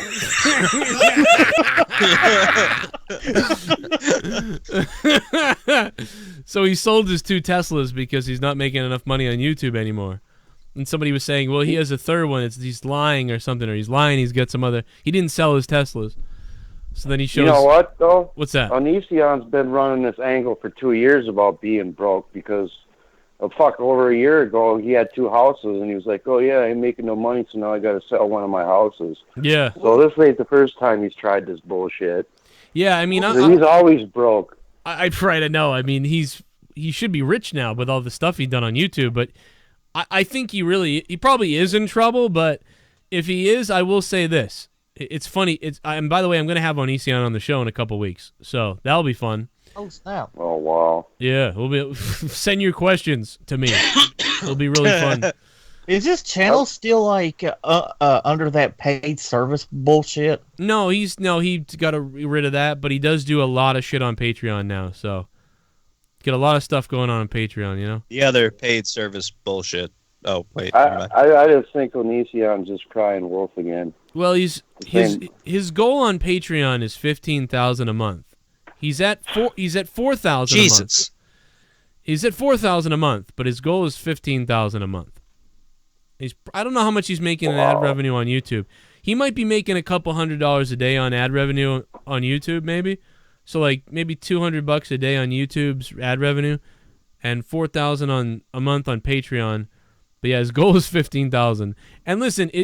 So he sold his 2 Teslas because he's not making enough money on YouTube anymore. And somebody was saying, well, he has a third one. He's lying or something, or he's lying. He's got some other. He didn't sell his Teslas. So then he shows. You know what, though? What's that? Onision's been running this angle for 2 years about being broke because over a year ago, he had 2 houses, and he was like, oh, yeah, I'm making no money, so now I got to sell one of my houses. Yeah. So this ain't the first time he's tried this bullshit. Yeah, I mean, he's always broke. I try to know. I mean, he should be rich now with all the stuff he's done on YouTube, but I think he probably is in trouble, but if he is, I will say this. It's funny. And by the way, I'm going to have Onision on the show in a couple weeks, so that'll be fun. Oh, snap. Oh, wow. Yeah, we'll be send your questions to me. It'll be really fun. Is this channel still like under that paid service bullshit? No, he got rid of that, but he does do a lot of shit on Patreon now, so get a lot of stuff going on Patreon, The other paid service bullshit. Oh, wait. I just think Onision's just crying wolf again. Well, his goal on Patreon is $15,000 a month. He's at $4,000 a month. Jesus. He's at $4,000 a month, but his goal is $15,000 a month. I don't know how much he's making in ad revenue on YouTube. He might be making a couple $100 a day on ad revenue on YouTube, maybe. So like maybe $200 a day on YouTube's ad revenue, and $4,000 a month on Patreon. But yeah, his goal is $15,000. And listen, his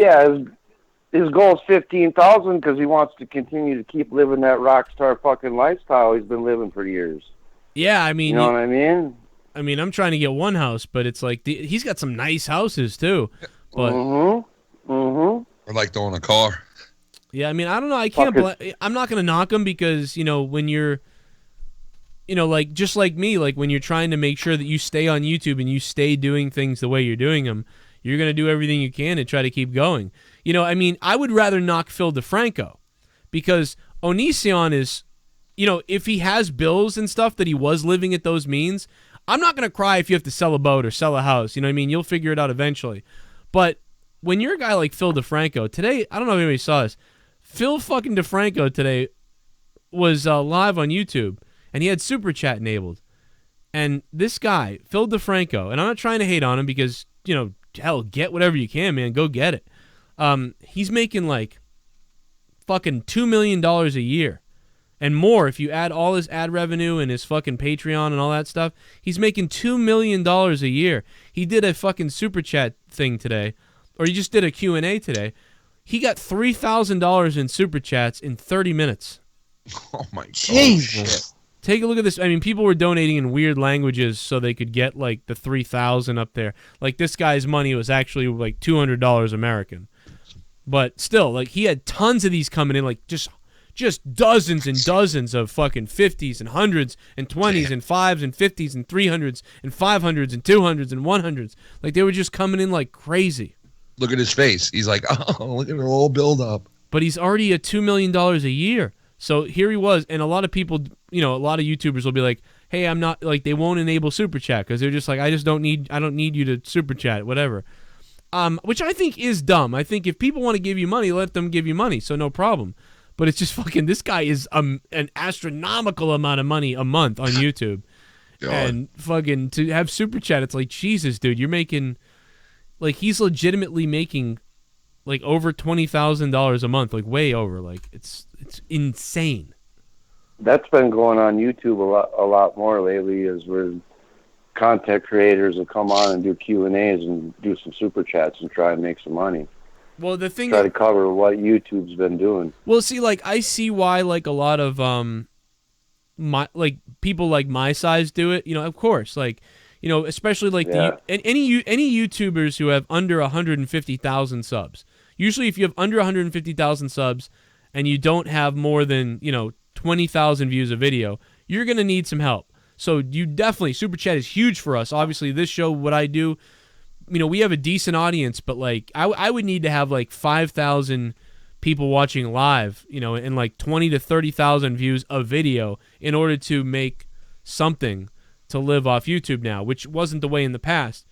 goal is $15,000 because he wants to continue to keep living that rock star fucking lifestyle he's been living for years. Yeah, I mean, you know what I mean? I mean, I'm trying to get one house, but it's like he's got some nice houses too. But Or like throwing a car. Yeah, I mean, I don't know. I'm not gonna knock him because when you're, like just like me, like when you're trying to make sure that you stay on YouTube and you stay doing things the way you're doing them, you're gonna do everything you can to try to keep going. I mean, I would rather knock Phil DeFranco because Onision is, if he has bills and stuff that he was living at those means, I'm not going to cry if you have to sell a boat or sell a house. You know what I mean? You'll figure it out eventually. But when you're a guy like Phil DeFranco, today, I don't know if anybody saw this, Phil fucking DeFranco today was live on YouTube, and he had Super Chat enabled. And this guy, Phil DeFranco, and I'm not trying to hate on him because, hell, get whatever you can, man. Go get it. He's making like fucking $2 million a year. and more. If you add all his ad revenue and his fucking Patreon and all that stuff, he's making $2 million a year. He did a fucking super chat thing today, or he just did a Q&A today. He got $3,000 in super chats in 30 minutes. Oh my god. Jesus. Take a look at this. I mean, people were donating in weird languages so they could get like the 3,000 up there. Like this guy's money was actually like $200 American. But still, like he had tons of these coming in, like just dozens and dozens of fucking 50s and 100s and 20s and 5s and 50s and 300s and 500s and 200s and 100s. Like they were just coming in like crazy. Look at his face. He's like, oh, look at the whole build up. But he's already at $2 million a year. So here he was, and a lot of people, you know, a lot of YouTubers will be like, hey, I'm not, like, they won't enable super chat because they're just like, I don't need you to super chat, whatever. Which I think is dumb. I think if people want to give you money, let them give you money, so no problem. But it's just fucking, this guy is an astronomical amount of money a month on YouTube. And fucking to have super chat, it's like, Jesus, dude, you're making, like, he's legitimately making, like, over $20,000 a month, like, way over. Like, it's insane. That's been going on YouTube a lot more lately, is where content creators will come on and do Q&As and do some super chats and try and make some money. Well, the thing try to cover what YouTube's been doing. Well, see, like, I see why, like, a lot of people like my size do it. You know, of course, like, you know, especially like any YouTubers who have under 150,000 subs. Usually, if you have under 150,000 subs and you don't have more than, you know, 20,000 views a video, you're gonna need some help. So you definitely, super chat is huge for us. Obviously, this show, what I do, you know, we have a decent audience, but like I would need to have like 5,000 people watching live, you know, and like 20 to 30,000 views a video in order to make something to live off YouTube now, which wasn't the way in the past.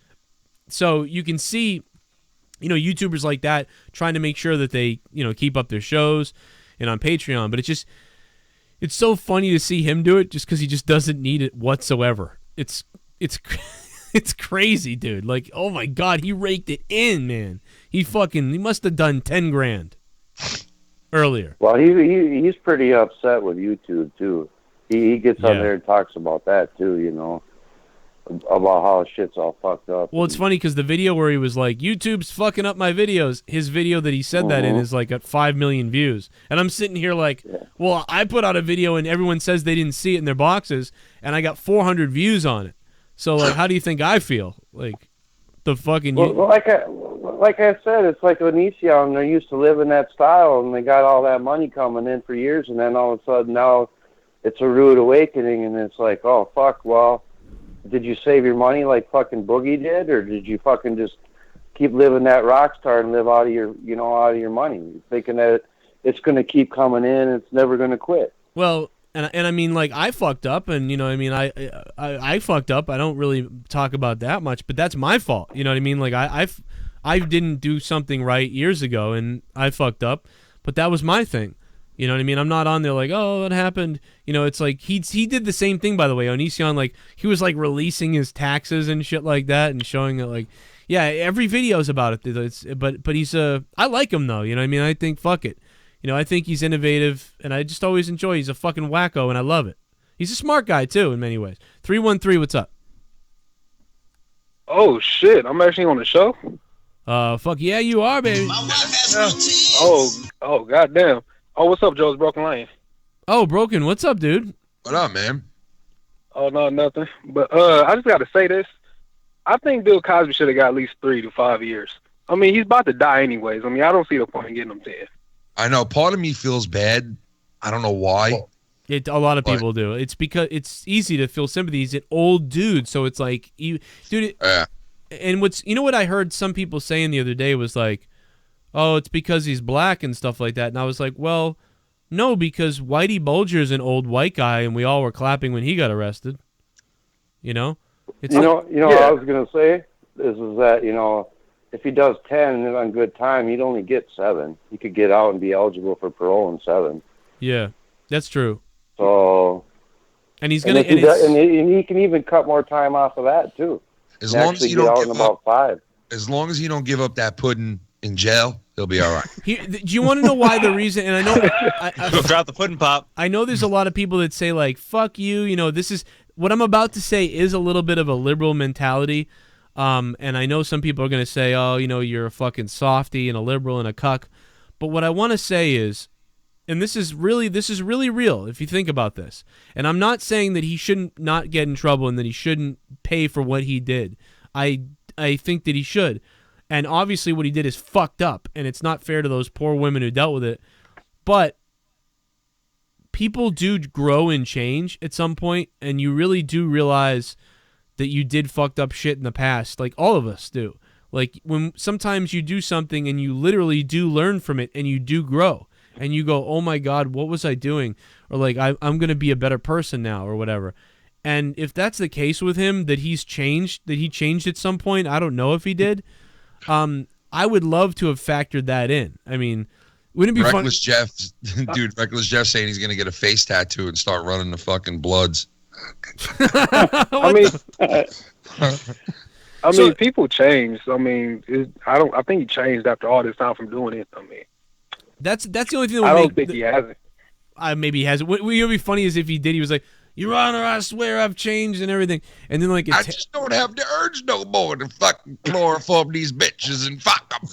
So you can see, you know, YouTubers like that trying to make sure that they, you know, keep up their shows and on Patreon, but it's so funny to see him do it just because he just doesn't need it whatsoever. It's crazy, dude. Like, oh my God, he raked it in, man. He must have done 10 grand earlier. Well, he's pretty upset with YouTube too. He gets on there and talks about that too, you know, about how shit's all fucked up. Well, it's funny because the video where he was like, YouTube's fucking up my videos, his video that he said that in is like at 5 million views. And I'm sitting here like, well, I put out a video and everyone says they didn't see it in their boxes, and I got 400 views on it. So, like, how do you think I feel? Like, the fucking... Well, like I said, it's like Onision, they're used to living that style, and they got all that money coming in for years, and then all of a sudden now it's a rude awakening, and it's like, oh, fuck, well, did you save your money like fucking Boogie did, or did you fucking just keep living that rock star and live out of your, you know, out of your money, thinking that it's going to keep coming in and it's never going to quit? Well... And I mean, like, I fucked up, and, you know, I mean, I fucked up. I don't really talk about that much, but that's my fault. You know what I mean? Like, I didn't do something right years ago, and I fucked up, but that was my thing. You know what I mean? I'm not on there like, oh, what happened? You know, it's like he did the same thing, by the way. Onision, like, he was, like, releasing his taxes and shit like that and showing it, like, yeah, every video's about it. But he's I like him, though. You know what I mean? I think, fuck it. You know, I think he's innovative, and I just always enjoy. He's a fucking wacko, and I love it. He's a smart guy, too, in many ways. 313, what's up? Oh, shit. I'm actually on the show? Fuck yeah, you are, baby. Oh, goddamn. Oh, what's up, Joe's Broken Lion? Oh, Broken, what's up, dude? What up, man? Oh, no, nothing. But I just got to say this. I think Bill Cosby should have got at least 3 to 5 years. I mean, he's about to die anyways. I mean, I don't see the point in getting him 10. I know. Part of me feels bad. I don't know why. A lot of people do. It's because it's easy to feel sympathy. He's an old dude, so it's like, dude. And you know what I heard some people saying the other day was like, oh, it's because he's black and stuff like that. And I was like, well, no, because Whitey Bulger's an old white guy, and we all were clapping when he got arrested. You know. What I was gonna say is that, you know, if he does 10 and on good time, he'd only get 7. He could get out and be eligible for parole in 7. Yeah, that's true. So, and he's gonna, and he can even cut more time off of that too. As long as you don't give up, 5. As long as you don't give up that pudding in jail, He'll be all right. Do you want to know why the reason? And I know He'll drop the pudding pop. I know there's a lot of people that say like, "Fuck you." You know, this is what I'm about to say is a little bit of a liberal mentality. And I know some people are going to say, "Oh, you know, you're a fucking softy and a liberal and a cuck." But what I want to say is, and this is really real if you think about this. And I'm not saying that he shouldn't not get in trouble and that he shouldn't pay for what he did. I think that he should. And obviously what he did is fucked up, and it's not fair to those poor women who dealt with it. But people do grow and change at some point, and you really do realize that you did fucked up shit in the past, like all of us do. Like when sometimes you do something and you literally do learn from it and you do grow. And you go, oh my God, what was I doing? Or like, I'm going to be a better person now or whatever. And if that's the case with him, that he changed at some point, I don't know if he did. I would love to have factored that in. I mean, wouldn't it be Reckless Jeff, dude, Reckless Jeff saying he's going to get a face tattoo and start running the fucking bloods. I mean, people change. I mean, I think he changed after all this time from doing it. I mean, that's the only thing that I don't think he hasn't. Maybe he hasn't. What would be funny is if he did, he was like, Your Honor, I swear I've changed and everything. And then like I just don't have the urge no more to fucking chloroform these bitches and fuck them.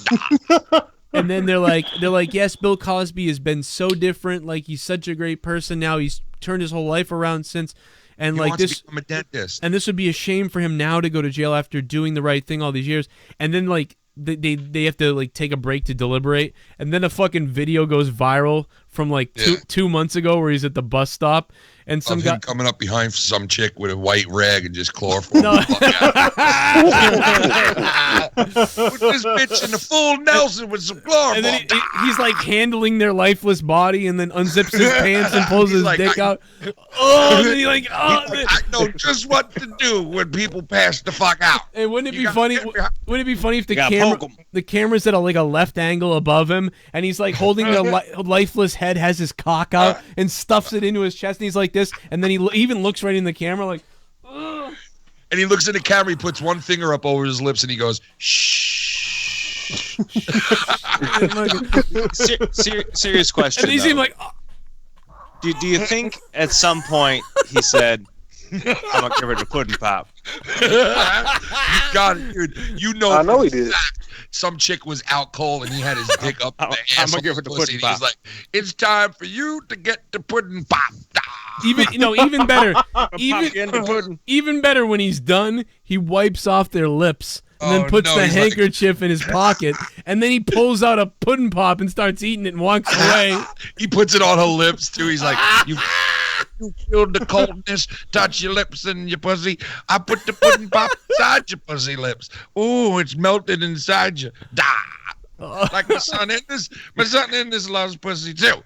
And then they're like, yes, Bill Cosby has been so different. Like he's such a great person now. He's turned his whole life around since. And he like wants this, to become a dentist. And this would be a shame for him now to go to jail after doing the right thing all these years. And then like they have to like take a break to deliberate. And then a fucking video goes viral from like two months ago where he's at the bus stop and some guy coming up behind some chick with a white rag and just chloroform. No. Put this bitch in the full Nelson with some chloroform. And then he's like handling their lifeless body and then unzips his pants and pulls his dick out. Oh, and then he like, I know just what to do when people pass the fuck out. And wouldn't it be funny? Wouldn't it be funny if the camera's at a left angle above him and he's like holding the lifeless head, has his cock out and stuffs it into his chest and he's like this, and then he even looks right in the camera like, ugh. And he looks in the camera, he puts one finger up over his lips and he goes, shh. Serious question. And he seemed like, do you think at some point he said, I'm gonna give her the pudding pop? You got it, dude. You know, I know he did. Some chick was out cold and he had his dick up the ass. I'm gonna give her the pudding pop. He's like, it's time for you to get the pudding pop. Even better. Even better when he's done, he wipes off their lips and then puts the handkerchief in his pocket, and then he pulls out a pudding pop and starts eating it and walks away. He puts it on her lips too. He's like, you killed the coldness, touch your lips and your pussy. I put the pudding pop inside your pussy lips. Ooh, it's melted inside you. Like my son in this loves pussy too.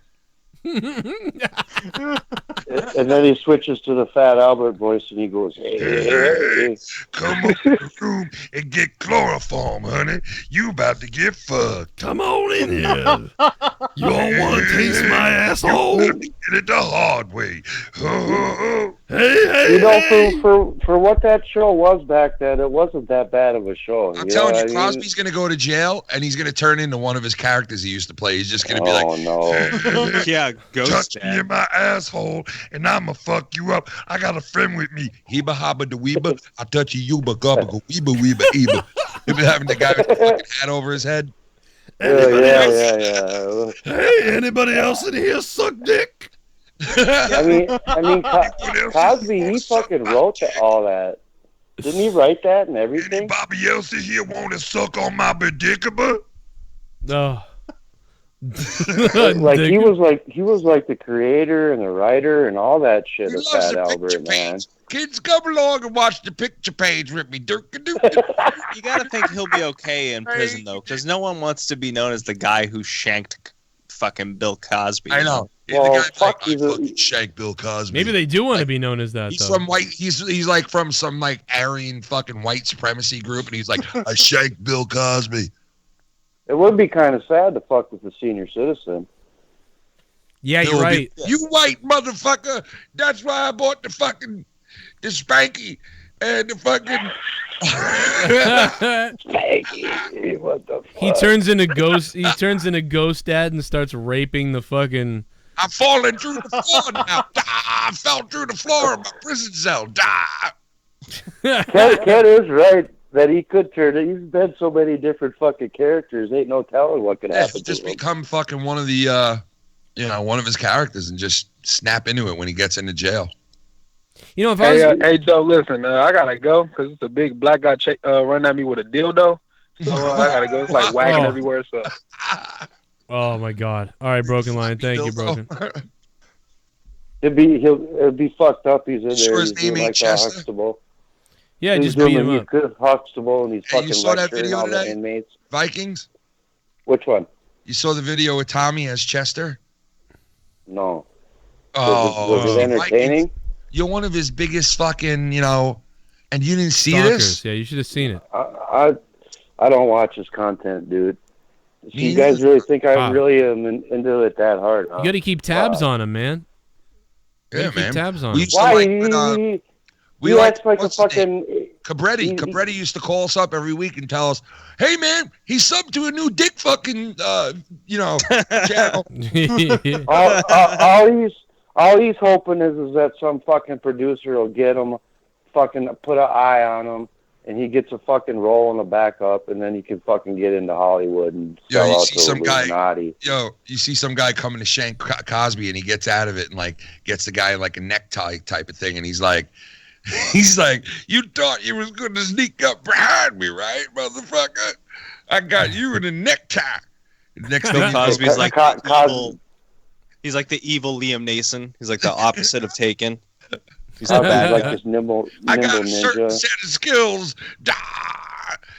And then he switches to the Fat Albert voice and he goes, hey. Come on in the room and get chloroform, honey. You about to get fucked. Come on in here. You all want to taste my asshole? You're gonna get it the hard way. Hey, you know, for what that show was back then, it wasn't that bad of a show. I'm telling you, Cosby's going to go to jail, and he's going to turn into one of his characters he used to play. He's just going to be like, no. Yeah, ghost touch me in my asshole, and I'ma fuck you up. I got a friend with me. Heba haba de weeba, I touch you, yuba gubba weeba weeba eba. He'll be having the guy with the fucking hat over his head. Yeah. Hey, anybody else in here suck dick? I mean, Cosby, he fucking wrote all that. Didn't he write that and everything? Anybody else in here want to suck on my predicament? No. Like he was like the creator and the writer and all that shit of Fat Albert, man. Kids, come along and watch the picture page with me. You gotta think he'll be okay in prison though, because no one wants to be known as the guy who shanked fucking Bill Cosby. I know. Well, the guy's like, I fucking shanked Bill Cosby. Maybe they do want to be known as that. He's though. from white. He's like from some like Aryan fucking white supremacy group, and he's like, I shanked Bill Cosby. It would be kind of sad to fuck with the senior citizen. Yeah, you're right. You white motherfucker. That's why I bought the Spanky. and the fucking. What the fuck? He turns into ghost. He turns into ghost dad and starts raping the fucking. I'm falling through the floor now. I fell through the floor of my prison cell. Ken is right that he could turn it. He's been so many different fucking characters. Ain't no telling what could happen. He's just become fucking one of the, one of his characters and just snap into it when he gets into jail. You know, if I was... Hey, Joe, listen, I gotta go because it's a big black guy running at me with a dildo. So I gotta go. It's like wagging everywhere. So. Oh my God! All right, Broken Lion. Thank you, Broken. It'll be fucked up. He's in there. Sure He's his name doing ain't like Chester? Huxtable. Yeah, He's just beat him up. Huxtable, and he's Hey, you fucking saw that lecturing video all the today? inmates. Vikings? Which one? You saw the video with Tommy as Chester? No. Oh, was it entertaining? Vikings, you're one of his biggest fucking, and you didn't see Stalkers. this? Yeah, you should have seen it. I don't watch his content, dude. You guys really think I really am into it that hard? Huh? You got to keep tabs on him, man. Yeah, keep man. tabs on We him. used to He acts like a fucking... Cabretti. Cabretti used to call us up every week and tell us, "Hey man, he subbed to a new dick fucking channel." all he's hoping is that some fucking producer will get him, fucking put an eye on him, and he gets a fucking role in the backup, and then he can fucking get into Hollywood and sell out to Illuminati. You see some guy coming to shank Cosby, and he gets out of it and like gets the guy like a necktie type of thing, and he's like, "You thought you was going to sneak up behind me, right, motherfucker? I got you in a necktie." Next thing Cosby's like the evil. He's like the evil Liam Neeson. He's like the opposite of Taken. He's the bad like guy. this nimble I got a ninja. certain set of skills.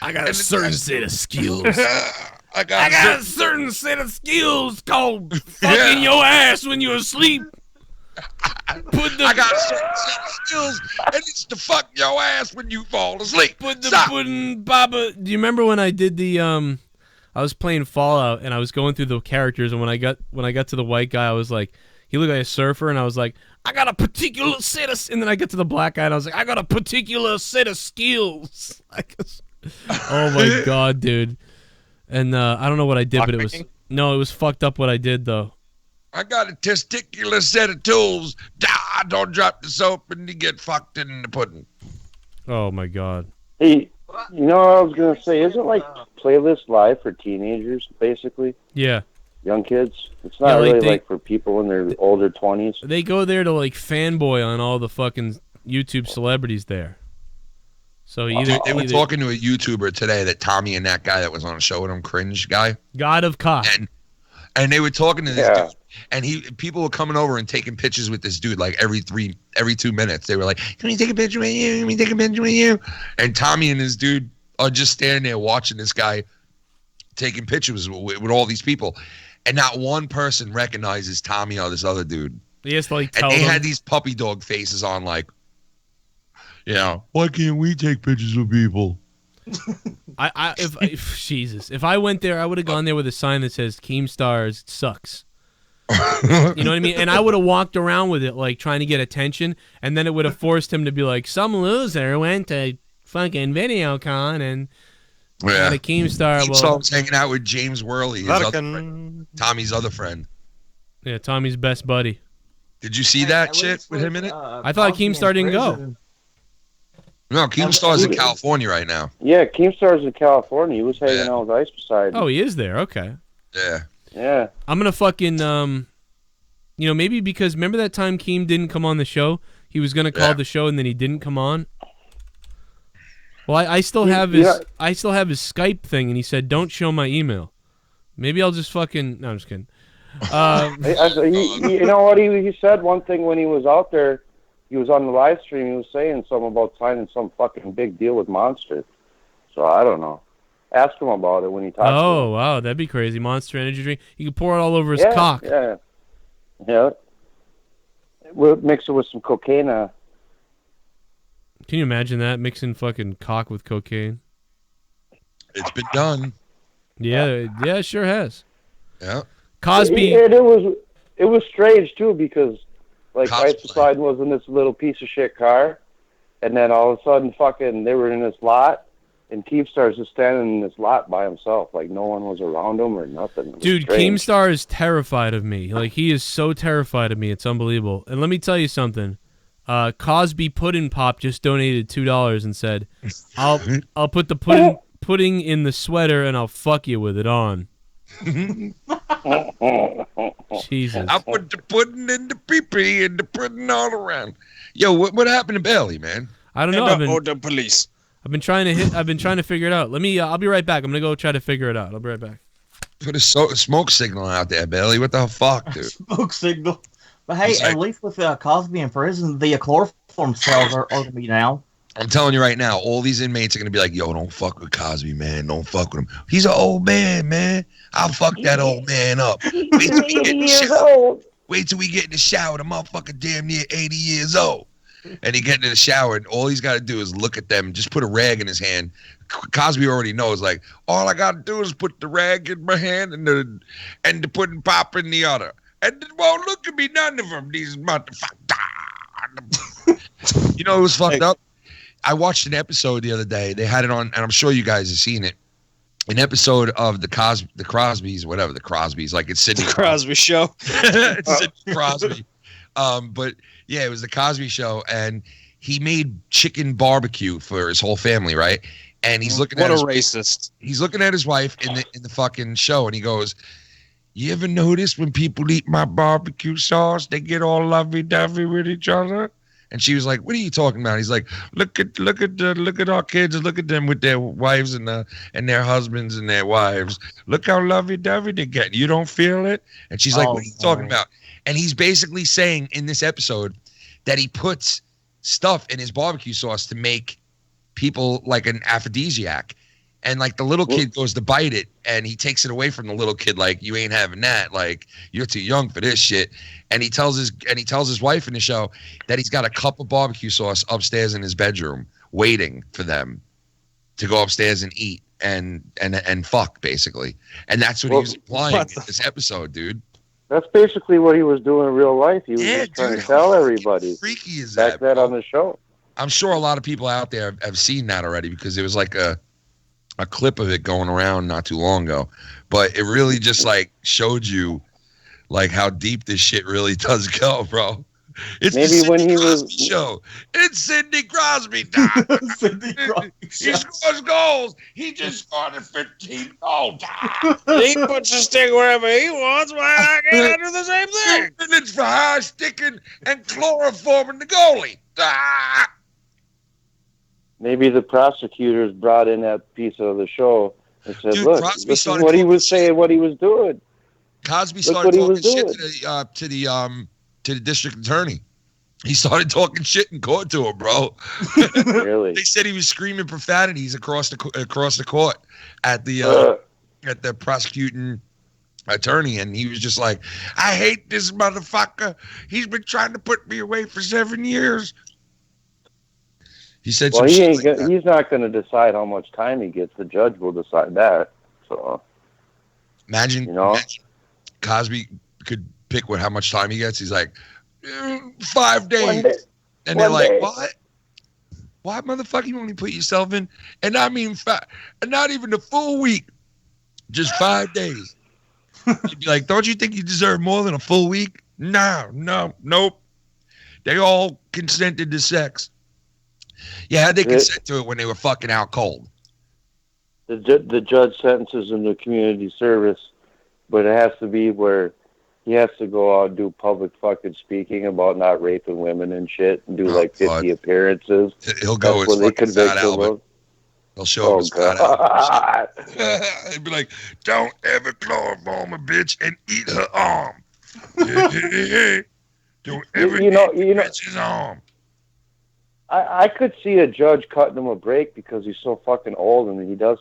I got a certain set of skills. I got a certain set of skills called fucking your ass when you're asleep. I got a certain set of skills, and it's to fuck your ass when you fall asleep. Put the pudding, Baba. Do you remember when I did the I was playing Fallout and I was going through the characters, and when I got to the white guy, I was like, he looked like a surfer, and I was like, I got a particular set of, and then I get to the black guy and I was like, I got a particular set of skills. Oh my God, dude. And I don't know what I did, but it was fucked up what I did though. I got a testicular set of tools. Don't drop the soap and you get fucked in the pudding. Oh my God. Hey, you know what I was gonna say? Isn't like playlist live for teenagers, basically? Yeah. Young kids. It's not really like for people in their older 20s. They go there to like fanboy on all the fucking YouTube celebrities there. So they were talking to a YouTuber today that Tommy and that guy that was on a show with him, cringe guy. God of Cock. And they were talking to this dude, and people were coming over and taking pictures with this dude like every 2 minutes. They were like, "Can we take a picture with you? Can we take a picture with you?" And Tommy and his dude are just standing there watching this guy taking pictures with all these people, and not one person recognizes Tommy or this other dude. He has to like and tell they them. had these puppy dog faces on, like, why can't we take pictures with people? If I went there, I would have gone there with a sign that says Keemstars sucks. You know what I mean? And I would have walked around with it like trying to get attention, and then it would have forced him to be like, some loser went to fucking VideoCon and got a Keemstar. Keemstar was hanging out with James Worley, his other friend, Tommy's other friend. Yeah, Tommy's best buddy. Did you see that shit with him in it? I thought Keemstar didn't go. No, Keemstar's in California right now. Yeah, Keemstar's in California. He was hanging out with Ice beside. Oh, he is there. Okay. Yeah. I'm gonna fucking maybe because remember that time Keem didn't come on the show? He was gonna call the show and then he didn't come on. Well, I still have his Skype thing, and he said don't show my email. Maybe I'll just fucking. No, I'm just kidding. You know what he said? One thing when he was out there, he was on the live stream. He was saying something about signing some fucking big deal with Monster. So I don't know. Ask him about it when he talks. Oh wow, that'd be crazy. Monster Energy drink. You could pour it all over his cock. Yeah. We'll mix it with some cocaine. Can you imagine that, mixing fucking cock with cocaine? It's been done. Yeah, it sure has. Yeah. Cosby. It was strange too because like Ice Poseidon was in this little piece of shit car, And then all of a sudden, fucking, they were in this lot, and Keemstar's just standing in this lot by himself. Like, no one was around him or nothing. It was Dude, strange. Keemstar is terrified of me. Like, he is so terrified of me. It's unbelievable. And let me tell you something. Cosby Pudding Pop just donated $2 and said, I'll put the pudding in the sweater and I'll fuck you with it on. Jesus. I put the pudding in the pee-pee and the pudding all around. Yo, what happened to Bailey, man? I don't know. The police. I've been trying to figure it out. Let me. I'll be right back. I'm gonna go try to figure it out. I'll be right back. Put a smoke signal out there, Bailey. What the fuck, dude? Smoke signal. But hey, at least with Cosby in prison, the chloroform cells are going to be now. I'm telling you right now, all these inmates are going to be like, yo, don't fuck with Cosby, man. Don't fuck with him. He's an old man, man. I'll fuck that old man up. Wait till we get in the shower. Wait till we get in the shower. The motherfucker damn near 80 years old. And he get into the shower, and all he's got to do is look at them, just put a rag in his hand. Cosby already knows, like, all I got to do is put the rag in my hand and the pudding pop in the other. And it won't look at me, none of them, these motherfuckers. You know it was fucked up? I watched an episode the other day. They had it on, and I'm sure you guys have seen it. An episode of the Crosbys, whatever, the Crosbys, like it's Sidney Crosby Show. It's Sidney Crosby. But yeah, it was the Cosby Show, and he made chicken barbecue for his whole family, right? And he's looking at racist. He's looking at his wife in the fucking show, and he goes, "You ever notice when people eat my barbecue sauce, they get all lovey-dovey with each other?" And she was like, "What are you talking about?" He's like, "Look at our kids. Look at them with their wives and their husbands and their wives. Look how lovey-dovey they get. You don't feel it?" And she's like, "What are you talking about?" And he's basically saying in this episode that he puts stuff in his barbecue sauce to make people like an aphrodisiac. And like the little kid goes to bite it, and he takes it away from the little kid, like, "You ain't having that. Like, you're too young for this shit." And he tells his wife in the show that he's got a cup of barbecue sauce upstairs in his bedroom, waiting for them to go upstairs and eat and fuck, basically. And that's what he was implying in this episode, dude. That's basically what he was doing in real life. He was just trying to tell everybody. Freaky is back that on the show. I'm sure a lot of people out there have seen that already, because it was like a clip of it going around not too long ago. But it really just like showed you like how deep this shit really does go, bro. It's maybe the Sidney when he Crosby was show. It's Sidney Crosby time. He scores goals. He just scored a 15 goal. He puts his stick wherever he wants. Why can't I do the same thing? 2 minutes for high sticking and chloroforming the goalie. Maybe the prosecutors brought in that piece of the show and said, Dude, "Look, Crosby this is started what he was saying, what he was doing." Cosby Look started what he talking was shit to the district attorney. He started talking shit in court to him, bro. Really? They said he was screaming profanities across the court at the prosecuting attorney, and he was just like, "I hate this motherfucker. He's been trying to put me away for 7 years." He said, "Well, some he's not going to decide how much time he gets. The judge will decide that." So, imagine Cosby could pick how much time he gets. He's like, 5 days, and they're like, "What? Why, motherfucker? You only put yourself in, and I mean, not even a full week, just 5 days." He'd be like, "Don't you think you deserve more than a full week?" Nope. They all consented to sex. Yeah, how'd they consent to it when they were fucking out cold? The judge sentences him to community service, but it has to be where he has to go out and do public fucking speaking about not raping women and shit, and do like 50 appearances. He'll go as fucking Scott Albert. He'll show up as Scott Albert. He'd be like, "Don't ever chloroform a bitch and eat her arm. Don't ever eat a bitch's arm." I could see a judge cutting him a break because he's so fucking old, and he does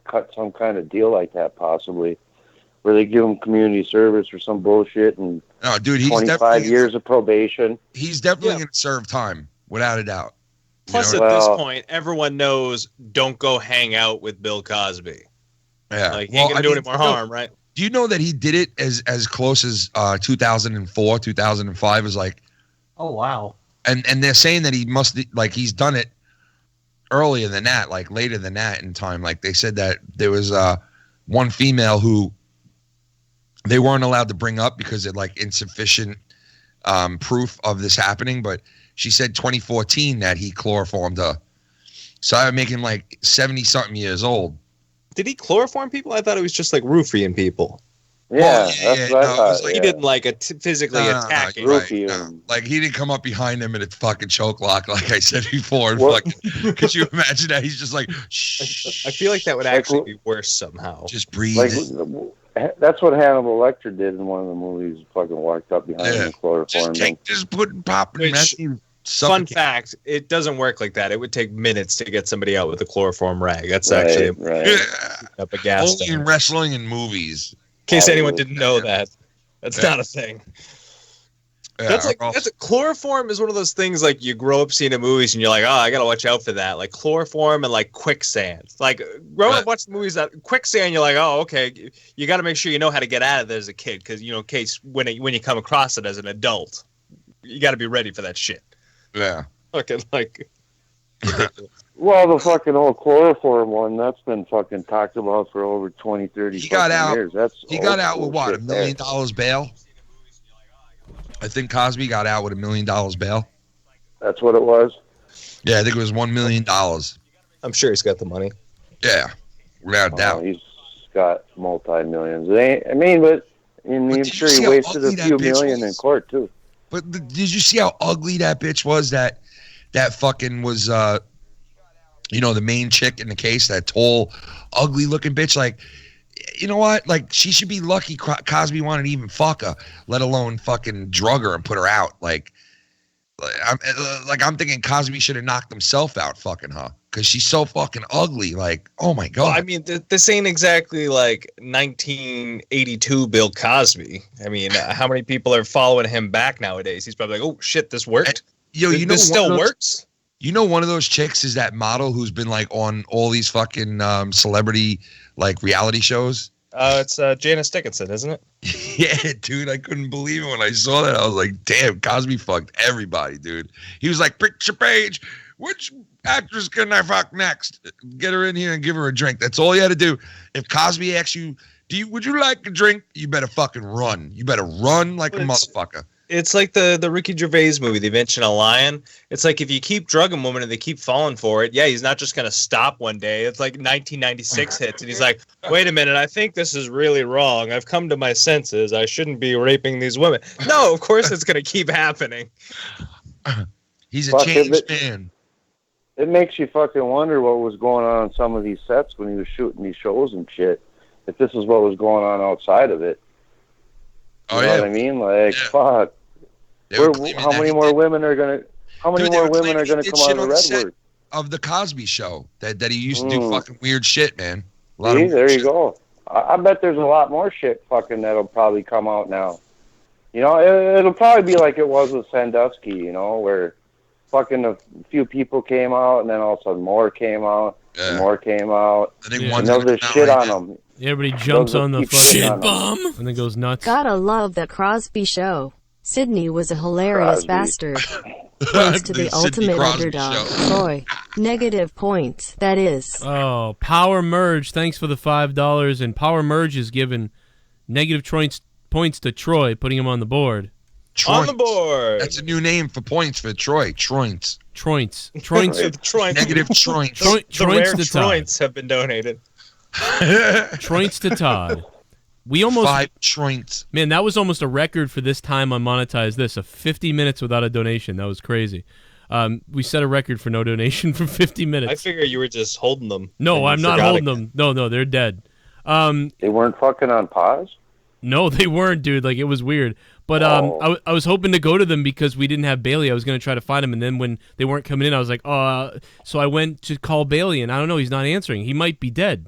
cut some kind of deal like that, possibly, where they give him community service or some bullshit and he's 25 years of probation. He's definitely going to serve time, without a doubt. Plus, at this point, everyone knows don't go hang out with Bill Cosby. Yeah, like he ain't gonna do any more harm, right? Do you know that he did it as close as 2004, 2005? Is like, oh wow. And they're saying that he must, like, he's done it earlier than that, like later than that in time. Like they said that there was one female who they weren't allowed to bring up because it like insufficient proof of this happening. But she said 2014 that he chloroformed her. So I would make him like 70-something years old. Did he chloroform people? I thought it was just like roofing people. Yeah, that's what I thought. He didn't like physically attack him. Like he didn't come up behind him and it's fucking choke lock, like I said before. And fucking, could you imagine that? He's just like, shh. I feel like that would actually be worse somehow. Just breathe. Like, that's what Hannibal Lecter did in one of the movies. Fucking walked up behind him and chloroformed him. Just put and pop and Fun fact, it doesn't work like that. It would take minutes to get somebody out with a chloroform rag. That's actually up a gas only tank. in wrestling and movies. In case anyone didn't know that. That's not a thing. Yeah, that's chloroform is one of those things like you grow up seeing in movies and you're like, oh, I gotta watch out for that. Like chloroform and like quicksand. Like growing up watching movies that quicksand, you're like, oh, okay, you got to make sure you know how to get out of there as a kid because in case when you come across it as an adult, you got to be ready for that shit. Yeah. Fucking like. Well, the fucking whole chloroform one, that's been fucking talked about for over 20, 30 He got out. years. He got out with what, $1 million bail? I think Cosby got out with $1 million bail. That's what it was? Yeah, I think it was $1 million. I'm sure he's got the money. Yeah, without doubt. He's got multi-millions. I'm sure he wasted a few million in court, too. But did you see how ugly that bitch was? That fucking was, the main chick in the case, that tall, ugly-looking bitch. Like, you know what? Like, she should be lucky Cosby wanted to even fuck her, let alone fucking drug her and put her out. I'm thinking Cosby should have knocked himself out fucking her because she's so fucking ugly. Like, oh my God. Well, I mean, this ain't exactly like 1982 Bill Cosby. I mean, how many people are following him back nowadays? He's probably like, oh shit, this worked. This still works. You know, one of those chicks is that model who's been like on all these fucking celebrity like reality shows. It's Janice Dickinson, isn't it? Yeah, dude, I couldn't believe it when I saw that. I was like, damn, Cosby fucked everybody, dude. He was like, picture page, which actress can I fuck next? Get her in here and give her a drink. That's all you had to do. If Cosby asks you, would you like a drink? You better fucking run. You better run like a motherfucker. It's like the Ricky Gervais movie, The Invention of a Lion. It's like if you keep drugging women and they keep falling for it, yeah, he's not just going to stop one day. It's like 1996 hits, and he's like, wait a minute, I think this is really wrong. I've come to my senses. I shouldn't be raping these women. No, of course it's going to keep happening. He's a changed man. It makes you fucking wonder what was going on some of these sets when he was shooting these shows and shit. If this is what was going on outside of it. You know what I mean? Like, fuck. How many more women are gonna come out of the Redwood? Of the Cosby Show that he used to do fucking weird shit, man. There you go. I bet there's a lot more shit fucking that'll probably come out now. You know, it'll probably be like it was with Sandusky, you know, where fucking a few people came out and then all of a sudden more came out and more came out. And there's shit on them. Everybody jumps on the fucking ShiBUM and then goes nuts. Gotta love the Crosby Show. Sydney was a hilarious bastard. Close to the ultimate underdog. Boy, negative points. That is. Oh, Power Merge. Thanks for the $5. And Power Merge is giving negative points to Troy, putting him on the board. On the board. That's a new name for points for Troy. Troints. Troints. Negative troints. The rare troints have been donated. Troints to Todd. We almost 5 troints. Man, that was almost a record for this time on Monetize This. 50 minutes without a donation. That was crazy. We set a record for no donation for 50 minutes. I figure you were just holding them. No, I'm not holding them. No, they're dead. They weren't fucking on pause? No, they weren't, dude. Like, it was weird. But I was hoping to go to them because we didn't have Bailey. I was going to try to find him, and then when they weren't coming in, I was like, so I went to call Bailey, and I don't know. He's not answering. He might be dead.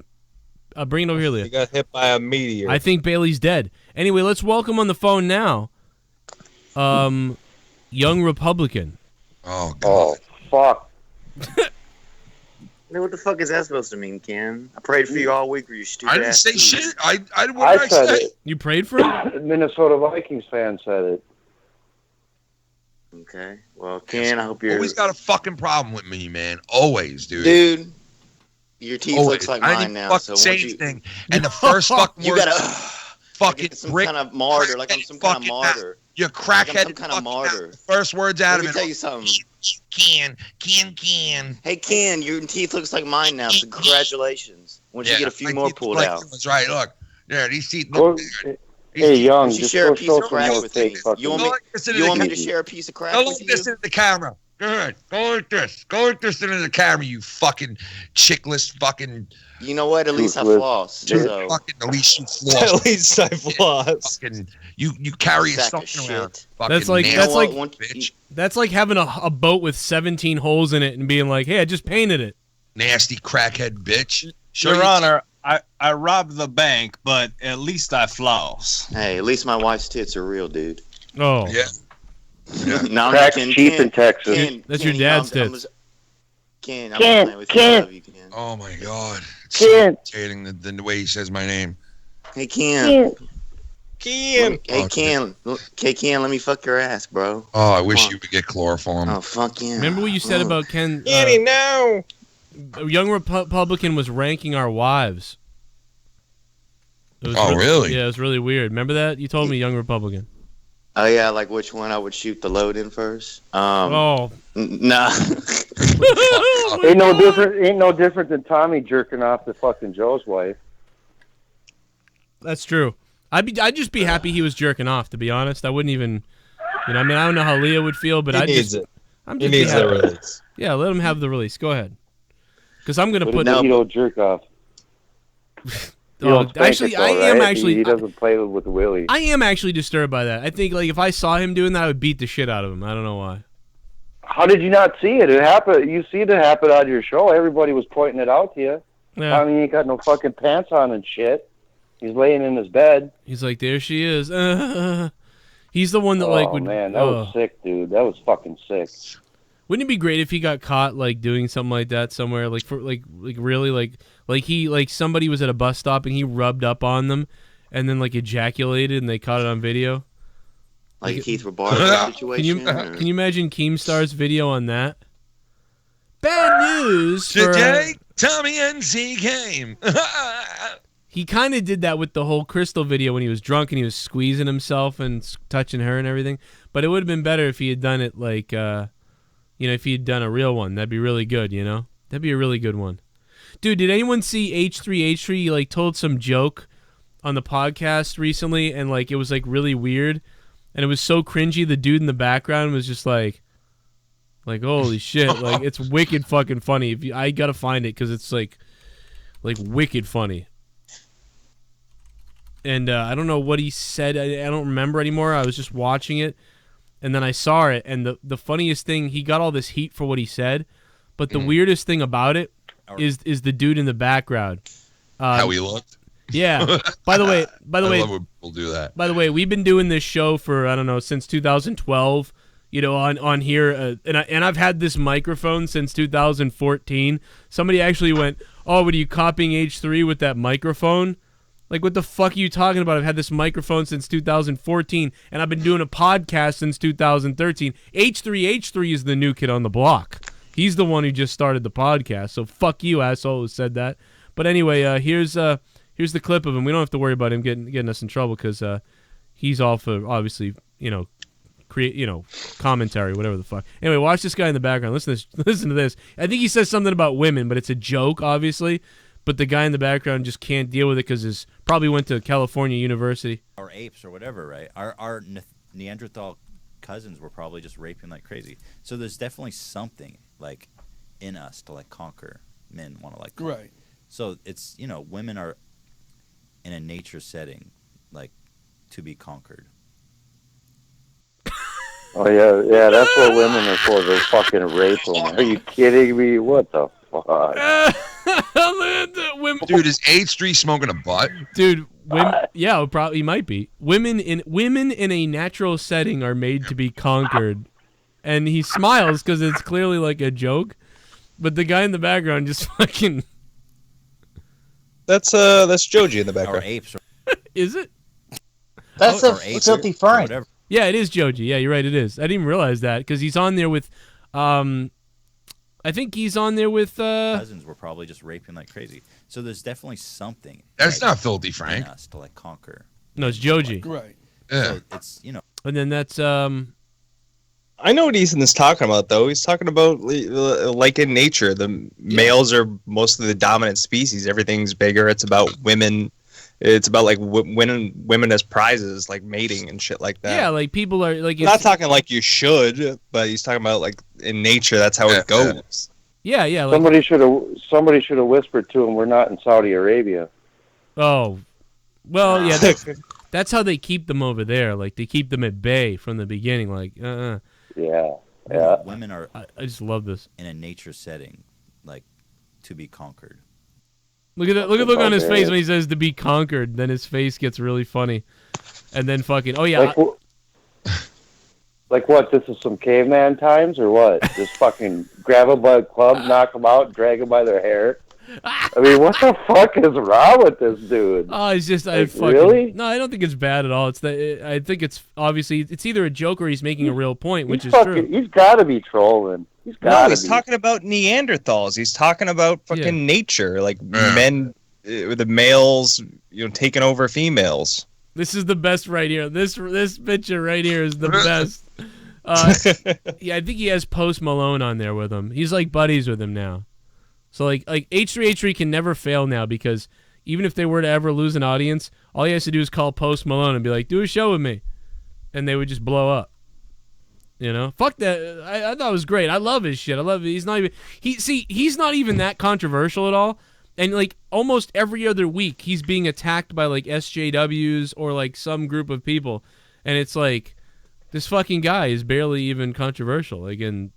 Bring it over here, Leah. He got hit by a meteor. I think Bailey's dead. Anyway, let's welcome on the phone now, Young Republican. Oh, God. Oh, fuck. What the fuck is that supposed to mean, Ken? I prayed for you all week for your stupid I didn't ass say food. shit. What did I said say? it. You prayed for him? Minnesota Vikings fan said it. Okay. Well, Ken, I hope you're always got a fucking problem with me, man. Always, dude. Dude, your teeth Always. looks like I mine didn't now. fucking So say once you, anything. And the first fucking you word, gotta fucking some brick, kind of martyr, like I'm some kind of martyr. You're Like I'm crackhead. some kind of martyr. First words out Let me of it. tell you something. Ken. Hey, Ken, your teeth looks like mine now. So congratulations. Once you get a few more pulled out. That's right. Look, yeah, these teeth Go, look bad. hey, Young, You just share go a piece show of some crack more with fake me. fucking. You want me to share a piece of crack Go with like you? this into the camera. Go ahead. Go like this. Go like this into the camera, you fucking chickless fucking. You know what? At least I Toothless. floss. Dude, So. fucking, at least you floss. At least I floss. Fucking, you carry a Sack of something around. shit. That's Fucking like bitch. that's like having a boat with 17 holes in it and being like, hey, I just painted it. Nasty crackhead bitch. Your Honor, I robbed the bank, but at least I floss. Hey, at least my wife's tits are real, dude. Oh. Yeah. No, I'm Crack's not cheap in Texas. Ken, That's Ken, your dad's I'm tits. Ken, I'm Ken, playing with you. I Ken. love you, Ken. Oh my god. It's Ken. so irritating the way he says my name. Hey, Ken. Ken. Hey, Ken. Hey, Ken, let me fuck your ass, bro. Oh, I wish you would get chloroform. Oh, fuck yeah. Remember what you said about Ken? Kenny, no. A young Republican was ranking our wives. It was Really? Yeah, it was really weird. Remember that? You told me young Republican. Oh, yeah, like which one I would shoot the load in first? Oh. Nah. Ain't no different than Tommy jerking off to fucking Joe's wife. That's true. I'd just be happy he was jerking off, to be honest. I wouldn't even, I mean, I don't know how Leah would feel, but He I needs just, it. I'm He just needs be that happy. release. Yeah, let him have the release. Go ahead. Because I'm gonna But put. he don't jerk off. You don't spank Actually, it though, I am right? actually. He doesn't play with Willie. I am actually disturbed by that. I think like if I saw him doing that, I would beat the shit out of him. I don't know why. How did you not see it? It happened. You see it happen on your show. Everybody was pointing it out to you. Yeah. Tommy ain't got no fucking pants on and shit. He's laying in his bed. He's like, there she is. He's the one that like would. Oh man, that was sick, dude. That was fucking sick. Wouldn't it be great if he got caught like doing something like that somewhere, like for like really like somebody was at a bus stop and he rubbed up on them, and then like ejaculated and they caught it on video. Like Keith Rabarba situation? Can you imagine Keemstar's video on that? Bad news for Today, Tommy NC came. He kind of did that with the whole Crystal video when he was drunk and he was squeezing himself and touching her and everything. But it would have been better if he had done it like, if he had done a real one. That'd be really good, That'd be a really good one. Dude, did anyone see H3H3? He like told some joke on the podcast recently and like it was like really weird. And it was so cringy. The dude in the background was just like holy shit. Like it's wicked fucking funny. I got to find it because it's like wicked funny. And I don't know what he said. I don't remember anymore. I was just watching it, and then I saw it. And the funniest thing, he got all this heat for what he said, but the weirdest thing about it is the dude in the background. How he looked. Yeah. By the way, I love when people do that. By the way, we've been doing this show for I don't know since 2012. On here, and I've had this microphone since 2014. Somebody actually went, "Oh, what are you copying H3 with that microphone?" Like, what the fuck are you talking about? I've had this microphone since 2014, and I've been doing a podcast since 2013. H3 is the new kid on the block. He's the one who just started the podcast, so fuck you, asshole, who said that. But anyway, here's the clip of him. We don't have to worry about him getting us in trouble because he's all for, obviously, commentary, whatever the fuck. Anyway, watch this guy in the background. Listen to this. I think he says something about women, but it's a joke, obviously. But the guy in the background just can't deal with it because he's probably went to California University. Or apes or whatever, right? Our Neanderthal cousins were probably just raping like crazy. So there's definitely something like in us to like conquer. Men want to like conquer. Right. So it's women are in a nature setting like to be conquered. Oh yeah, that's what women are for. They're fucking rape women. Are you kidding me? What the fuck? Dude, is H3 smoking a butt? Dude, women, yeah, probably might be. Women in a natural setting are made to be conquered, and he smiles because it's clearly like a joke, but the guy in the background just fucking. That's Joji in the background. Or apes. Is it? That's a filthy Frank. Yeah, it is Joji. Yeah, you're right. It is. I didn't even realize that because he's on there with, I think he's on there with. Cousins were probably just raping like crazy. So there's definitely something. That's not filthy, Frank. In us to like conquer. No, it's Joji. Right. Yeah. So it's And then that's I know what Ethan's talking about, though. He's talking about like in nature, the males are mostly the dominant species. Everything's bigger. It's about women. It's about like women as prizes, like mating and shit like that. yeah, like people are like Not talking like you should, but he's talking about like in nature. That's how it goes. Yeah. Like, somebody should have whispered to him, "We're not in Saudi Arabia." Oh, well, yeah. That's how they keep them over there. Like they keep them at bay from the beginning. Like, Yeah. Women are. I just love this. In a nature setting, like to be conquered. Look at that! Look on his face when he says to be conquered. Then his face gets really funny, and then fucking Like what? This is some caveman times or what? Just fucking grab them by the club, knock them out, drag them by their hair. I mean, what the fuck is wrong with this dude? Oh, it's just really? No, I don't think it's bad at all. I think it's obviously it's either a joke or he's making a real point, which is true. He's got to be trolling. He's talking about Neanderthals. He's talking about fucking nature, like men, the males, taking over females. This is the best right here. This picture right here is the best. Yeah, I think he has Post Malone on there with him. He's like buddies with him now. So like H3H3 can never fail now because even if they were to ever lose an audience, all he has to do is call Post Malone and be like, "Do a show with me," and they would just blow up. Fuck that. I thought it was great. I love his shit. I love it. He's not even that controversial at all. And like almost every other week, he's being attacked by like SJWs or like some group of people, and it's like this fucking guy is barely even controversial. Like, and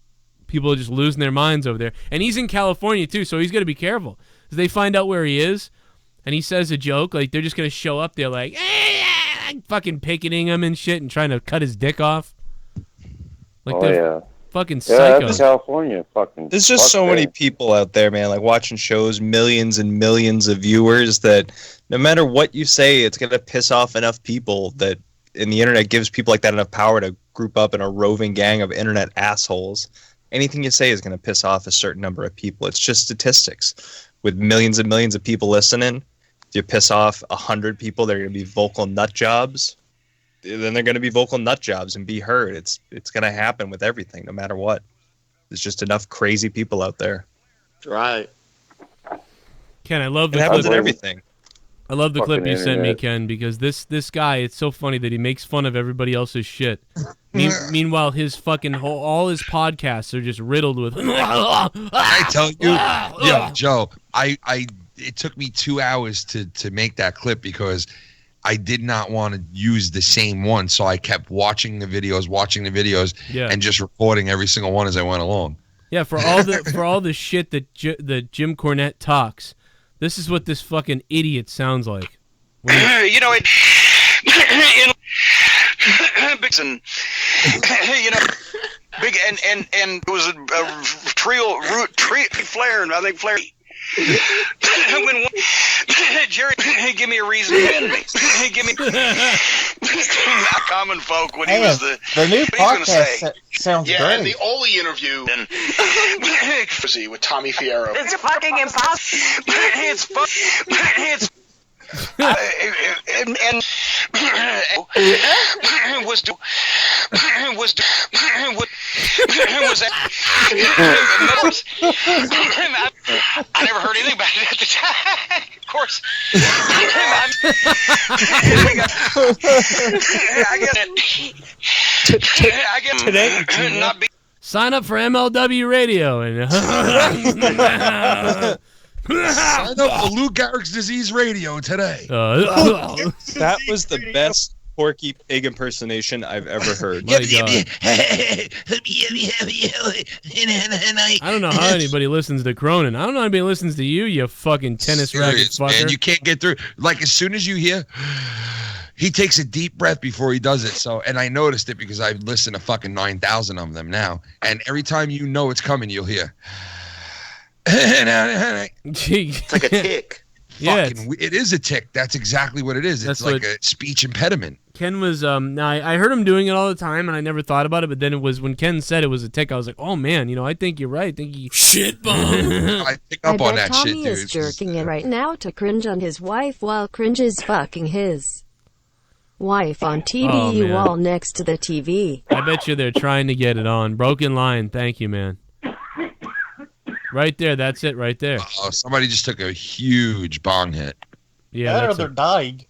people are just losing their minds over there. And he's in California too, so he's gonna be careful. If they find out where he is, and he says a joke, like they're just gonna show up there like, fucking picketing him and shit, and trying to cut his dick off. Like they're fucking psycho. That's California, fucking. There's just so many people out there, man, like watching shows, millions and millions of viewers that no matter what you say, it's gonna piss off enough people that, and the internet gives people like that enough power to group up in a roving gang of internet assholes. Anything you say is gonna piss off a certain number of people. It's just statistics. With millions and millions of people listening, if you piss off 100 people, they're gonna be vocal nut jobs. Then they're going to be vocal nut jobs and be heard. It's going to happen with everything, no matter what. There's just enough crazy people out there. Right. Ken, I love the clip. It happens in clip. everything. I love the clip you sent me, internet. Ken, because this guy, it's so funny that he makes fun of everybody else's shit. Meanwhile, his fucking all his podcasts are just riddled with. I tell you, Joe, it took me 2 hours to make that clip because I did not want to use the same one, so I kept watching the videos, and just recording every single one as I went along. Yeah, for all the shit that Jim Cornette talks, this is what this fucking idiot sounds like. You know, big and it was a tree flaring. I think flaring. When Jerry, give me a reason to win me. Give me not common folk when he was the new podcast sounds great. And the Oli interview and with Tommy Fierro. It's fucking impossible. It's I never heard anything about it at the time. Of course, I guess Today, not be. Sign up for MLW Radio and Sign up for Lou Gehrig's Disease Radio today. That was the best Porky Pig impersonation I've ever heard. My God. I don't know how anybody listens to Cronin. I don't know how anybody listens to you fucking tennis racket fucker. Man, you can't get through. Like, as soon as you hear, he takes a deep breath before he does it. So, and I noticed it because I've listened to fucking 9,000 of them now. And every time you know it's coming, you'll hear. It's like a tick. Yeah, it is a tick. That's exactly what it is. It's like a speech impediment. Ken was now I heard him doing it all the time, and I never thought about it. But then it was when Ken said it was a tick. I was like, oh man, I think you're right. I think he shit bum. I pick up on that Tommy shit, dude. is jerking it right now to cringe on his wife while cringe is fucking his wife on TV man. wall next to the TV. I bet you they're trying to get it on. Broken line. Thank you, man. Right there. That's it. Right there. Oh, somebody just took a huge bong hit. Yeah, that's they're it. dying.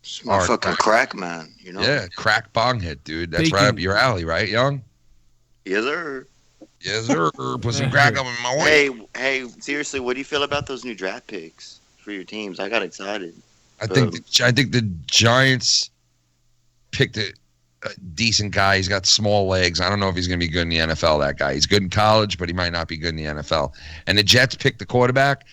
Smart fucking crack, man. You know. Yeah, crack bong hit, dude. That's Speaking- right up your alley, right, Young? Yes, sir. Yes, sir. Put some crack up in my way. Hey, seriously, what do you feel about those new draft picks for your teams? I got excited. I think the Giants picked a decent guy. He's got small legs. I don't know if he's going to be good in the NFL, that guy. He's good in college, but he might not be good in the NFL. And the Jets picked the quarterback.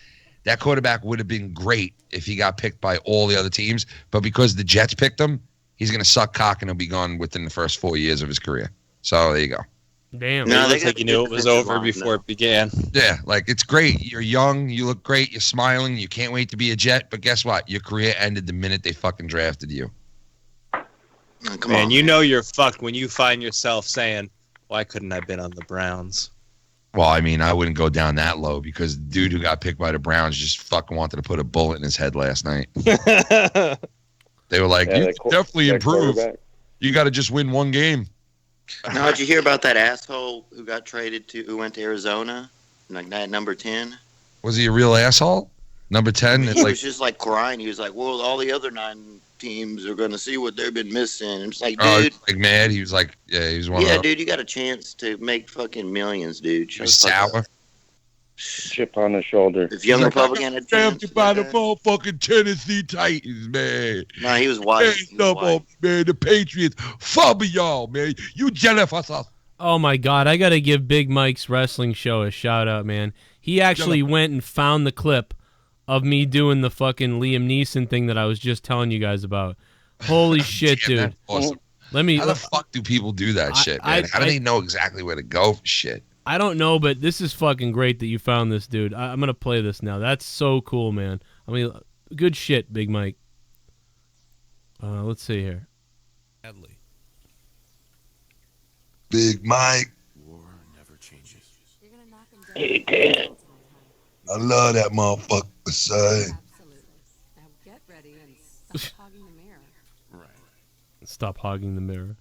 That quarterback would have been great if he got picked by all the other teams. But because the Jets picked him, he's going to suck cock and he'll be gone within the first 4 years of his career. So there you go. Damn. No, it looks like you knew it was over before it began. Yeah, like it's great. You're young. You look great. You're smiling. You can't wait to be a Jet. But guess what? Your career ended the minute they fucking drafted you. Man, you know you're fucked when you find yourself saying, why couldn't I have been on the Browns? Well, I mean, I wouldn't go down that low because the dude who got picked by the Browns just fucking wanted to put a bullet in his head last night. They were like, Yeah, you that can definitely improve. quarterback. You got to just win one game. Now, did you hear about that asshole who got traded who went to Arizona? Like that number 10? Was he a real asshole? Number 10? He It's like, was just like crying. He was like, well, all the other 9 teams are going to see what they've been missing. It's like, oh, dude. like mad. He was like, yeah, he was one Yeah, of dude, you got a chance to make fucking millions, dude. Shut He's the fuck sour. up. Chip on the shoulder. If Young Republican had Drafted by the motherfucking Tennessee Titans, man. Nah, he was white. He was Up white. on, man, the Patriots. Fuck y'all, man. You jealous of us. Oh my God! I gotta give Big Mike's wrestling show a shout out, man. He actually went and found the clip of me doing the fucking Liam Neeson thing that I was just telling you guys about. Holy shit, Damn, dude! that's awesome. Let me. How the fuck do people do that shit, man? How do they know exactly where to go for shit? I don't know, but this is fucking great that you found this, dude. I'm gonna play this now. That's so cool, man. I mean, good shit, Big Mike. Let's see here. Big Mike. War never changes. Hey, Dan. I love that motherfucker, son. Get ready and stop hogging the mirror. Stop hogging the mirror.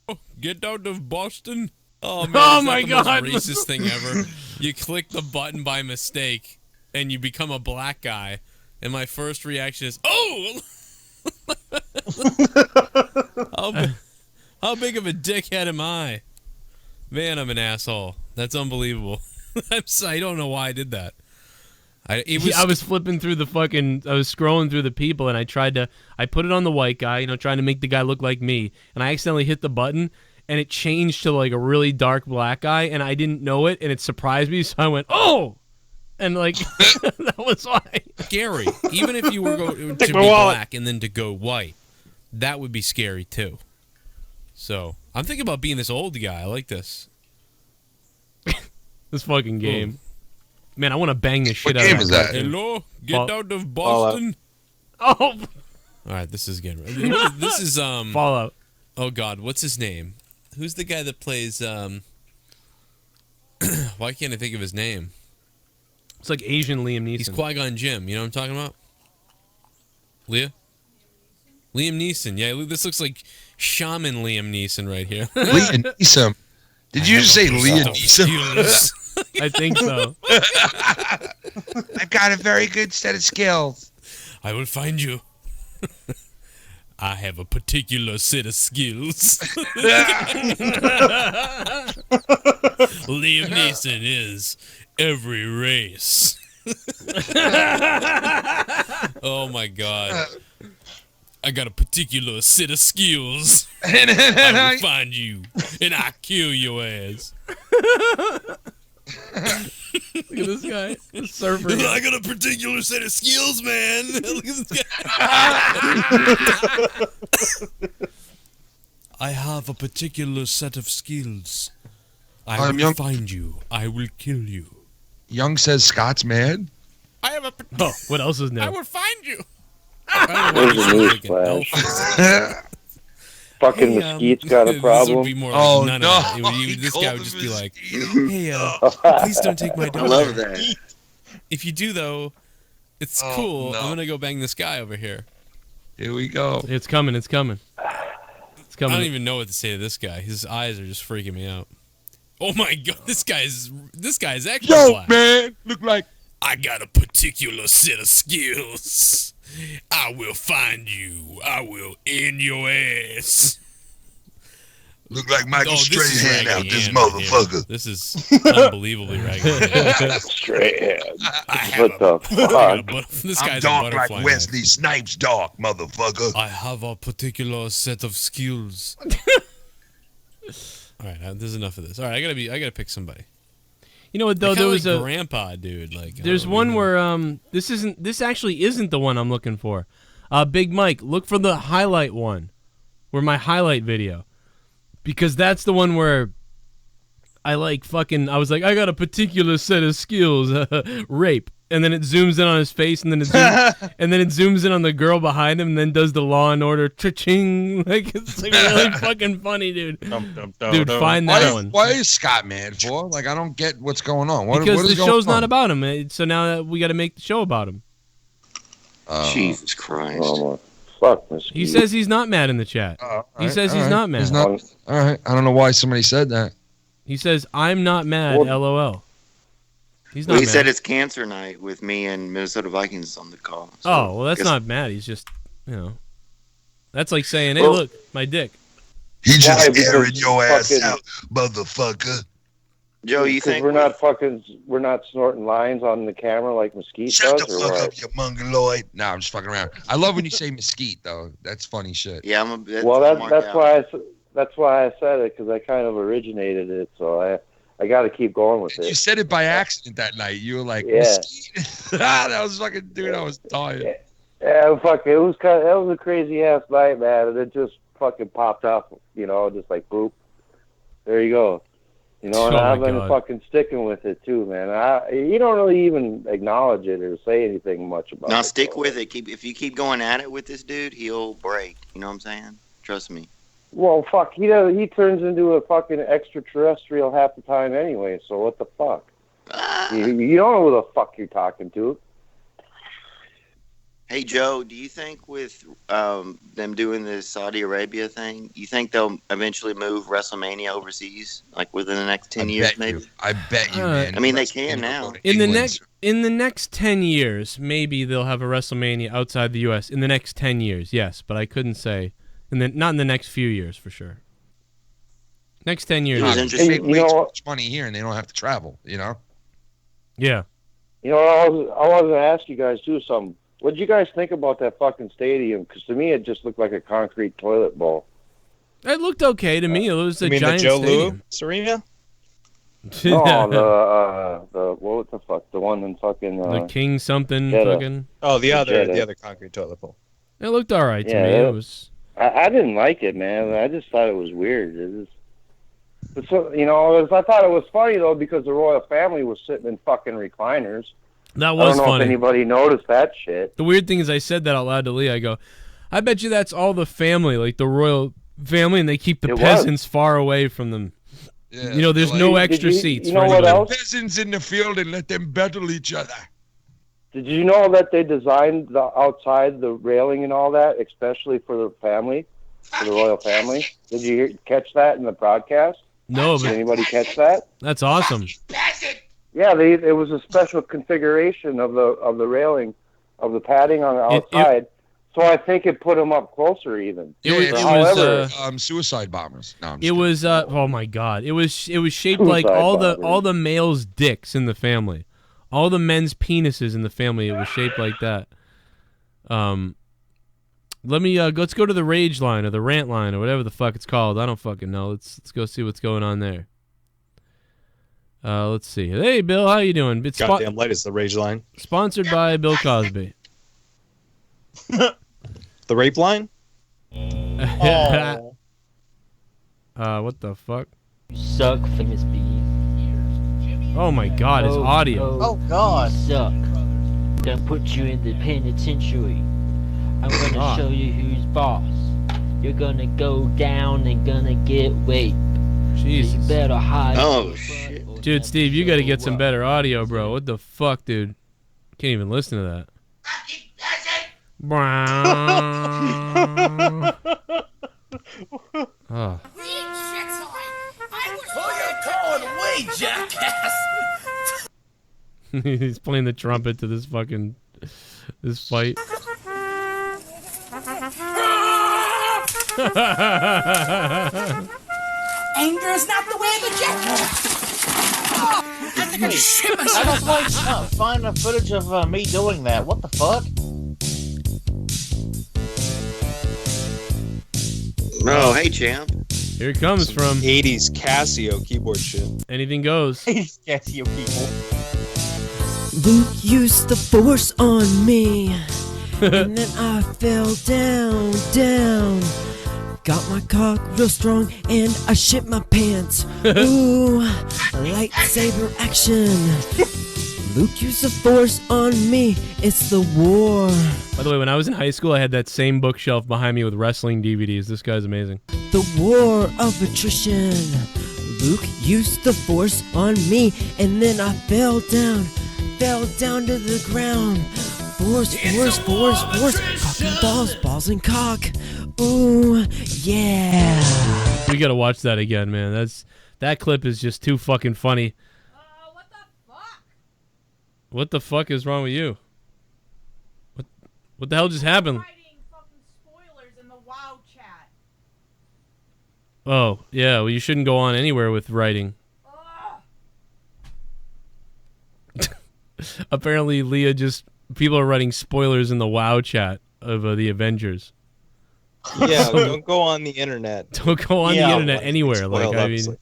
Oh, get out of Boston. Oh man! Oh is my that the God. most racist thing ever. You click the button by mistake, and you become a black guy. And my first reaction is, "Oh, how big of a dickhead am I? Man, I'm an asshole. That's unbelievable. I don't know why I did that. I was flipping through the fucking, I was scrolling through the people, and I put it on the white guy, trying to make the guy look like me, and I accidentally hit the button, and it changed to like a really dark black guy, and I didn't know it, and it surprised me, so I went, oh! And like, that was why. Scary. Even if you were to be black and then to go white, that would be scary too. So, I'm thinking about being this old guy. I like this. This fucking game. Man, I want to bang this shit What out game of is that. that? Hello? Get out of Boston. Oh! Alright, this is getting... This is, Fallout. Oh, God. What's his name? Who's the guy that plays, Why can't I think of his name? It's like Asian Liam Neeson. He's Qui-Gon Jinn. You know what I'm talking about? Leah? Liam Neeson. Yeah, this looks like Shaman Liam Neeson right here. Liam Neeson. Did you just say Liam Neeson? I think so. I've got a very good set of skills. I will find you. I have a particular set of skills. Liam Neeson is every race. Oh my God. I got a particular set of skills. I will find you and I kill your ass. Look at this guy, the surfer. I got a particular set of skills, man. Look at this guy. I have a particular set of skills. I will find you. I will kill you. Young says Scott's mad. I have a. Oh, what else is new? I will find you. There's a news flash. Fucking Mesquite's got a problem. This would be more like none of that. This guy would just be like, hey, please don't take my daughter. I love that. If you do, though, it's cool. I'm going to go bang this guy over here. Here we go. It's coming. It's coming. It's coming. I don't even know what to say to this guy. His eyes are just freaking me out. Oh my god, this guy's extra black. Man, look like I got a particular set of skills. I will find you. I will end your ass. Look like Michael Strahan out this Raggedy motherfucker. Ann. This is unbelievably raggedy. Strahan. What the fuck? This I'm guy's dark a butterfly. like Wesley Snipes dark, motherfucker. I have a particular set of skills. All right, there's enough of this. All right, I gotta pick somebody. You know what though? There was a grandpa dude. Like there's one where this actually isn't the one I'm looking for. Big Mike, look for the highlight one, where my highlight video, because that's the one where I was like, I got a particular set of skills, rape, and then it zooms in on his face, and then it zooms in on the girl behind him, and then does the Law and Order cha-ching. Like it's like really fucking funny, dude. Dude, find that one. Why is Scott mad for? Like, I don't get what's going on. Because what is the show's going on? not about him, so now we got to make the show about him. Jesus Christ. Fuck, he says he's not mad in the chat. He says he's not mad. All right. I don't know why somebody said that. He says, I'm not mad, LOL. He's not He mad. said it's cancer night with me and Minnesota Vikings on the call. So oh, well, that's not mad. He's just, that's like saying, hey, look, my dick. He just airing your ass out, motherfucker. Joe, you think we're not snorting lines on the camera like Mesquite Shut does, the or fuck what? up, you mongoloid. Nah, I'm just fucking around. I love when you say mesquite, though. That's funny shit. Yeah, that's why I said it, because I kind of originated it, so I got to keep going with it. You said it by accident that night. You were like, Yeah. mesquite. That was fucking, dude, I was tired. Yeah, fuck, that was a crazy ass night, man, and it just fucking popped up, just like boop. There you go. And I've been fucking sticking with it too, man. You don't really even acknowledge it or say anything much about it. Now stick with it. If you keep going at it with this dude, he'll break. You know what I'm saying? Trust me. Well, fuck, he turns into a fucking extraterrestrial half the time anyway, so what the fuck? You don't know who the fuck you're talking to. Hey, Joe, do you think with them doing this Saudi Arabia thing, you think they'll eventually move WrestleMania overseas, like within the next 10 years, maybe? I bet you, man. I mean, they can now. In the next 10 years, maybe they'll have a WrestleMania outside the U.S. In the next 10 years, yes, but I couldn't say. Not in the next few years, for sure. Next 10 years. Just save way too much money here, and they don't have to travel, Yeah. I was going to ask you guys, too, something. What did you guys think about that fucking stadium? Because to me, it just looked like a concrete toilet bowl. It looked okay to me. It was a mean giant the Joe stadium. Arena? No, what the fuck? The one in fucking... the King something Jeddah. fucking... Oh, the Jeddah. other concrete toilet bowl. It looked all right to me. It was... I didn't like it, man. I just thought it was weird. I thought it was funny, though, because the royal family was sitting in fucking recliners. That was I don't know funny. if anybody noticed that shit. The weird thing is I said that out loud to Lee. I go, I bet you that's all the family, like the royal family, and they keep the peasants far away from them. Yeah, there's no extra seats. You know what else? Peasants in the field and let them battle each other. Did you know that they designed the outside, the railing and all that, especially for the family, for the royal family? Did you catch that in the broadcast? No, Did but anybody catch that? that's awesome. Yeah, it was a special configuration of the railing, of the padding on the outside. So I think it put them up closer even. However, suicide bombers. No, I'm just It was oh my god! It was shaped like all the males' dicks in the family, all the men's penises in the family. It was shaped like that. Let's go to the rage line or the rant line or whatever the fuck it's called. I don't fucking know. Let's go see what's going on there. Let's see. Hey, Bill, how you doing? It's Goddamn light is the rage line. Sponsored by Bill Cosby. The rape line? What the fuck? You suck, famous B. Oh my god, it's audio. Oh god. You suck. Gonna put you in the penitentiary. I'm gonna show you who's boss. You're gonna go down and gonna get raped. Jesus. So you better hide. Oh shit. Dude, Steve, you got to get some better audio, bro. What the fuck, dude? Can't even listen to that. Oh. Jackass! He's playing the trumpet to this fucking fight. Anger is not the way of a jackass! I think I just shit I myself. just like find the footage of me doing that. What the fuck? Oh, hey, champ. Here it comes from 80s Casio keyboard shit. Anything goes. 80s Casio people. Luke used the force on me, and then I fell down. Got my cock real strong, and I shit my pants. Ooh, lightsaber action. Luke used the force on me. It's the war. By the way, when I was in high school, I had that same bookshelf behind me with wrestling DVDs. This guy's amazing. The war of attrition. Luke used the force on me, and then I fell down to the ground. Force. Cock and balls and cock. Ooh, yeah. We gotta watch that again, man. That clip is just too fucking funny. What the fuck is wrong with you? What the hell just happened? Oh, yeah, well, you shouldn't go on anywhere with writing. Apparently, Leah people are writing spoilers in the WoW chat of the Avengers. Yeah, don't go on the internet. Don't go on the internet anywhere. Like, I mean,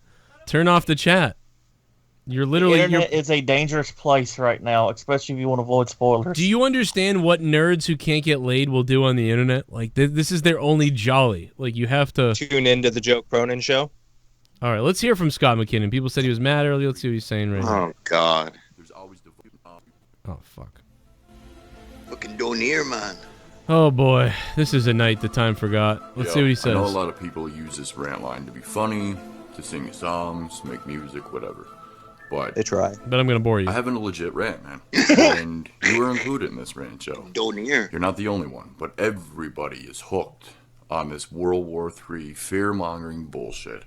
turn off the chat. You're literally... The internet is a dangerous place right now, especially if you want to avoid spoilers. Do you understand what nerds who can't get laid will do on the internet? Like, this is their only jolly. Like, you have to... Tune into the Joe Cronin Show. All right, let's hear from Scott McKinnon. People said he was mad earlier. Let's see what he's saying right now. Oh, God. Oh, fuck. Fucking Donier, man. Oh, boy. This is a night the time forgot. Let's see what he says. I know a lot of people use this rant line to be funny, to sing songs, make music, whatever. But they try. But I'm gonna bore you. I have a legit rant, man. And you were included in this rant, Joe. Donier. You're not the only one, but everybody is hooked on this World War III fear-mongering bullshit.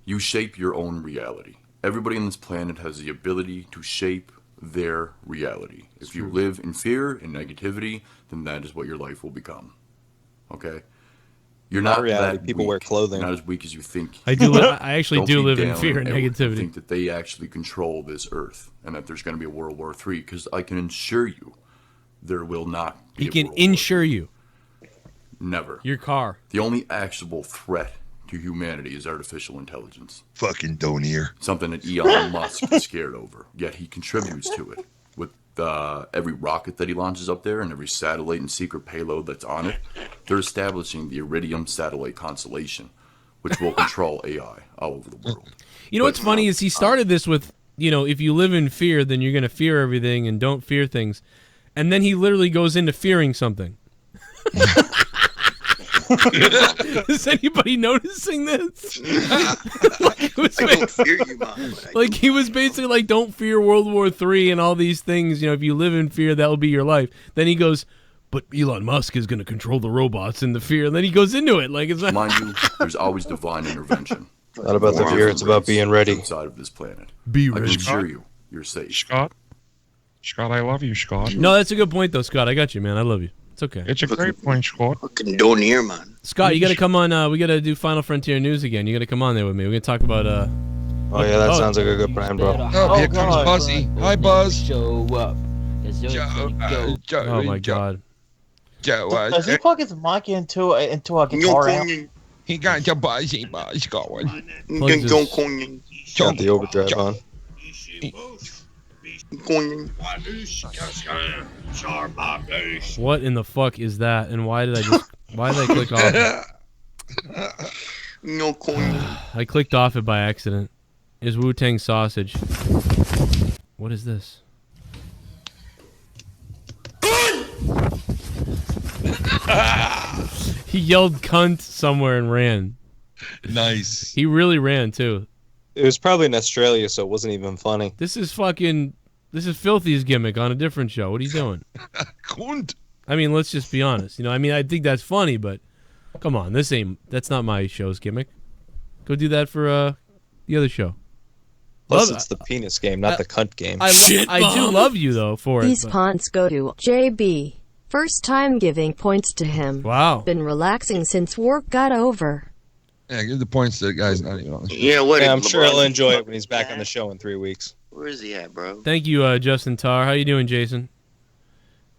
You shape your own reality. Everybody on this planet has the ability to shape their reality. If you live in fear and negativity, then that is what your life will become. Okay? You're not reality. that People weak. wear clothing. You're not as weak as you think. I actually do live in fear and negativity. Think that they actually control this earth and that there's going to be a World War III, because I can assure you there will not be. He can insure you. Never. Your car. The only actionable threat to humanity is artificial intelligence. Fucking Donier. Something that Elon Musk is scared over, yet he contributes to it. With every rocket that he launches up there and every satellite and secret payload that's on it, they're establishing the Iridium satellite constellation, which will control AI all over the world. You know what's funny is he started this with, if you live in fear, then you're going to fear everything and don't fear things. And then he literally goes into fearing something. Is anybody noticing this? He was basically like, don't fear World War III and all these things. If you live in fear, that'll be your life. Then he goes, but Elon Musk is going to control the robots in the fear. And then he goes into it. Like, it's not... Mind you, there's always divine intervention. Not about the fear, it's about being ready. Outside of this planet. Be I ready. can assure you, you're safe. Scott, I love you, Scott. No, that's a good point, though, Scott. I got you, man. I love you. It's okay. It's a great point, Scott. Fucking Donier, man. Scott, you got to come on. We got to do Final Frontier News again. You got to come on there with me. We're going to talk about... Oh, yeah, that sounds like a good plan, bro. Oh, here comes Buzzy. Hi, Buzz. Show up. Oh, my God. Does he plug his mic into a guitar amp? He got the Buzzy Buzz going. Got the overdrive on. What in the fuck is that? And why did I click off? I clicked off it by accident. Is Wu-Tang sausage. What is this? He yelled cunt somewhere and ran. Nice. He really ran too. It was probably in Australia, so it wasn't even funny. This is Filthy's gimmick on a different show. What are you doing? Cunt. I mean, let's just be honest. I mean, I think that's funny, but come on, that's not my show's gimmick. Go do that for the other show. Plus, it's the penis game, not the cunt game. I do love you though for it. These but- points go to JB. First time giving points to him. Wow. Been relaxing since work got over. Yeah, give the points to the guys not even on the show. Yeah, what? I'm sure LeBron- he'll enjoy it when he's back on the show in 3 weeks. Where is he at, bro? Thank you, Justin Tarr. How you doing, Jason?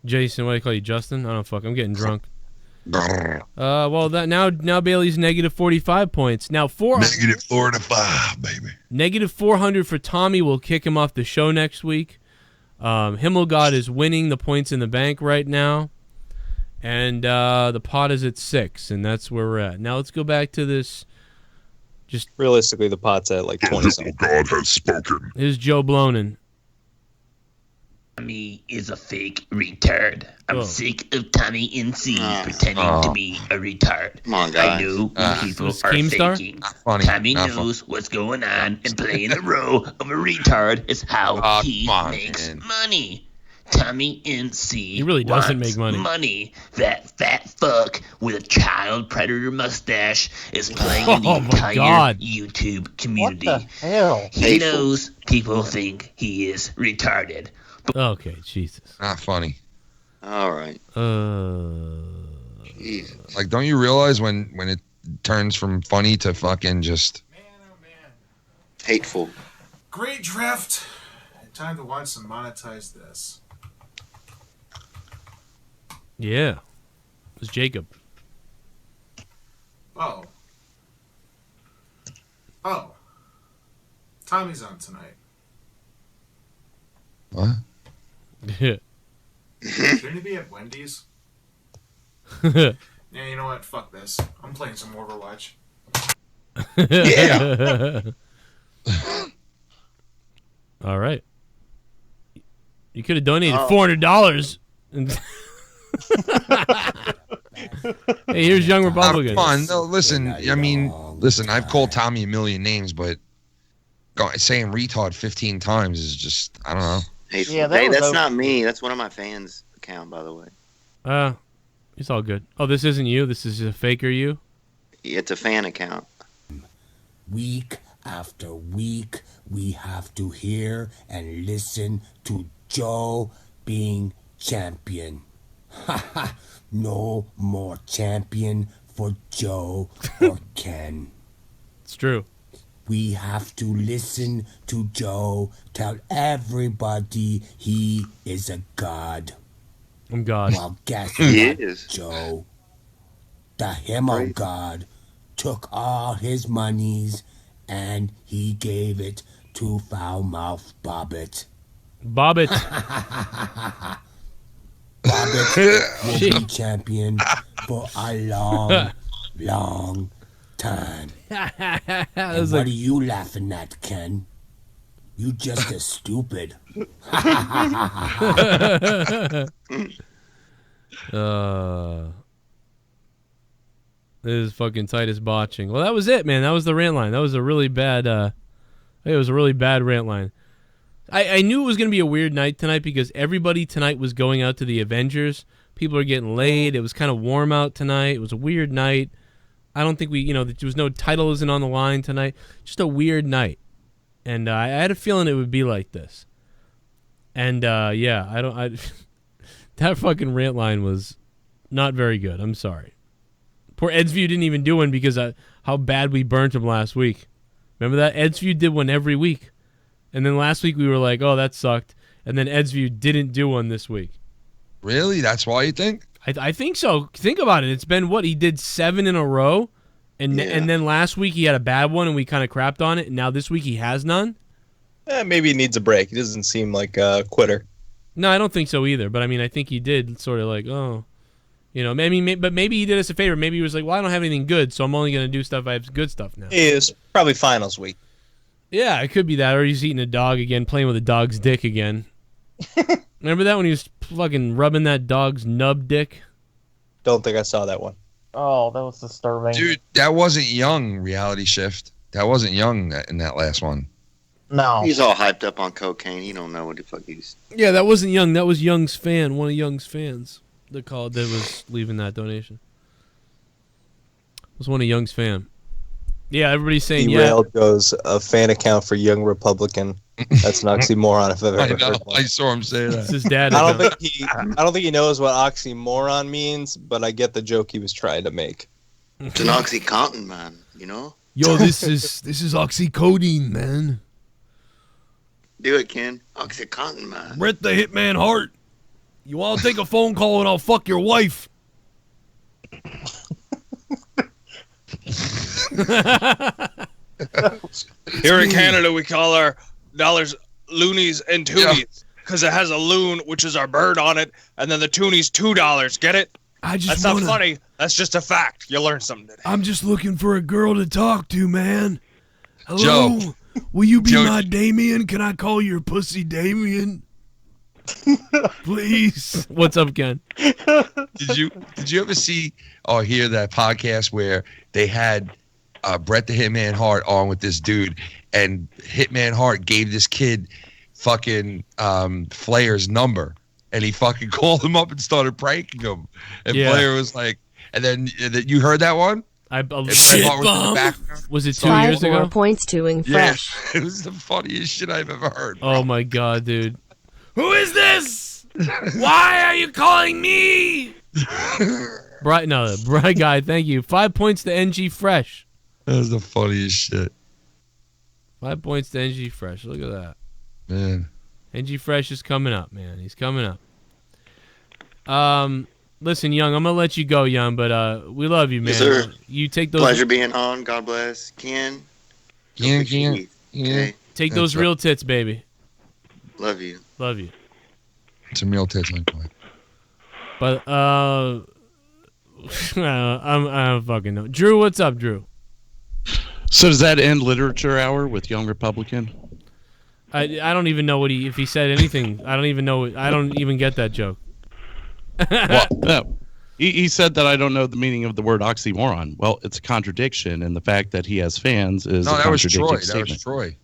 Jason, what do you call you, Justin? I don't fuck. I'm getting drunk. Well, that now Bailey's negative 45 points. Now negative 45, baby. Negative 400 for Tommy. Will kick him off the show next week. Himmelgod is winning the points in the bank right now, and the pot is at 6, and that's where we're at. Now let's go back to this. Just realistically, the pot's at like 20 something. God has spoken. Here's Joe Blonin. Tommy is a fake retard. I'm sick of Tommy NC pretending to be a retard. Come on, I guys. know people are Keemstar? faking. Funny. Tommy Not knows what's going on, and playing the role of a retard is how he makes money. Tommy NC He really doesn't wants make money. That fat fuck with a child predator mustache is playing the Oh my entire God. YouTube community. What the hell? He knows people think he is retarded. Okay, Jesus. Not funny. All right. Jesus. Like, don't you realize when it turns from funny to fucking just hateful? Great drift. Time to watch some Monetize this. Yeah. It was Jacob. Oh. Tommy's on tonight. What? Shouldn't he be at Wendy's? Yeah, you know what? Fuck this. I'm playing some Overwatch. Yeah. All right. You could have donated $400. Hey, here's Young Republican. Fun. No, listen. I mean, listen. I've called Tommy a million names, but saying retard 15 times is just, I don't know. Hateful. Yeah, that Hey, was that's over. not me. That's one of my fans' account, by the way. It's all good. Oh, this isn't you. This is a faker you. It's a fan account. Week after week, we have to hear and listen to Joe being champion. No more champion for Joe or Ken. It's true. We have to listen to Joe tell everybody he is a god. I'm God. Well, guess He what, is. Joe? The Himmel God took all his monies and he gave it to Foulmouth Bobbit. Bobbit. Bobbit will be champion for a long, long time. And what are you laughing at, Ken? You just as stupid. This is fucking Titus botching. Well, that was it, man. That was the rant line. That was a really bad. It was a really bad rant line. I knew it was gonna be a weird night tonight because everybody tonight was going out to the Avengers. People are getting laid. It was kind of warm out tonight. It was a weird night. I don't think there was no title isn't on the line tonight. Just a weird night. And I had a feeling it would be like this. And that fucking rant line was not very good. I'm sorry. Poor Edsview didn't even do one because how bad we burnt him last week. Remember that? Edsview did one every week. And then last week we were like, oh, that sucked. And then Edsview didn't do one this week. Really? That's why you think? I think so. Think about it. It's been what? He did 7 in a row. And then last week he had a bad one and we kind of crapped on it. And now this week he has none. Maybe he needs a break. He doesn't seem like a quitter. No, I don't think so either. But I mean, I think he did sort of like, oh, but maybe he did us a favor. Maybe he was like, well, I don't have anything good, so I'm only going to do stuff I have good stuff now. It is probably finals week. Yeah, it could be that. Or he's eating a dog again, playing with a dog's dick again. Remember that when he was fucking rubbing that dog's nub dick? Don't think I saw that one. Oh, that was disturbing. Dude, that wasn't Young, Reality Shift. That wasn't Young in that last one. No. He's all hyped up on cocaine. He don't know what the fuck he's... Yeah, that wasn't Young. That was Young's fan. One of Young's fans that was leaving that donation. It was one of Young's fan. Yeah, everybody's saying Derailed goes a fan account for Young Republican. That's an oxymoron if I've ever heard one. I saw him say that. It's his dad. I don't think he knows what oxymoron means, but I get the joke he was trying to make. It's an oxycontin, man. You know. Yo, this is oxycodone, man. Do it, Ken. Oxycontin, man. Brett the Hitman Hart. You all take a phone call and I'll fuck your wife. Here in Canada, we call our dollars loonies and toonies because it has a loon, which is our bird on it, and then the toonies $2. Get it? That's not funny. That's just a fact. You learn something today. I'm just looking for a girl to talk to, man. Hello? Joe. Will you be my Damien? Can I call your pussy Damien? Please. What's up, Ken? Did you ever see or hear that podcast where they had Bret the Hitman Hart on with this dude, and Hitman Hart gave this kid fucking Flair's number, and he fucking called him up and started pranking him, and Flair was like, and then you heard that one? ShiBUM. Was it 2 years ago? 5 more points to Ing Fresh. Yeah, it was the funniest shit I've ever heard. Bro. Oh my god, dude. Who is this? Why are you calling me? Bright guy, thank you. 5 points to NG Fresh. That was the funniest shit. 5 points to NG Fresh. Look at that. Man. NG Fresh is coming up, man. He's coming up. Listen, Young, I'm gonna let you go, Young, but we love you, man. Yes, sir. You take those. Pleasure being on. God bless. Ken. Ken. Take those real tits, baby. Love you. Love you. Some real tits, my boy. But I'm fucking no. Drew, what's up, Drew? So does that end literature hour with Young Republican? I don't even know if he said anything. I don't even know. I don't even get that joke. Well, no. He said that I don't know the meaning of the word oxymoron. Well, it's a contradiction, and the fact that he has fans is a contradicting statement. That was Troy.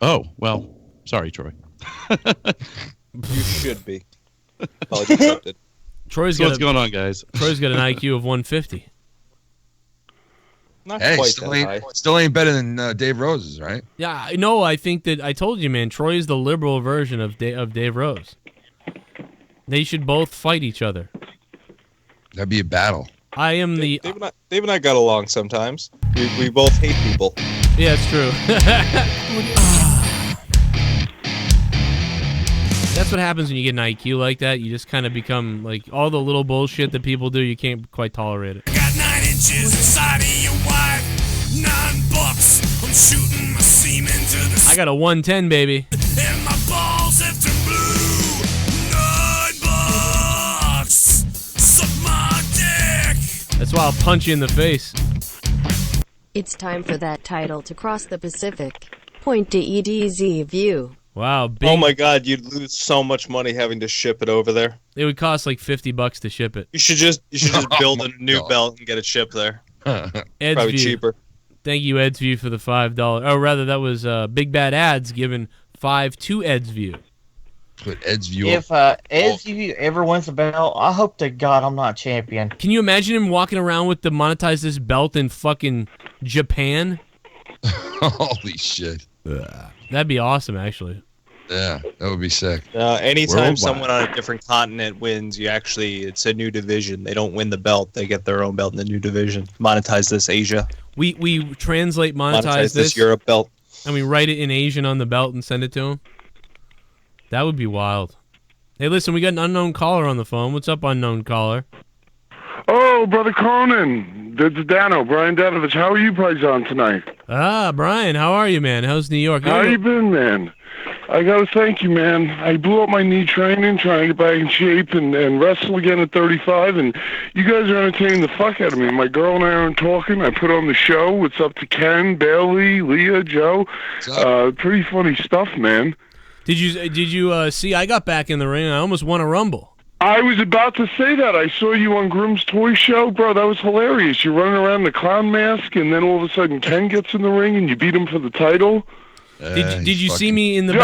Oh, well, sorry, Troy. You should be. Apology accepted. What's going on, guys? Troy's got an IQ of 150. Not hey, quite still ain't better than Dave Rose's, right? Yeah, no, I think that I told you, man. Troy is the liberal version of Dave Rose. They should both fight each other. That'd be a battle. I am the. Dave and I got along sometimes. We both hate people. Yeah, it's true. That's what happens when you get an IQ like that. You just kind of become like all the little bullshit that people do. You can't quite tolerate it. I got 9 inches inside of your wife. $9. I'm shooting my semen to the. I got a 110, baby. And my balls have turned blue. $9. Suck my dick. That's why I'll punch you in the face. It's time for that title to cross the Pacific. Point to AidZ view. Wow. Big. Oh my god, you'd lose so much money having to ship it over there. It would cost like $50 to ship it. You should just build a new belt and get it shipped there. AidZ Probably View. cheaper. Thank you, AidZ View, for the $5. Oh, rather, that was Big Bad Ads giving 5 to AidZ View. Put AidZ View If AidZ View ever wins the belt, I hope to God I'm not champion. Can you imagine him walking around with the Monetize this belt in fucking Japan? Holy shit. That'd be awesome, actually. Yeah, that would be sick. Anytime Worldwide. someone on a different continent wins, it's a new division. They don't win the belt; they get their own belt in the new division. Monetize this Asia. We translate monetize this Europe belt, and we write it in Asian on the belt and send it to him. That would be wild. Hey, listen, we got an unknown caller on the phone. What's up, unknown caller? Oh, Brother Cronin. This is Dano, Brian Danovich. How are you guys on tonight? Brian, how are you, man? How's New York? How you been, man? I gotta thank you, man. I blew up my knee training, trying to get back in shape and wrestle again at 35, and you guys are entertaining the fuck out of me. My girl and I aren't talking. I put on the show. It's up to Ken, Bailey, Leah, Joe. Pretty funny stuff, man. Did you see? I got back in the ring. I almost won a Rumble. I was about to say that. I saw you on Grimm's Toy Show, bro. That was hilarious. You're running around in the clown mask, and then all of a sudden Ken gets in the ring, and you beat him for the title. Did you see me in the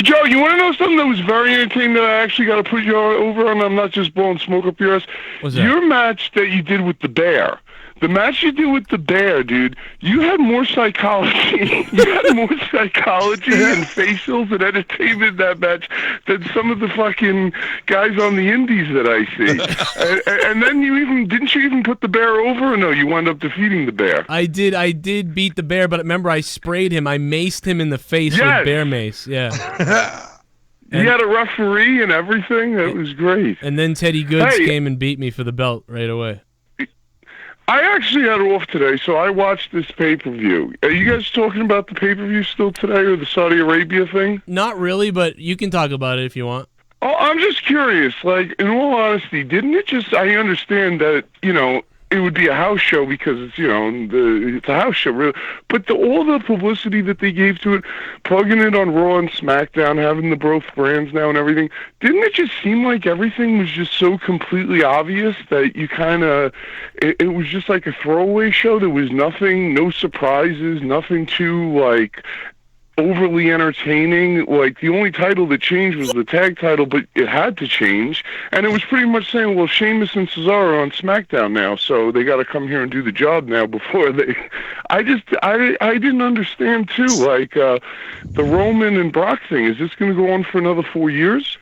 Joe, you want to know something that was very entertaining that I actually got to put you over on? I'm not just blowing smoke up your ass. What's that? Your match that you did with the bear. The match you did with the bear, dude, you had more psychology. You had more psychology and facials and entertainment in that match than some of the fucking guys on the indies that I see. and then didn't you even put the bear over? Or no, you wound up defeating the bear. I did beat the bear, but remember I sprayed him. I maced him in the face with bear mace. Yeah. You had a referee and everything. That was great. And then Teddy Goods came and beat me for the belt right away. I actually had off today, so I watched this pay-per-view. Are you guys talking about the pay-per-view still today, or the Saudi Arabia thing? Not really, but you can talk about it if you want. Oh, I'm just curious. Like, in all honesty, didn't it just... I understand that, it would be a house show because it's, it's a house show, really. But all the publicity that they gave to it, plugging it on Raw and SmackDown, having the both brands now and everything, didn't it just seem like everything was just so completely obvious that you kind of... It was just like a throwaway show. There was nothing, no surprises, nothing too, like... overly entertaining. Like, the only title that changed was the tag title, but it had to change, and it was pretty much saying, well, Sheamus and Cesaro are on SmackDown now, so they got to come here and do the job now before they... I didn't understand too, like, the Roman and Brock thing. Is this going to go on for another 4 years?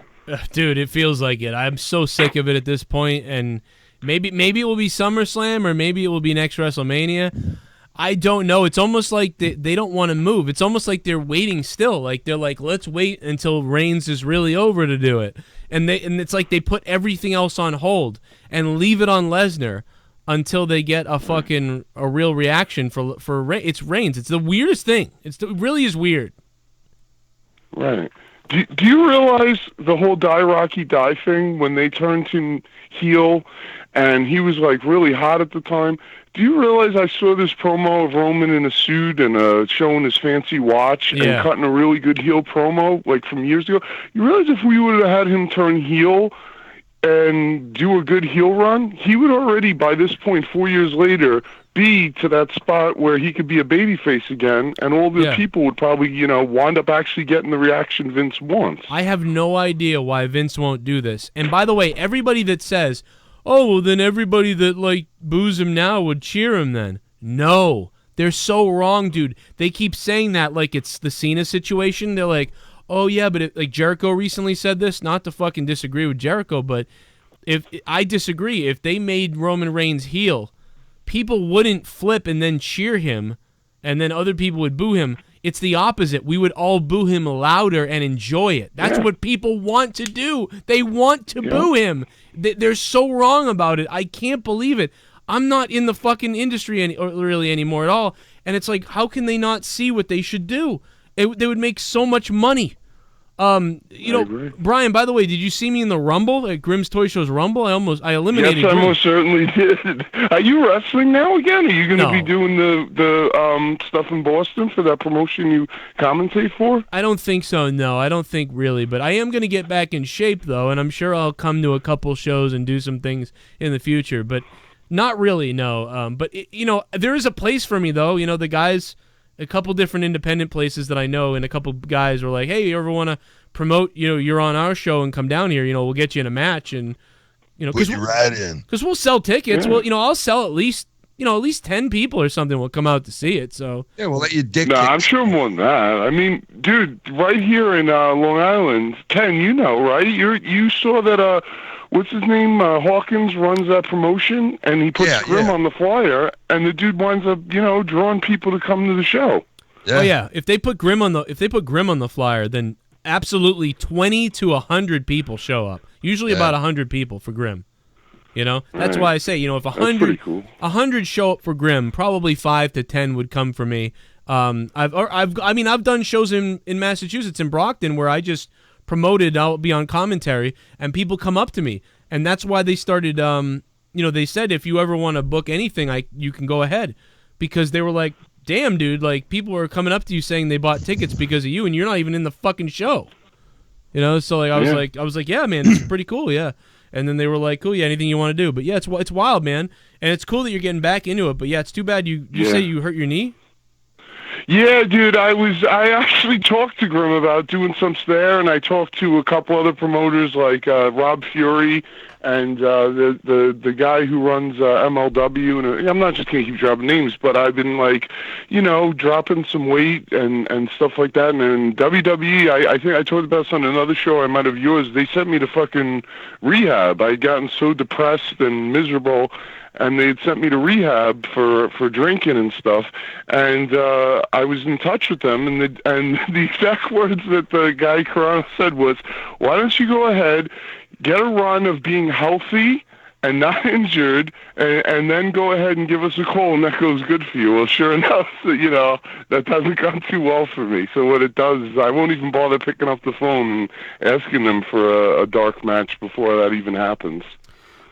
Dude, it feels like it. I'm so sick of it at this point, and maybe it will be SummerSlam, or maybe it will be next WrestleMania. I don't know. It's almost like they don't want to move. It's almost like they're waiting still. Like, they're like, let's wait until Reigns is really over to do it. And it's like they put everything else on hold and leave it on Lesnar until they get a real reaction for it's Reigns. It's the weirdest thing. It really is weird. Right. Do you realize the whole Die Rocky Die thing when they turned him heel and he was like really hot at the time? Do you realize I saw this promo of Roman in a suit and showing his fancy watch and cutting a really good heel promo like from years ago? You realize if we would have had him turn heel and do a good heel run, he would already, by this point, 4 years later, be to that spot where he could be a babyface again, and all the people would probably, wind up actually getting the reaction Vince wants. I have no idea why Vince won't do this. And by the way, everybody that says, oh, well, then everybody that, like, boos him now would cheer him then. No. They're so wrong, dude. They keep saying that like it's the Cena situation. They're like, oh, yeah, but like Jericho recently said this. Not to fucking disagree with Jericho, but if I disagree. If they made Roman Reigns heel, people wouldn't flip and then cheer him, and then other people would boo him. It's the opposite. We would all boo him louder and enjoy it. That's what people want to do. They want to boo him. They're so wrong about it. I can't believe it. I'm not in the fucking industry really anymore at all, and it's like, how can they not see what they should do? They would make so much money. Bryan, by the way, did you see me in the Rumble at Grimm's Toy Show's Rumble? I eliminated. Yes, I most certainly did. Are you wrestling now again? Are you going to be doing the stuff in Boston for that promotion you commentate for? I don't think so. No, I don't think really, but I am going to get back in shape though, and I'm sure I'll come to a couple shows and do some things in the future. But not really, no. But there is a place for me though. The guys. A couple different independent places that I know, and a couple guys were like, hey, you ever want to promote, you're on our show and come down here, we'll get you in a match, and, put you right in. Because we'll sell tickets. Well, I'll sell at least 10 people or something will come out to see it, so. Yeah, we'll let you dick. No, I'm sure more than that. I mean, dude, right here in Long Island, Ken, right? You saw that, what's his name? Hawkins runs that promotion, and he puts Grimm on the flyer, and the dude winds up, drawing people to come to the show. Yeah. Oh yeah, if they put Grimm on the flyer, then absolutely 20 to 100 people show up. Usually about 100 people for Grimm. That's why I say, if 100 show up for Grimm, probably 5 to 10 would come for me. I've done shows in Massachusetts, in Brockton, where I just promoted, I'll be on commentary, and people come up to me, and that's why they started. They said if you ever want to book anything, you can go ahead, because they were like, damn, dude, like people are coming up to you saying they bought tickets because of you, and you're not even in the fucking show. You know, so like I was like, yeah, man, it's pretty cool, yeah. And then they were like, cool, yeah, anything you want to do. But yeah, it's wild, man. And it's cool that you're getting back into it. But yeah, it's too bad you say you hurt your knee. Yeah, dude, I actually talked to Grim about doing some there, and I talked to a couple other promoters like Rob Fury and the guy who runs MLW, and I'm not just gonna keep dropping names, but I've been like, you know, dropping some weight and stuff like that. And then WWE, I think I told about this on another show, I might have yours. They sent me to fucking rehab. I had gotten so depressed and miserable. And they'd sent me to rehab for drinking and stuff, and I was in touch with them, and the exact words that the guy Corona said was, "Why don't you go ahead, get a run of being healthy and not injured, and then go ahead and give us a call, and that goes good for you." Well, sure enough, you know, that hasn't gone too well for me. So what it does is I won't even bother picking up the phone and asking them for a dark match before that even happens.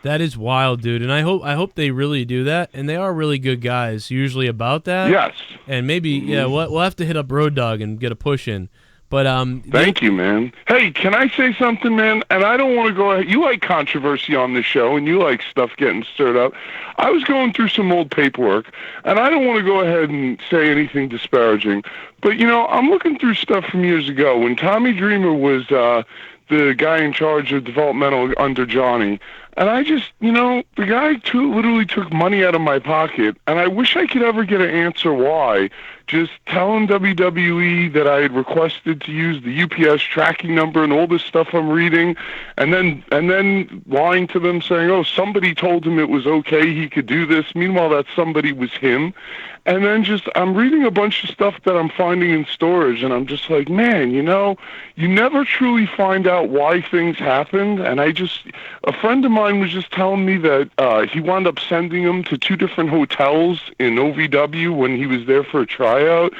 That is wild, dude, and I hope they really do that, and they are really good guys usually about that. Yes. And maybe we'll have to hit up Road Dogg and get a push in. But thank you, man. Hey, can I say something, man? And I don't want to go ahead. You like controversy on the show, and you like stuff getting stirred up. I was going through some old paperwork, and I don't want to go ahead and say anything disparaging. But you know, I'm looking through stuff from years ago when Tommy Dreamer was the guy in charge of developmental under Johnny. And I just, you know, the guy literally took money out of my pocket, and I wish I could ever get an answer why. Just telling WWE that I had requested to use the UPS tracking number and all this stuff I'm reading, and then lying to them saying, oh, somebody told him it was okay, he could do this. Meanwhile, that somebody was him. And then I'm reading a bunch of stuff that I'm finding in storage, and I'm just like, man, you know, you never truly find out why things happened. And a friend of mine was just telling me that he wound up sending him to 2 different hotels in OVW when he was there for a tryout.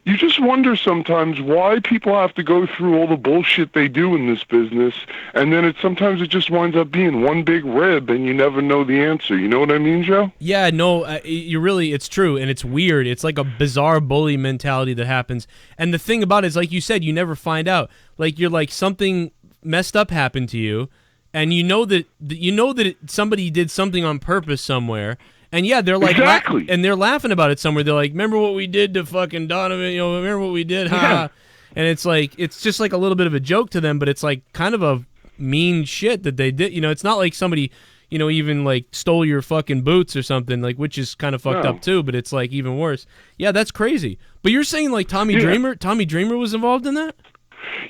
You just wonder sometimes why people have to go through all the bullshit they do in this business, and then sometimes it just winds up being one big rib, and you never know the answer. You know what I mean, Joe? Yeah, no, it's true, and it's weird. It's like a bizarre bully mentality that happens. And the thing about it is, like you said, you never find out. Like, you're like, something messed up happened to you, and you know that somebody did something on purpose somewhere. And yeah, they're like, exactly. And they're laughing about it somewhere. They're like, remember what we did to fucking Donovan? You know, remember what we did? Ha. Yeah. And it's like, it's just like a little bit of a joke to them, but it's like kind of a mean shit that they did. You know, it's not like somebody, you know, even like stole your fucking boots or something, like, which is kind of fucked up too. But it's like even worse. Yeah, that's crazy. But you're saying like Tommy Dreamer was involved in that?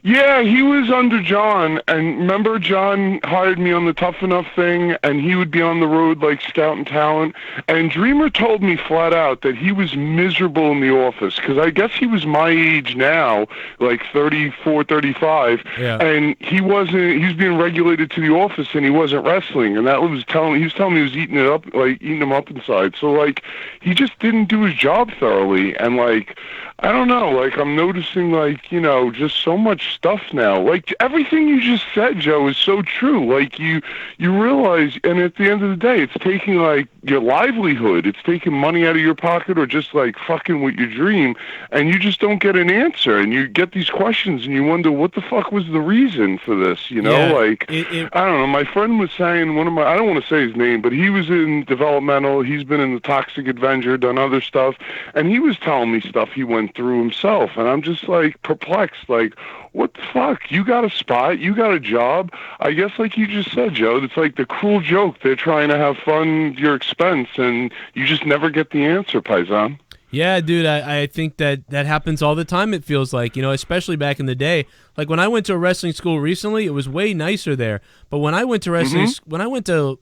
Yeah, he was under John, and remember John hired me on the Tough Enough thing, and he would be on the road like scouting talent, and Dreamer told me flat out that he was miserable in the office, because I guess he was my age now, like 34, 35, and he was being regulated to the office, and he wasn't wrestling, and he was telling me he was eating him up inside, so like, he just didn't do his job thoroughly, and like, I don't know, like, I'm noticing, like, you know, just so much stuff now. Like, everything you just said, Joe, is so true. Like, you realize, and at the end of the day, it's taking, like, your livelihood. It's taking money out of your pocket or just, like, fucking with your dream, and you just don't get an answer. And you get these questions, and you wonder, what the fuck was the reason for this, you know? Like, I don't know. My friend was saying, I don't want to say his name, but he was in developmental. He's been in the Toxic Avenger, done other stuff, and he was telling me stuff he went through himself, and I'm just like perplexed, like, what the fuck? You got a spot, you got a job. I guess like you just said, Joe, it's like the cruel joke. They're trying to have fun at your expense, and you just never get the answer, Paisan. Yeah, dude, I think that happens all the time, it feels like, you know, especially back in the day. Like, when I went to a wrestling school recently, it was way nicer there. But when I went to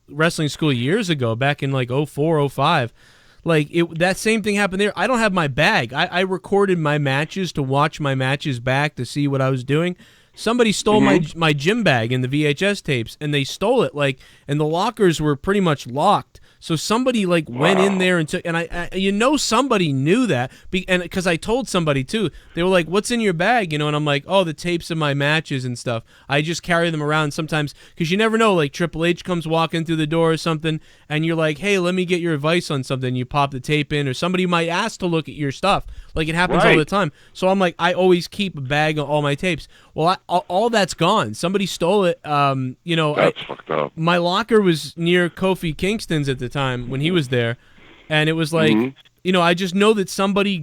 wrestling school years ago, back in like 04, 05, like, that same thing happened there. I don't have my bag. I recorded my matches to watch my matches back to see what I was doing. Somebody stole my gym bag and the VHS tapes, and they stole it, like, and the lockers were pretty much locked. So somebody like went in there and took, and I you know, somebody knew that, and because I told somebody too. They were like, "What's in your bag?" You know, and I'm like, "Oh, the tapes of my matches and stuff. I just carry them around sometimes because you never know. Like Triple H comes walking through the door or something, and you're like, "Hey, let me get your advice on something." You pop the tape in, or somebody might ask to look at your stuff. Like, it happens all the time. So I'm like, I always keep a bag of all my tapes. Well, all that's gone. Somebody stole it. You know, That's fucked up. my locker was near Kofi Kingston's at the time when he was there, and it was like, you know, I just know that somebody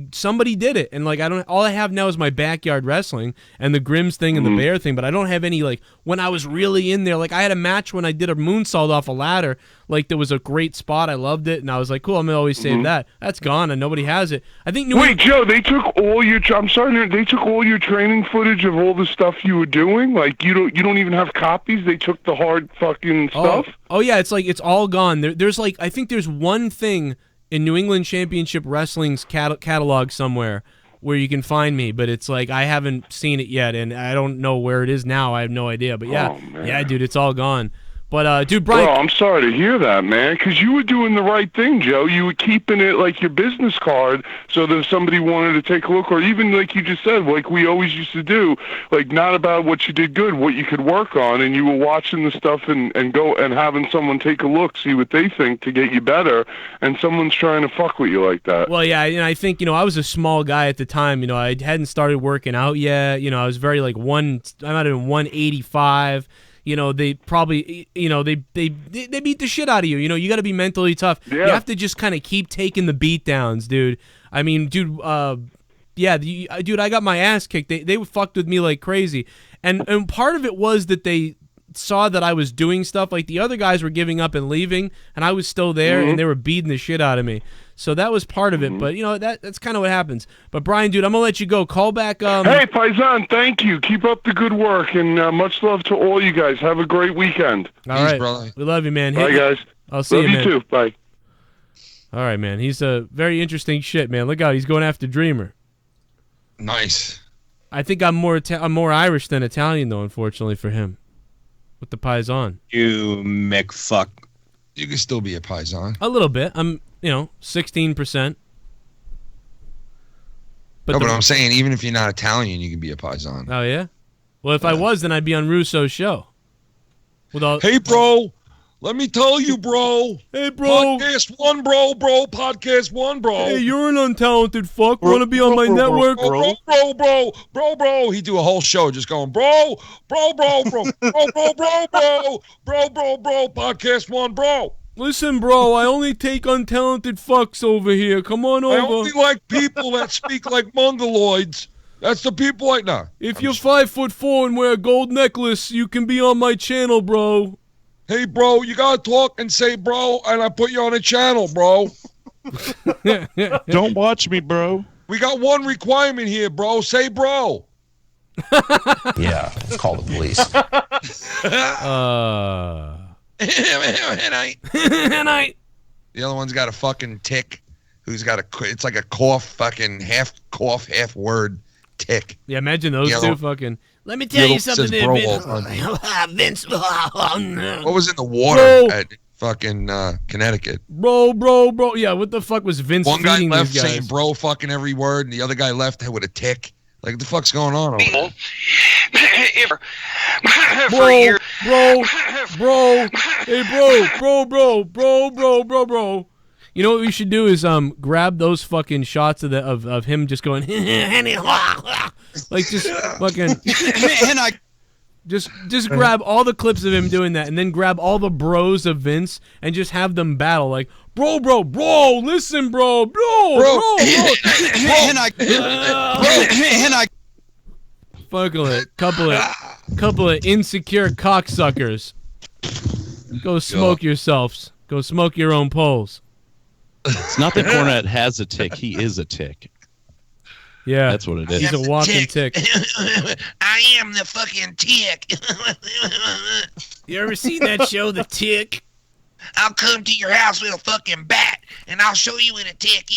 did it, and like all I have now is my backyard wrestling and the Grimm's thing and the bear thing, but I don't have any like when I was really in there. Like I had a match when I did a moonsault off a ladder, like there was a great spot, I loved it, and I was like, cool, I'm gonna always save that. That's gone and nobody has it. I think Wait, Joe, they took all your. I'm sorry, they took all your training footage of all the stuff you were doing. Like you don't even have copies. They took the hard fucking stuff. Oh yeah, it's like it's all gone. There's like I think there's one thing in New England Championship Wrestling's catalog somewhere where you can find me, but it's like I haven't seen it yet, and I don't know where it is now. I have no idea, but yeah, dude, it's all gone. But dude, Brian, Well, I'm sorry to hear that, man, because you were doing the right thing, Joe. You were keeping it like your business card, so that if somebody wanted to take a look, or even like you just said, like we always used to do, like not about what you did good, what you could work on, and you were watching the stuff and go and having someone take a look, see what they think to get you better, and someone's trying to fuck with you like that. Well, yeah, and I think, you know, I was a small guy at the time. You know, I hadn't started working out yet. You know, I was very like I might have been 185. You know, they probably, you know, they beat the shit out of you. You know, you got to be mentally tough. Yeah. You have to just kind of keep taking the beat downs, dude. I mean, dude, dude, I got my ass kicked. They fucked with me like crazy. And part of it was that they saw that I was doing stuff. Like the other guys were giving up and leaving, and I was still there, and they were beating the shit out of me. So that was part of it. But, you know, that's kind of what happens. But, Brian, dude, I'm going to let you go. Call back. Hey, Paisan, thank you. Keep up the good work, and much love to all you guys. Have a great weekend. All right. Brother. We love you, man. Bye, guys. I'll see love you, man. Too. Bye. All right, man. He's a very interesting shit, man. Look out. He's going after Dreamer. Nice. I think I'm more Irish than Italian, though, unfortunately, for him. With the Paisan. You McFuck. You can still be a Paisan. A little bit. I'm, 16%. But I'm saying, even if you're not Italian, you can be a Paisan. Oh, yeah? Well, if I was, then I'd be on Russo's show. Hey, bro. Let me tell you, bro. Hey, bro. Podcast one, bro. Podcast one, bro. Hey, you're an untalented fuck. Want to be on my network? Bro. He do a whole show just going, bro. Podcast one, bro. Listen, bro, I only take untalented fucks over here. Come on over. I only like people that speak like mongoloids. That's the people like that. If you're 5'4" and wear a gold necklace, you can be on my channel, bro. Hey, bro, you gotta talk and say, bro, and I put you on a channel, bro. Don't watch me, bro. We got one requirement here, bro. Say, bro. Yeah, call the police. The other one's got a fucking tick. Who's got it's like a cough, fucking half cough, half word tick. Yeah, imagine those two fucking. Let me tell you something there, Vince. Vince. What was in the water at fucking Connecticut? Bro. Yeah, what the fuck was Vince One guy feeding left these guys? saying bro fucking every word, and the other guy left with a tick. Like, what the fuck's going on over there? Bro. You know what we should do is grab those fucking shots of him just going like just fucking just grab all the clips of him doing that, and then grab all the bros of Vince and just have them battle like bro, listen, bro. Couple of insecure cocksuckers. Go smoke yourselves. Go smoke your own poles. It's not that Cornette has a tick. He is a tick. Yeah. That's what it is. He's a walking tick. I am the fucking tick. You ever seen that show, The Tick? I'll come to your house with a fucking bat, and I'll show you with a tick.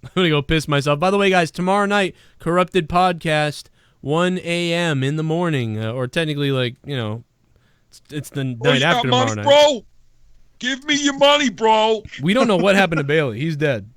I'm going to go piss myself. By the way, guys, tomorrow night, Corrupted Podcast, 1 a.m. in the morning. Or technically, like, it's the night after tomorrow money, night. Bro? Give me your money, bro. We don't know what happened to Bailey. He's dead.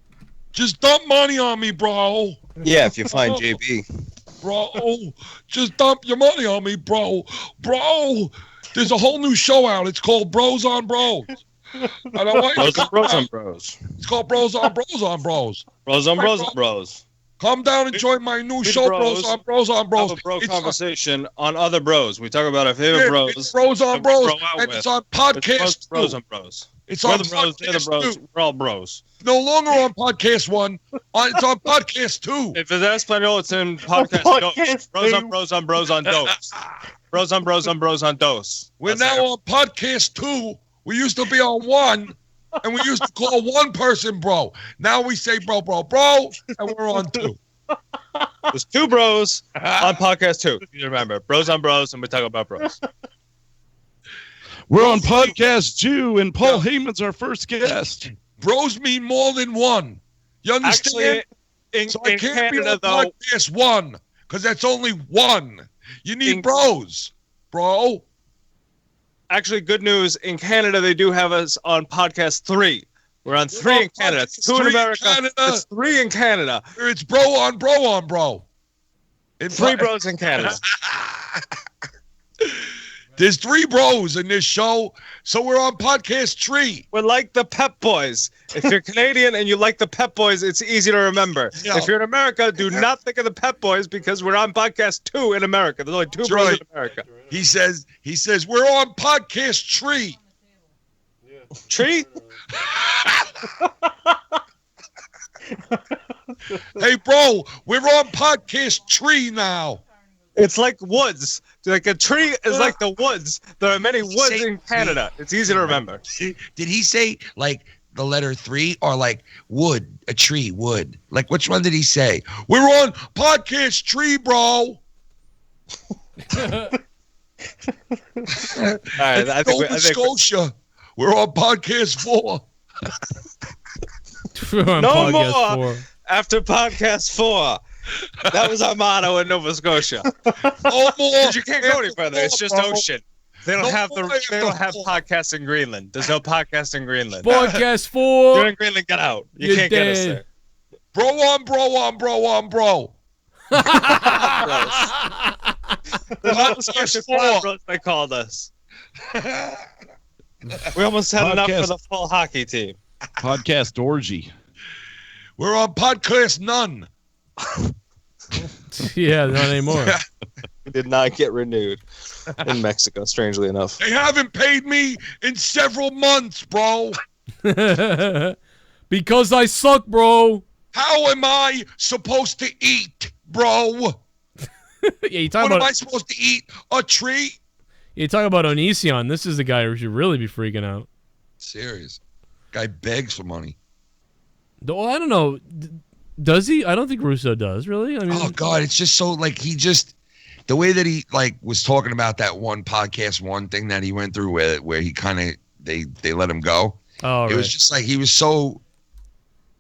Just dump money on me, bro. Yeah, if you find JB. Bro, just dump your money on me, bro. Bro, there's a whole new show out. It's called Bros on Bros. And I want Bros on Bros. It's called Bros on Bros on Bros. Bros on bros on bros. Come down and join my new show, Bros on Bros on Bros. Have a bro conversation on other bros. We talk about our favorite bros. It's Bros on Bros, and it's on podcast. Bros on bros. It's We're on the bros. They're the bros. We're all bros. No longer on podcast 1. It's on podcast 2. If it's Espanol, it's in podcast dos. Bros on bros on bros on dos. Bros on bros on bros on dos. We're now on podcast 2. We used to be on 1, and we used to call one person bro. Now we say bro, and we're on 2. There's 2 bros on podcast 2. You remember, bros on bros, and we talk about bros. We're on podcast 2, and Paul Heyman's our first guest. Bros mean more than 1. You understand? Actually, so I can't be on podcast 1 because that's only 1. You need bros, bro. Actually, good news. In Canada, they do have us on podcast 3. We're on 3 in Canada. It's 2 in America. It's 3 in Canada. It's bro on bro. 3 bros in Canada. There's 3 bros in this show, so we're on podcast 3. We're like the Pep Boys. If you're Canadian and you like the Pep Boys, it's easy to remember. Yeah. If you're in America, do not think of the Pep Boys because we're on podcast 2 in America. There's only 2 bros in America. He says we're on podcast 3. Tree? Hey, bro, we're on podcast 3 now. It's like woods. Like a tree is like the woods. There are many woods in Canada. It's easy to remember. Did he say like the letter 3 or like wood, a tree, wood? Like which one did he say? We're on podcast 3, bro. All right, I think Nova Scotia. We're on podcast 4. No more after podcast 4. That was our motto in Nova Scotia. No more. You can't go any further. It's just ocean. They don't have podcasts in Greenland. There's no podcast in Greenland. Podcast 4. You're in Greenland. Get out. You can't get us there. Bro on bro. Nova Scotia bros, they called us. We almost had enough for the full hockey team. Podcast orgy. We're on podcast none. Yeah, not anymore. We did not get renewed in Mexico, strangely enough. They haven't paid me in several months, bro. Because I suck, bro. How am I supposed to eat, bro? Yeah, you talking what about? Am I supposed to eat? A tree? You talk about Onision. This is the guy who should really be freaking out. Serious. Guy begs for money. Well, I don't know. Does he? I don't think Russo does, really. I mean, oh God, it's just so like the way that he like was talking about that one podcast 1 thing that he went through where he kind of they let him go. Oh, it was just like he was so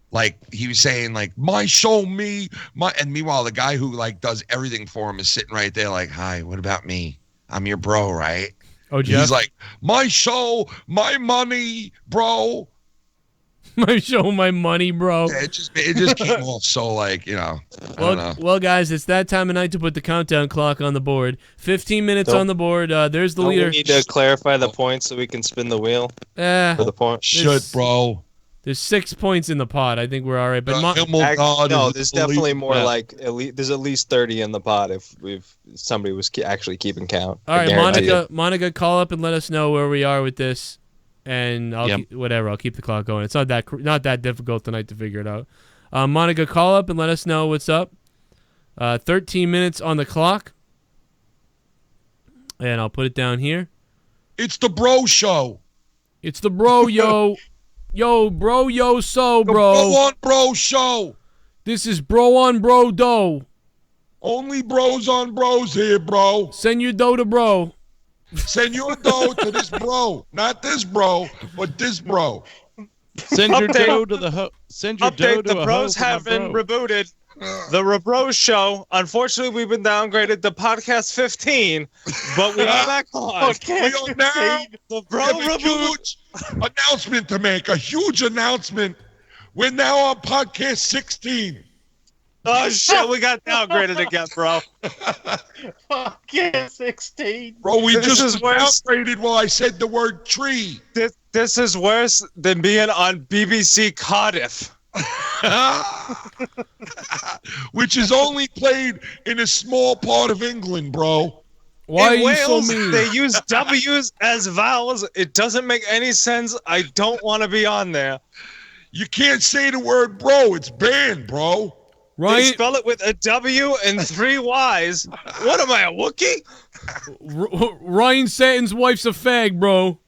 like he was saying like my show me my and meanwhile the guy who like does everything for him is sitting right there like hi, what about me? I'm your bro, right? Oh, Jeff? He's like my show, my money, bro. My show, my money, bro. Yeah, it just came off so like, you know. Well, guys, it's that time of night to put the countdown clock on the board. 15 minutes on the board. There's the leader. We need to clarify the points so we can spin the wheel. For the point. Shit, bro. There's 6 points in the pot. I think we're all right. But no, there's definitely more like there's at least 30 in the pot if somebody was actually keeping count. All right, Monica, call up and let us know where we are with this. And I'll keep the clock going. It's not that difficult tonight to figure it out. Monica, call up and let us know what's up. 13 minutes on the clock. And I'll put it down here. It's the bro show. It's the bro, yo. Yo, bro, yo, so, bro. The bro on bro show. This is bro on bro dough. Only bros on bros here, bro. Send your dough to bro. Send your dough to this bro. Not this bro, but this bro. Send your dough to the Send your dough to the bros have been rebooted. The Rebros show. Unfortunately, we've been downgraded to podcast 15, but we are back on. We are now. The bro have a huge announcement to make. A huge announcement. We're now on podcast 16. Oh shit, we got downgraded again, bro. Podcast 16. Bro, we just downgraded while I said the word tree. This is worse than being on BBC Cardiff. Which is only played in a small part of England, bro. Why in are you so Wales, mean? they use W's as vowels. It doesn't make any sense. I don't want to be on there. You can't say the word bro. It's banned, bro. They spell it with a W and 3 Y's. What am I, a Wookiee? Ryan Satin's wife's a fag, bro.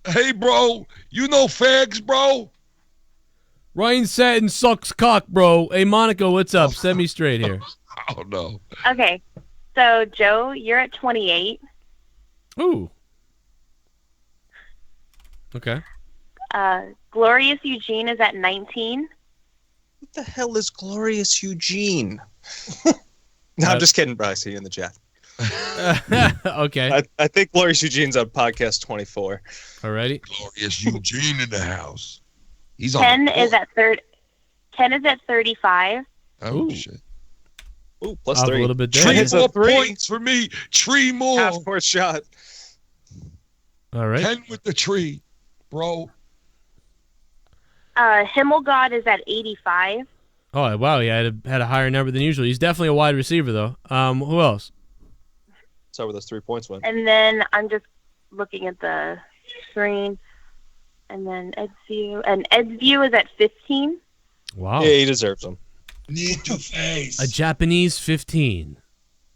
Hey, bro. You know fags, bro? Ryan Satin sucks cock, bro. Hey, Monica, what's up? Set me straight here. Oh, no. Okay. So, Joe, you're at 28. Ooh. Okay. Glorious Eugene is at 19. What the hell is Glorious Eugene? No, I'm just kidding, bro. I see you in the chat. Okay. I think Glorious Eugene's on podcast 24. Alrighty. Glorious Eugene in the house. He's on. Ken is at 35. Oh, shit. Ooh, plus Up 3. a little bit there. Three Hits a more 3. points for me. 3 more. Half-court shot. All right. 10 with the tree, bro. Himmelgod is at 85. Oh, wow. He had a higher number than usual. He's definitely a wide receiver, though. Who else? That's where those 3 points went. And then I'm just looking at the screen. And then Ed's View. And Ed's View is at 15. Wow. Yeah, he deserves them. Need to face. A Japanese 15.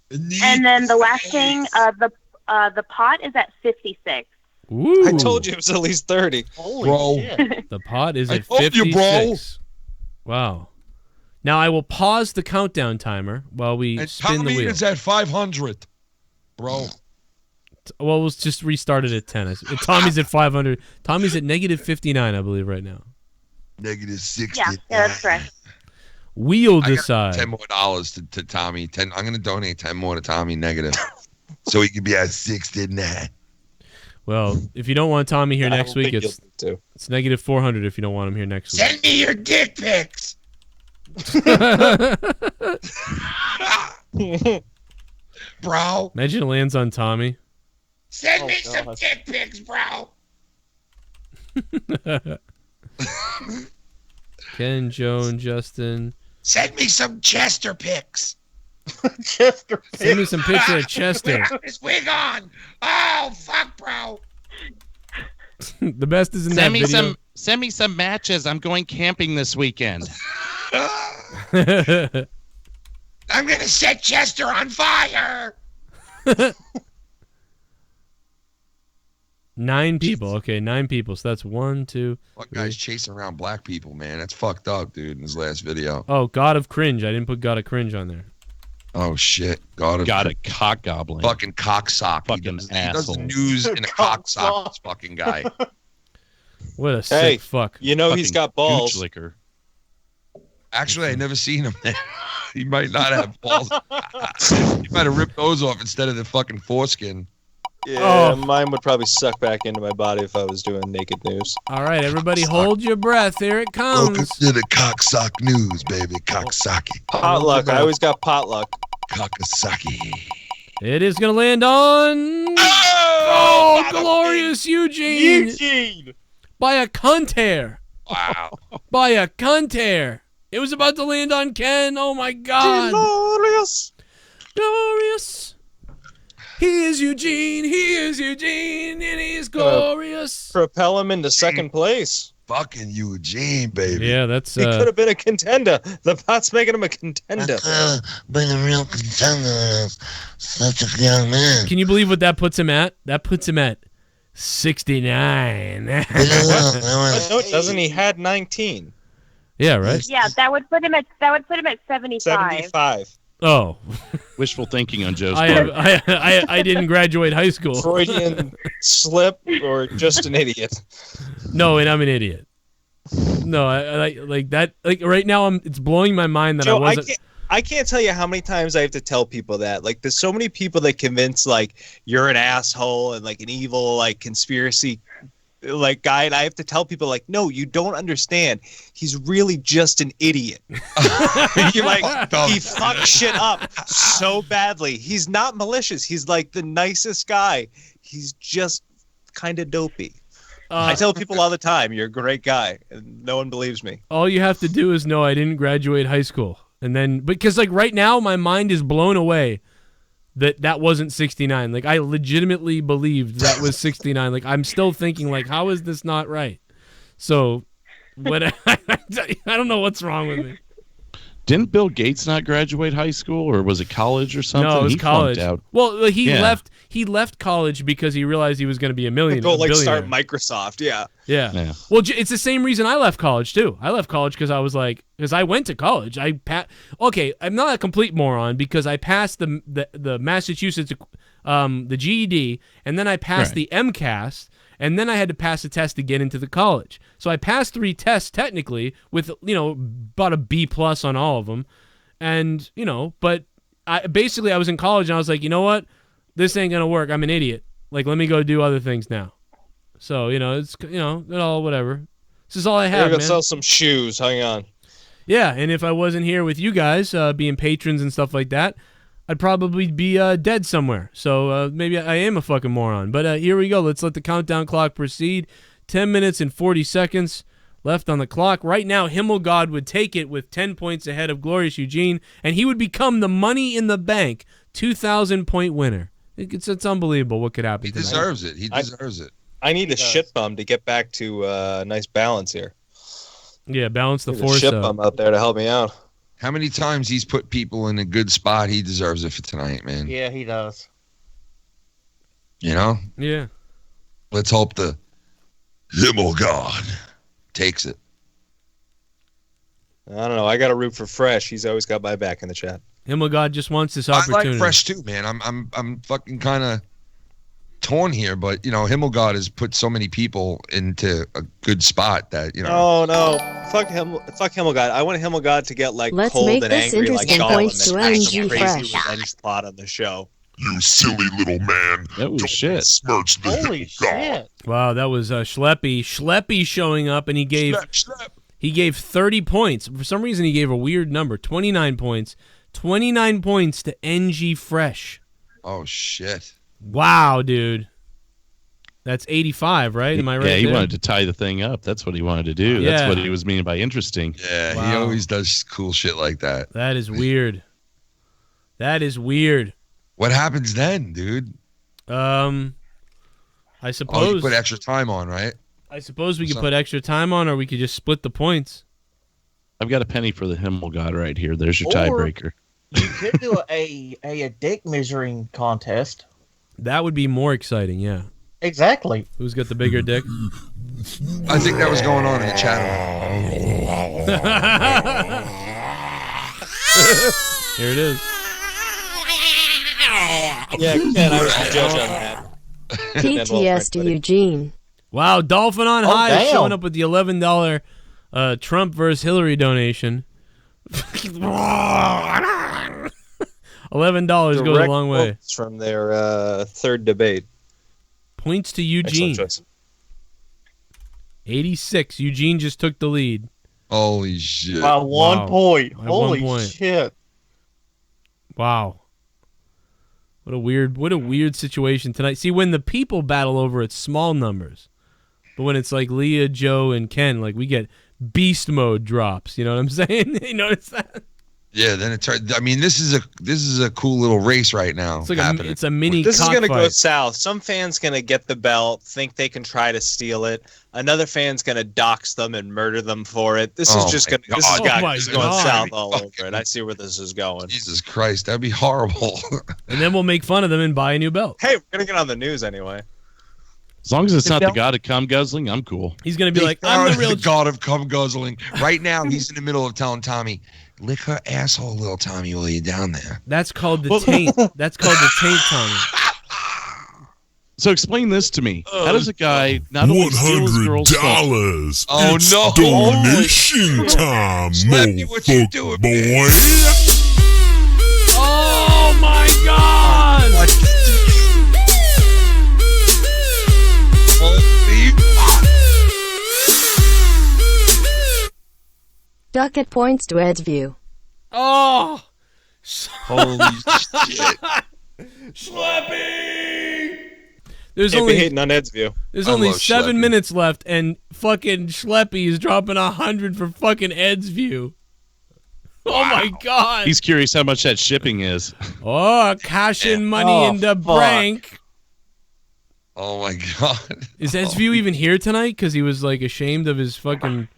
And then the last thing, the pot is at 56. Ooh. I told you it was at least 30. Holy Bro. shit. The pot is I at told 56. you, bro. Wow. Now I will pause the countdown timer while we And spin Tommy the wheel. is at 500, bro. Well, we'll just restart it at 10. Tommy's at 500. Tommy's at negative 59, I believe, right now. Negative 60. Yeah, that's correct. We'll I got decide. $10 more to Tommy. I'm going to donate 10 more to Tommy negative, so he can be at 69. Well, if you don't want Tommy here I next don't week, think it's you'll need it's negative 400 if you don't want him here next week. Send me your dick pics, bro. Imagine it lands on Tommy. Send me some dick pics, bro. Ken, Joan, Justin. Send me some Chester pics. Chester. Send me some picture of Chester. Without his wig on. Oh, fuck, bro. The best is in that video. Send me some matches. I'm going camping this weekend. I'm going to set Chester on fire. 9 people. Okay, 9 people. So that's 1, 2. What guy's chasing around black people, man? That's fucked up, dude, in his last video. Oh, God of Cringe. I didn't put God of Cringe on there. Oh, shit. God a cock goblin. Fucking cocksock. Fucking he does the asshole. news in a cocksock, this fucking guy. What a Hey, sick fuck. you know he's got balls. Gooch liquor. Actually, I never seen him there. He might not have balls. He might have ripped those off instead of the fucking foreskin. Yeah, mine would probably suck back into my body if I was doing naked news. All right, everybody hold your breath. Here it comes. Welcome to the cocksock news, baby. Cocksaki. Potluck. I always got potluck. Cockasaki. It is going to land on... Oh, glorious Eugene. Eugene. By a cunt hair. Wow. By a cunt hair. It was about to land on Ken. Oh, my God. Glorious. Glorious. He is Eugene. He is Eugene. And he's glorious. Propel him into second place. Fucking Eugene, baby. Yeah, that's... He could have been a contender. The pot's making him a contender. Been a real contender. Such a young man. Can you believe what that puts him at? That puts him at 69. No, it doesn't. He had 19. Yeah, right? Yeah, that would put him at 75. 75. Oh. Wishful thinking on Joe's part. I didn't graduate high school. Freudian slip or just an idiot? No, and I'm an idiot. No, I like that. Like right now, it's blowing my mind that Joe, I wasn't. I can't tell you how many times I have to tell people that. Like, there's so many people that convince like you're an asshole and like an evil like conspiracy like guy, and I have to tell people like, no, you don't understand. He's really just an idiot. You're like, he fucked shit up so badly. He's not malicious. He's like the nicest guy. He's just kind of dopey. I tell people all the time, you're a great guy, and no one believes me. All you have to do is know I didn't graduate high school. And then, because like right now, my mind is blown away that wasn't 69. Like I legitimately believed that was 69. Like I'm still thinking like, how is this not right? So, what I don't know what's wrong with me. Didn't Bill Gates not graduate high school, or was it college or something? No, it was He college. flunked out. Well, he left college because he realized he was going to be a millionaire. Go like start Microsoft, yeah. Yeah. Well, it's the same reason I left college too. I left college because I was like, because I went to college. Okay, I'm not a complete moron because I passed the Massachusetts the GED, and then I passed the MCAS, and then I had to pass a test to get into the college. So I passed 3 tests technically with about a B+ on all of them, and but I was in college and I was like, you know what, this ain't gonna work. I'm an idiot. Like let me go do other things now. So it's it all whatever. This is all I have, We're gonna man. sell some shoes. Hang on. Yeah, and if I wasn't here with you guys, being patrons and stuff like that, I'd probably be dead somewhere. So maybe I am a fucking moron. But here we go. Let's let the countdown clock proceed. 10 minutes and 40 seconds left on the clock. Right now, Himmelgod would take it with 10 points ahead of Glorious Eugene, and he would become the Money in the Bank 2,000-point winner. It's unbelievable what could happen. He deserves it. He deserves it. I need a shit bum to get back to a nice balance here. Yeah, balance the Need force. a shit bum out there to help me out. How many times he's put people in a good spot? He deserves it for tonight, man. Yeah, he does. Yeah. Let's hope the Himmelgod takes it. I don't know. I got to root for Fresh. He's always got my back in the chat. Himmelgod just wants this opportunity. I like Fresh too, man. I'm fucking kind of torn here, but Himmelgod has put so many people into a good spot that Oh no, fuck him, fuck Himmelgod. I want Himmelgod to get like Let's cold make and this angry like interesting. Sean, Points and to then NG act crazy Fresh. revenge plot on the show. You silly little man. Oh shit! Smirch the Holy shit! Wow, that was Schleppy showing up, and he gave 30 points. For some reason, he gave a weird number, 29 points. 29 points to NG Fresh. Oh shit! Wow, dude. That's 85, right? Am I right? Yeah, he there? wanted to tie the thing up. That's what he wanted to do. Yeah. That's what he was meaning by interesting. Yeah, Wow. he always does cool shit like that. That is weird. That is weird. What happens then, dude? I Oh, suppose you put extra time on, right? I suppose we could put extra time on, or we could just split the points. I've got a penny for the Himmelgod right here. There's your Or- tiebreaker. You could do a dick measuring contest. That would be more exciting, yeah. Exactly. Who's got the bigger dick? I think that was going on in the chat. Here it is. Yeah, Ken, I was the judge on that. PTS to Eugene. Wow, Dolphin on Oh, High is damn. showing up with the $11 Trump versus Hillary donation. $11 goes a Direct long way. quotes from their third debate. Points to Eugene. Excellent choice. 86. Eugene just took the lead. Holy shit! By 1 point. By 1 Holy point. shit. Wow. What a weird situation tonight. See, when the people battle over it's small numbers. But when it's like Leah, Joe, and Ken, like we get beast mode drops. You know what I'm saying? You notice that? Yeah, then it's. I mean, this is a cool little race right now. It's like happening. it's a mini This is gonna go cockfight. south. Some fan's gonna get the belt, think they can try to steal it. Another fan's gonna dox them and murder them for it. This is Oh just my gonna. This is God. Oh my going God. south all over it. I see where this is going. Jesus Christ, that'd be horrible. And then we'll make fun of them and buy a new belt. Hey, we're gonna get on the news anyway. As long as it's not the god of cum guzzling, I'm cool. He's gonna be like, I'm the real. god of cum guzzling. Right now, he's in the middle of telling Tommy, lick her asshole, little Tommy, while you're down there. That's called the taint. That's called the taint, Tommy. So explain this to me. How does a guy not only steal his girl's phone? $100. Oh, It's no. donation time, Slappy, what you doing, boy. Oh my God! Ducat points to AidZ. Oh! Holy shit. Slappy! There's Can't only be hating on Ed's view. There's I only love 7 Schleppy. minutes left, and fucking Schleppy is dropping 100 for fucking Ed's view. Oh my god! He's curious how much that shipping is. Oh, cashing money in the bank. Oh my god! Is Ed's view even here tonight? Because he was like ashamed of his fucking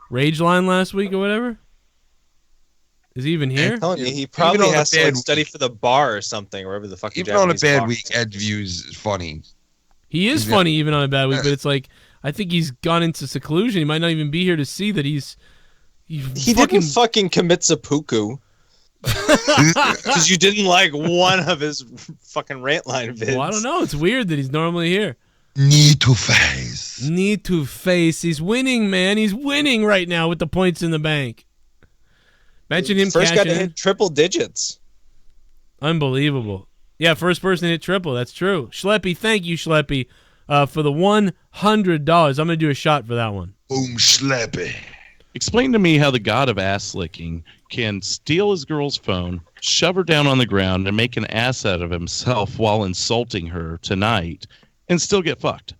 rage line last week or whatever. Is he even here? I'm telling you, he probably on a has to bad like, study for the bar or something, wherever the fucking Even on a Japanese bad bar. week, Ed Views is funny. He is He's funny even on a bad week, but it's like I think he's gone into seclusion. He might not even be here to see that he didn't fucking commit seppuku. Because you didn't like one of his fucking rant line vids. Well, I don't know. It's weird that he's normally here. Need to face. Need to face. He's winning, man. He's winning right now with the points in the bank. Mention him First guy cashing to in. hit triple digits. Unbelievable. Yeah, first person to hit triple. That's true. Schleppy, thank you, Schleppy, for the $100. I'm going to do a shot for that one. Boom, Schleppy. Explain to me how the god of ass licking can steal his girl's phone, shove her down on the ground, and make an ass out of himself while insulting her tonight, and still get fucked.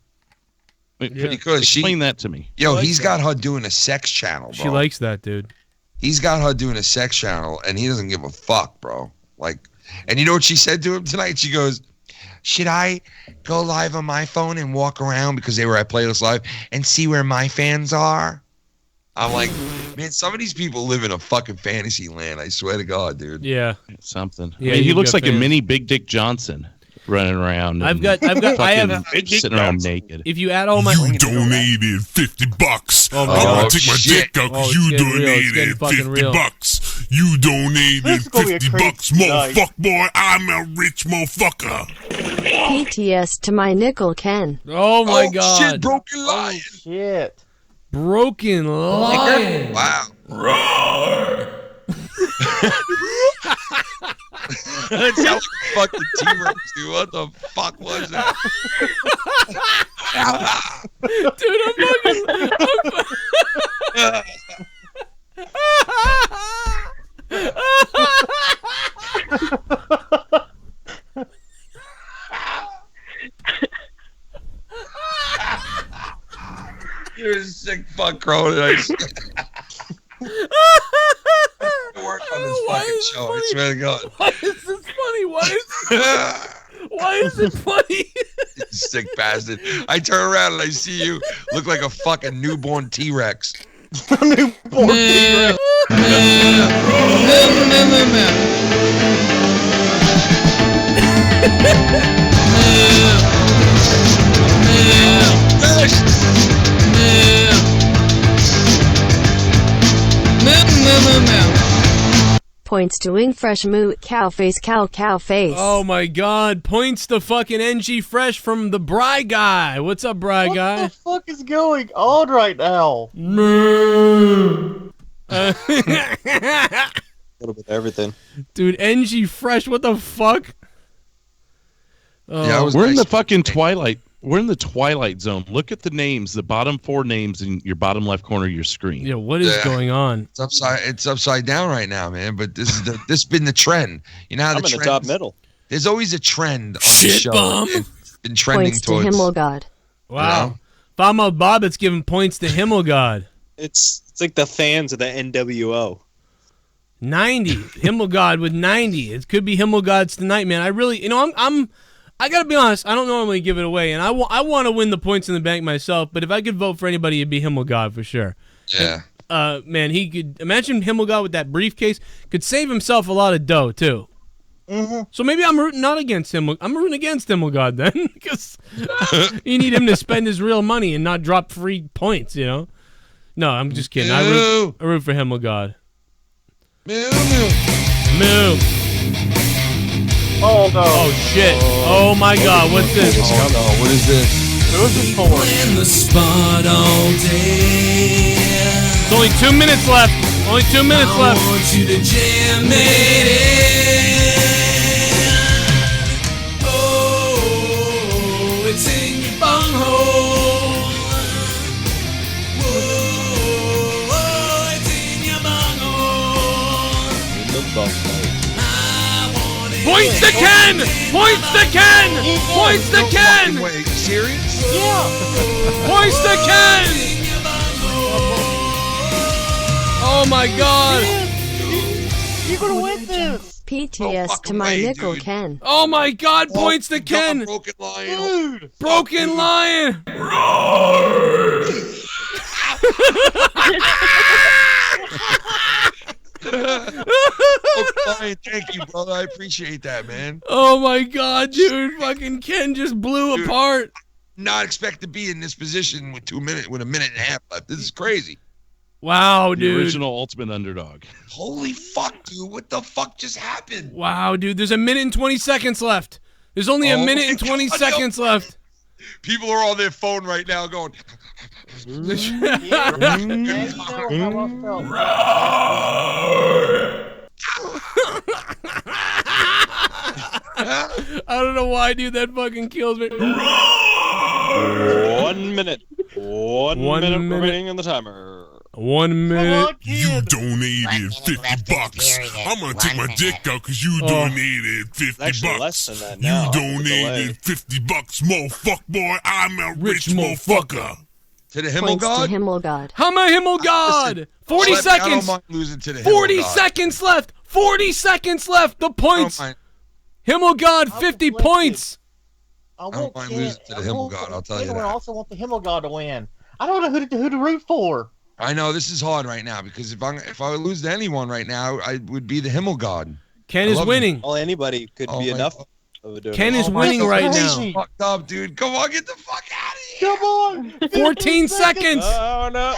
Because explain that to me. Yo, he's got her doing a sex channel, bro. She likes that, dude. He's got her doing a sex channel, and he doesn't give a fuck, bro. Like, and you know what she said to him tonight? She goes, should I go live on my phone and walk around, because they were at Playlist Live, and see where my fans are? I'm like, man, some of these people live in a fucking fantasy land. I swear to God, dude. Yeah. Something. Yeah, I mean, he you've looks got like a fans. mini Big Dick Johnson running around. I have sitting around naked. If you add all my You donated $50. Oh my I'm God. gonna take my Shit. dick out Oh, because it's you getting real. It's getting donated fucking real. $50. You donated This is gonna be a $50, crazy night. motherfucker, boy. I'm a rich motherfucker. PTS to my nickel, Ken. Oh my God. Shit, broken lion. Shit. Broken lion. Wow. Roar. That sounds like a fucking T-Rex, dude. What the fuck was that? Dude, You're a sick fuck, Cronin. I work on this fucking show. I swear to God. Why is this funny? Why is it funny? You sick bastard. I turn around and I see you look like a fucking newborn T-Rex. Newborn T-Rex. Points to Wing Fresh Moot Cow Face Cow Face. Oh my God. Points to fucking NG Fresh from the Bry Guy. What's up, Bry Guy? What the fuck is going on right now? A little bit of everything. Dude, NG Fresh, what the fuck? Yeah, we're in the fucking twilight. We're in the twilight zone. Look at the names, the bottom 4 names in your bottom left corner of your screen. Yeah, what is going on? It's upside down right now, man. But this is this been the trend. You know how I'm the in the trend. top middle. There's always a trend on the Shit show. bomb. It's been trending Points to towards. Himmelgod. Wow. You know? Fama Bob, it's giving points to Himmelgod. It's like the fans of the NWO. 90. Himmelgod with 90. It could be Himmelgod's tonight, man. I really, I gotta be honest. I don't normally give it away, and I want to win the points in the bank myself. But if I could vote for anybody, it'd be Himmelgod for sure. Yeah. Man, he could imagine Himmelgod with that briefcase. Could save himself a lot of dough too. Mm-hmm. So maybe I'm rooting not against him. I'm rooting against Himmelgod then, because you need him to spend his real money and not drop free points. You know? No, I'm just kidding. I root for Himmelgod. Moo. Oh no. Oh shit. Oh my God. What's this? Oh no. What is this? Who is this for? In the spot all day. It's only 2 minutes left. Only 2 minutes left. I want you to jam it in. Oh, it's in your bunghole. Whoa, it's in your bunghole. The bunghole. I want it. Points to Ken! Points to Ken! Points to Ken! Wait, serious? Yeah. Points to Ken! Oh my God! You're gonna win this. PTS to my nickel, Ken. Oh my God! Points to Ken! Broken lion. Dude. Broken lion! Brian, thank you, brother. I appreciate that, man. Oh my God, dude! Fucking Ken just blew apart. Not expect to be in this position with a minute and a half left. This is crazy. Wow, The dude! original ultimate underdog. Holy fuck, dude! What the fuck just happened? Wow, dude! There's a minute and 20 seconds left. There's only a minute and 20 seconds left. People are on their phone right now going. I don't know why, dude. That fucking kills me. 1 minute. One minute remaining on the timer. 1 minute. You donated $50. I'm gonna take my dick out because you donated $50. Actually, less than that now. You donated $50, motherfucker, boy. I'm a rich motherfucker. To the Himmel Points to God? Himmel God. How my Himmel God? 40 I don't seconds. mind losing to the Himmel 40 God. seconds left. 40 seconds left. The points. mind. Himmel God, 50 points. I don't mind losing to the Himmel God, I'll tell you that. I also want the Himmel God to win. I don't know who to root for. I know this is hard right now because if I would lose to anyone right now, I would be the Himmel God. Ken I is love winning. Well, anybody could Oh be my enough God. of a donation. Ken is winning right now. Fucked up, dude. Come on, get the fuck out of here. Come on. 14 seconds. Oh, no.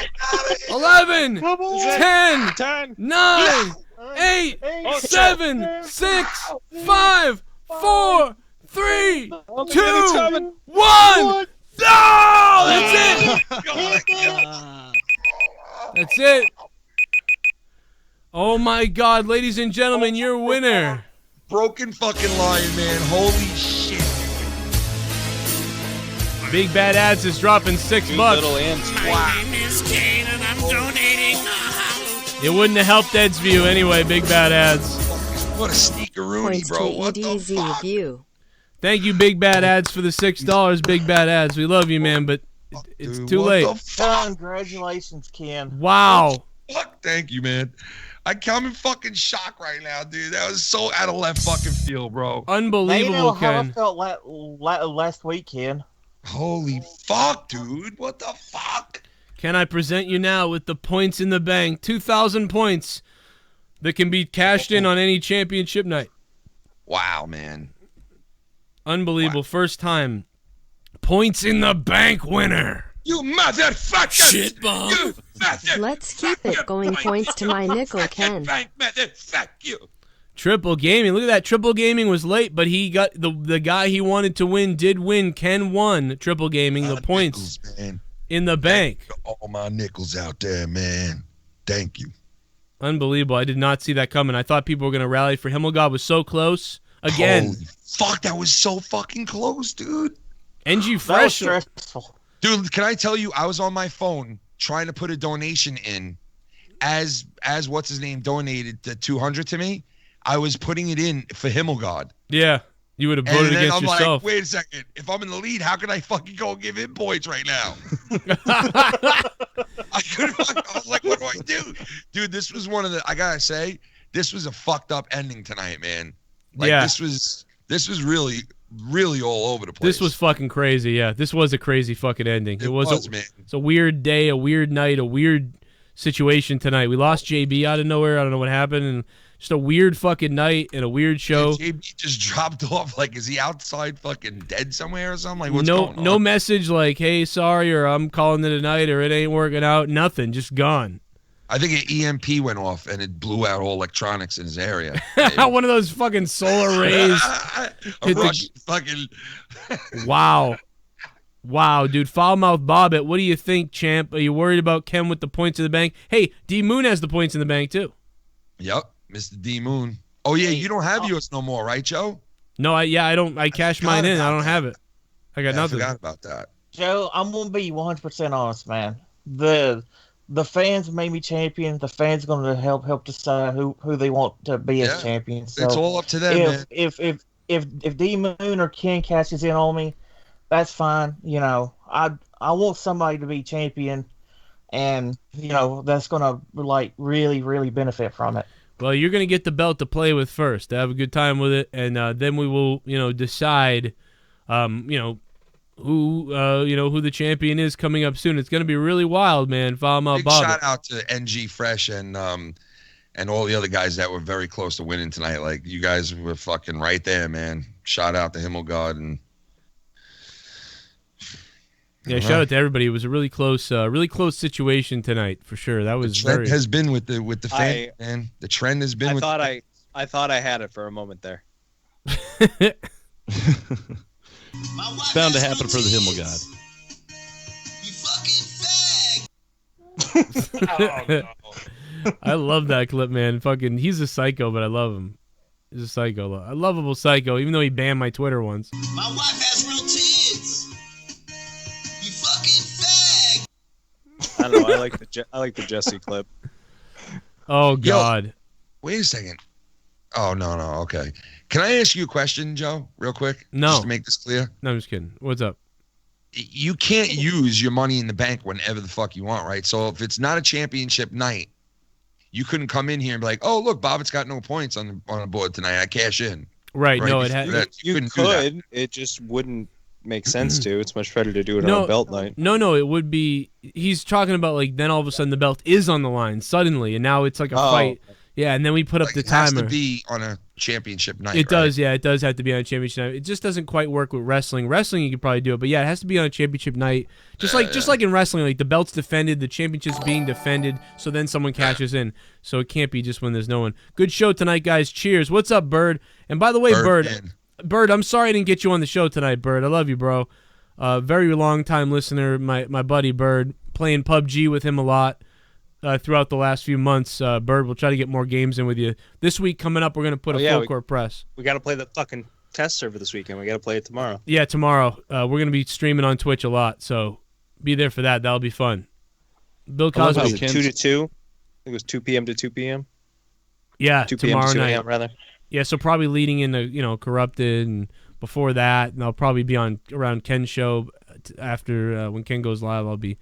11, Come on. 10, 10. 9, 8, 7, 6, 5, 4, 3, 2, 1. No! That's it. That's it. Oh my God, ladies and gentlemen, your winner. Broken fucking lion, man. Holy shit. Big Bad Ads is dropping $6. Little ants. My name is Kane and I'm donating. It wouldn't have helped Ed's view anyway, Big Bad Ads. What a sneakeroonie, Points bro. What to the EDZ fuck? view. Thank you, Big Bad Ads, for the $6. Big Bad Ads. We love you, man, but it's Dude, too what late. the fuck? Congratulations, Ken. Wow. Fuck, thank you, man. I'm in fucking shock right now, dude. That was so out of left fucking field, bro. Now you know Unbelievable, how I Ken. felt last week, Ken. Holy fuck, dude. What the fuck? Can I present you now with the points in the bank? 2,000 points that can be cashed in on any championship night. Wow, man. Unbelievable. First time. Points in the bank winner. You motherfucker! Shit bomb. You motherfucker! Let's keep it going. Points to my nickel, Ken. Bank motherfucker! You. Triple Gaming. Look at that. Triple Gaming was late, but he got the guy he wanted to win did win. Ken won Triple Gaming. The points Nickels, man. in the bank. All my nickels out there, man. Thank you. Unbelievable. I did not see that coming. I thought people were going to rally for Himmelgod. Was so close. Again. Holy fuck, that was so fucking close, dude. NG That was Fresh. stressful. Dude, can I tell you, I was on my phone trying to put a donation in as what's his name donated the 200 to me. I was putting it in for Himmelgod. Yeah. You would have voted And then against I'm yourself. like, wait a second. If I'm in the lead, how can I fucking go and give him points right now? I was like, what do I do? Dude, this was one of the, I gotta say, this was a fucked up ending tonight, man. Like, Yeah. this was really, really all over the place. This was fucking crazy. Yeah. This was a crazy fucking ending. It was, a, man. It's a weird day, a weird night, a weird situation tonight. We lost JB out of nowhere. I don't know what happened. And just a weird fucking night and a weird show. JB just dropped off. Like, is he outside fucking dead somewhere or something? Like, what's going on? No message like, hey, sorry, or I'm calling it a night, or it ain't working out. Nothing. Just gone. I think an EMP went off and it blew out all electronics in his area. One of those fucking solar rays. A Russian fucking. Wow. Wow, dude. Foulmouth Bobbit, what do you think, champ? Are you worried about Ken with the points in the bank? Hey, D Moon has the points in the bank, too. Yep, Mr. D Moon. Oh, yeah, you don't have yours no more, right, Joe? No, I don't. I cashed mine in. I don't have it. I got I nothing. forgot about that. Joe, I'm gonna be 100% honest, man. The the fans made me champion. The fans going to help decide who they want to be as champion. So it's all up to them, man. If D Moon or Ken catches in on me, that's fine. You know, I want somebody to be champion, and you know that's going to like really benefit from it. Well, you're going to get the belt to play with first. To have a good time with it, and then we will, decide, who the champion is coming up soon. It's going to be really wild, man. Follow my Big Bob. shout out to NG Fresh and all the other guys that were very close to winning tonight. Like, you guys were fucking right there, man. Shout out to Himmelgard and. Yeah, shout out to everybody. It was a really close situation tonight for sure. That was the trend has been with the fan, man. The trend has been. I thought I had it for a moment there. It's bound to happen for the Himmel God. I love that clip, man. Fucking, he's a psycho, but I love him. He's a psycho, a lovable psycho, even though he banned my Twitter once. My wife has real tits. You fucking fag. I don't know. I like the Jesse clip. Oh God. Yo, wait a second. Oh no. Okay. Can I ask you a question, Joe, real quick? No. Just to make this clear. No, I'm just kidding. What's up? You can't use your money in the bank whenever the fuck you want, right? So if it's not a championship night, you couldn't come in here and be like, "Oh, look, Bobbitt's got no points on the board tonight. I cash in." Right. No, it had. You could. It just wouldn't make sense to. It's much better to do it on a belt night. No, it would be. He's talking about like then all of a sudden the belt is on the line suddenly, and now it's like a fight. Yeah, and then we put up the timer. It has to be on a championship night. It does, yeah. It does have to be on a championship night. It just doesn't quite work with wrestling. Wrestling, you could probably do it, but yeah, it has to be on a championship night. Just like in wrestling, like the belt's defended, the championship's being defended, so then someone cashes in. So it can't be just when there's no one. Good show tonight, guys. Cheers. What's up, Bird? And by the way, Bird, I'm sorry I didn't get you on the show tonight, Bird. I love you, bro. Very long time listener, my buddy Bird, playing PUBG with him a lot. Throughout the last few months, Bird, we'll try to get more games in with you. This week coming up, we're going to put a full court press. We got to play the fucking test server this weekend. We got to play it tomorrow. Yeah, tomorrow. We're going to be streaming on Twitch a lot, so be there for that. That'll be fun. Bill Cosby. Was it 2 to 2? I think it was 2 p.m. to 2 p.m. Yeah, 2 p.m. tomorrow to 2 night. a.m. rather. Yeah, so probably leading into Corrupted, and before that, and I'll probably be on around Ken's show after when Ken goes live. I'll be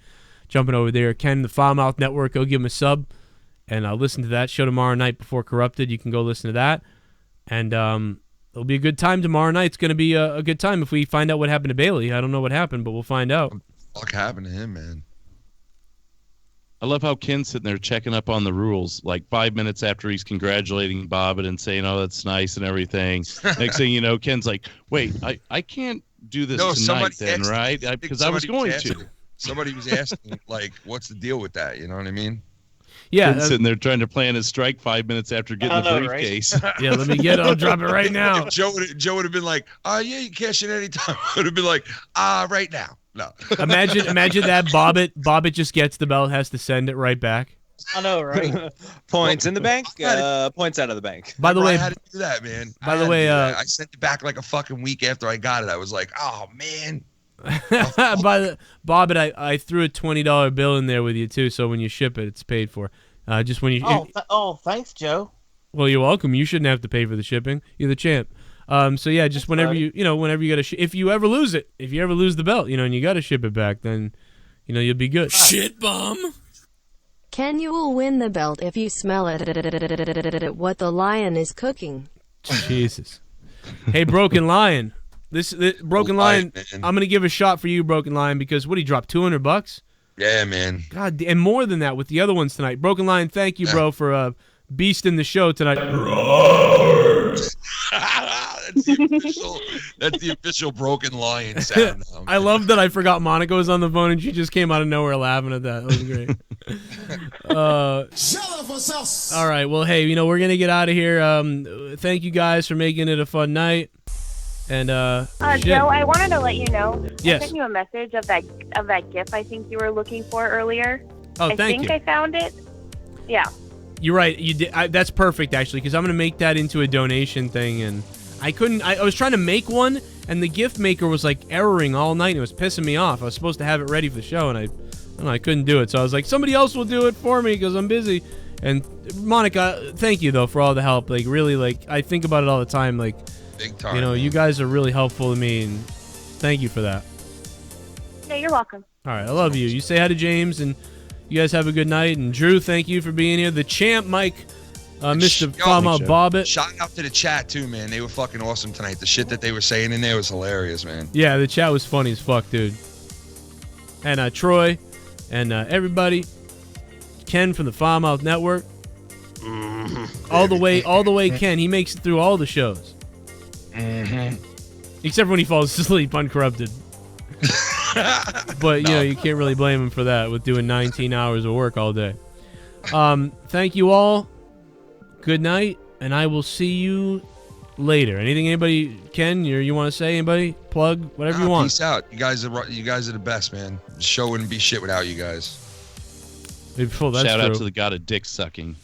jumping over there. Ken, the Foulmouth Network, go give him a sub. And I'll listen to that show tomorrow night before Corrupted. You can go listen to that. And it'll be a good time tomorrow night. It's going to be a good time if we find out what happened to Bailey. I don't know what happened, but we'll find out. What the fuck happened to him, man? I love how Ken's sitting there checking up on the rules, like 5 minutes after he's congratulating Bobbitt and saying, "Oh, that's nice," and everything. Next thing you know, Ken's like, "Wait, I can't do this tonight then, right? Because I was going to." Somebody was asking, like, what's the deal with that? You know what I mean? Yeah. Ken's sitting there trying to plan his strike 5 minutes after getting the briefcase. Right? Yeah, let me get it. I'll drop it right now. Joe would have been like, yeah, you can cash in anytime. I would have been like, right now. No. Imagine that Bobbitt just gets the belt, has to send it right back. I know, right? Points in the bank, points out of the bank. By the way, I had to do that, man. By the way, I sent it back like a fucking week after I got it. I was like, oh man. Bobbitt, I threw a $20 bill in there with you too, so when you ship it, it's paid for. Just when you. Thanks, Joe. Well, you're welcome. You shouldn't have to pay for the shipping. You're the champ. So yeah, just whenever whenever you got to, if you ever lose it, if you ever lose the belt, and you got to ship it back, then, you'll be good. Shit bum. Ken, you will win the belt if you smell it. What the lion is cooking. Jesus. Hey, Broken Lion. This Broken Lion, I'm gonna give a shot for you, Broken Lion, because what he dropped $200. Yeah, man. God, and more than that with the other ones tonight. Broken Lion, thank you, bro, for beasting the show tonight. That's the official Broken Lion sound. I love that I forgot Monica was on the phone and she just came out of nowhere laughing at that. That was great. All right, well, hey, we're gonna get out of here. Thank you guys for making it a fun night. And Joe, I wanted to let you know. Yes. I sent you a message of that GIF I think you were looking for earlier. Oh, I thank think you. I found it. Yeah. You're right. You did. That's perfect, actually, because I'm gonna make that into a donation thing, and I couldn't. I was trying to make one, and the GIF maker was like erroring all night. And it was pissing me off. I was supposed to have it ready for the show, and And I couldn't do it. So I was like, somebody else will do it for me because I'm busy. And Monica, thank you though for all the help. Like really, like I think about it all the time. Like, big time. You know, you guys are really helpful to me, and thank you for that. Yeah, you're welcome. All right, I love you. You say hi to James, and you guys have a good night. And Drew, thank you for being here. The champ, Mike, Mr. Farmer Bobbit. Shout out to the chat too, man. They were fucking awesome tonight. The shit that they were saying in there was hilarious, man. Yeah, the chat was funny as fuck, dude. And Troy, and everybody, Ken from the Farmouth Network, all the way, Ken. He makes it through all the shows, except when he falls asleep uncorrupted. But you know, you can't really blame him for that with doing 19 hours of work all day. Thank you all. Good night, and I will see you later. Anything anybody, Ken, you want to say? Anybody plug whatever you want? Peace out. You guys are the best, man. The show wouldn't be shit without you guys. Shout out to the god of dick sucking.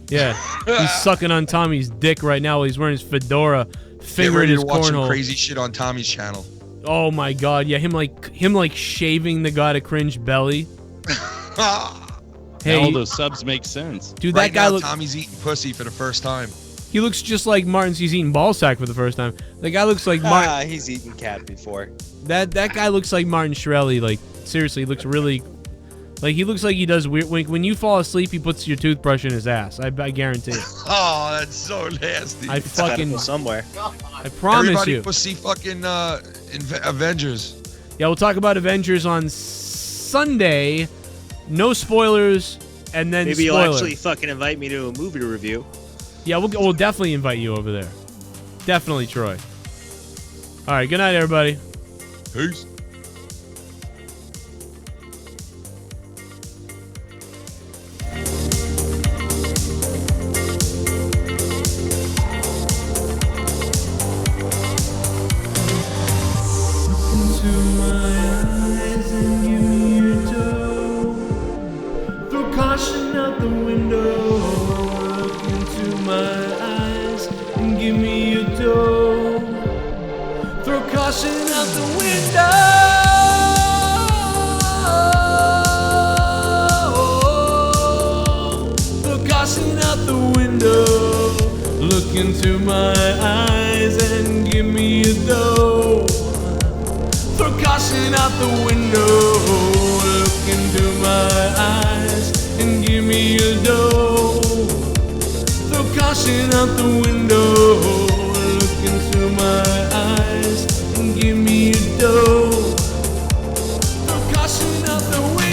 Yeah, he's sucking on Tommy's dick right now while he's wearing his fedora, fingering his watch some cornhole. crazy shit on Tommy's channel. Oh my god, yeah, him like shaving the god of cringe belly. Hey, all those subs make sense. Dude, right that guy now, looks. Tommy's eating pussy for the first time. He looks just like Martin's. He's eating ballsack for the first time. The guy looks like Martin. He's eaten cat before. That guy looks like Martin Shkreli. Like seriously, he looks really. Like he looks like he does weird. When you fall asleep, he puts your toothbrush in his ass. I guarantee it. Oh, that's so nasty. I fucking go somewhere. I promise Everybody you. go see fucking Avengers. Yeah, we'll talk about Avengers on Sunday. No spoilers, and then Maybe spoilers. you'll actually fucking invite me to a movie to review. Yeah, we'll definitely invite you over there. Definitely, Troy. All right, good night, everybody. Peace. Caution out the window. Look into my eyes and give me your dough. Throw caution out the window. Throw caution out the window. Look into my eyes and give me your dough. Throw caution out the window. Look into my eyes and give me your dough. Throw caution out the window. Look into my eyes and give me your dough. Throw caution out the window.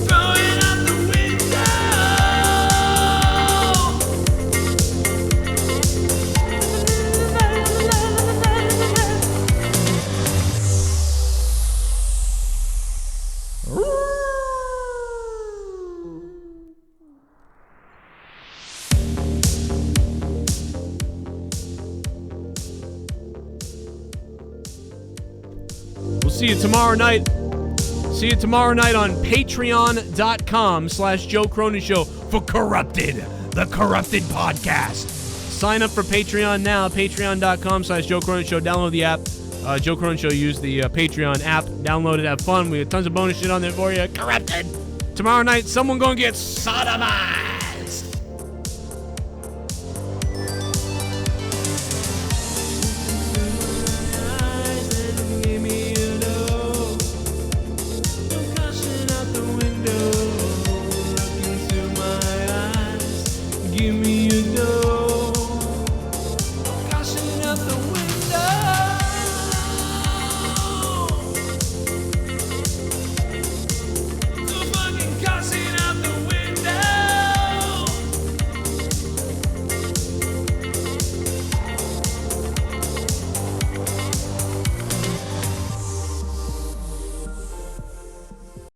Throw it out the window. We'll see you tomorrow night. See you tomorrow night on patreon.com/Joe Cronin Show for Corrupted, the Corrupted podcast. Sign up for Patreon now, patreon.com/Joe Cronin Show. Download the app. Joe Cronin Show, use the Patreon app. Download it, have fun. We got tons of bonus shit on there for you. Corrupted. Tomorrow night, someone gonna get sodomized.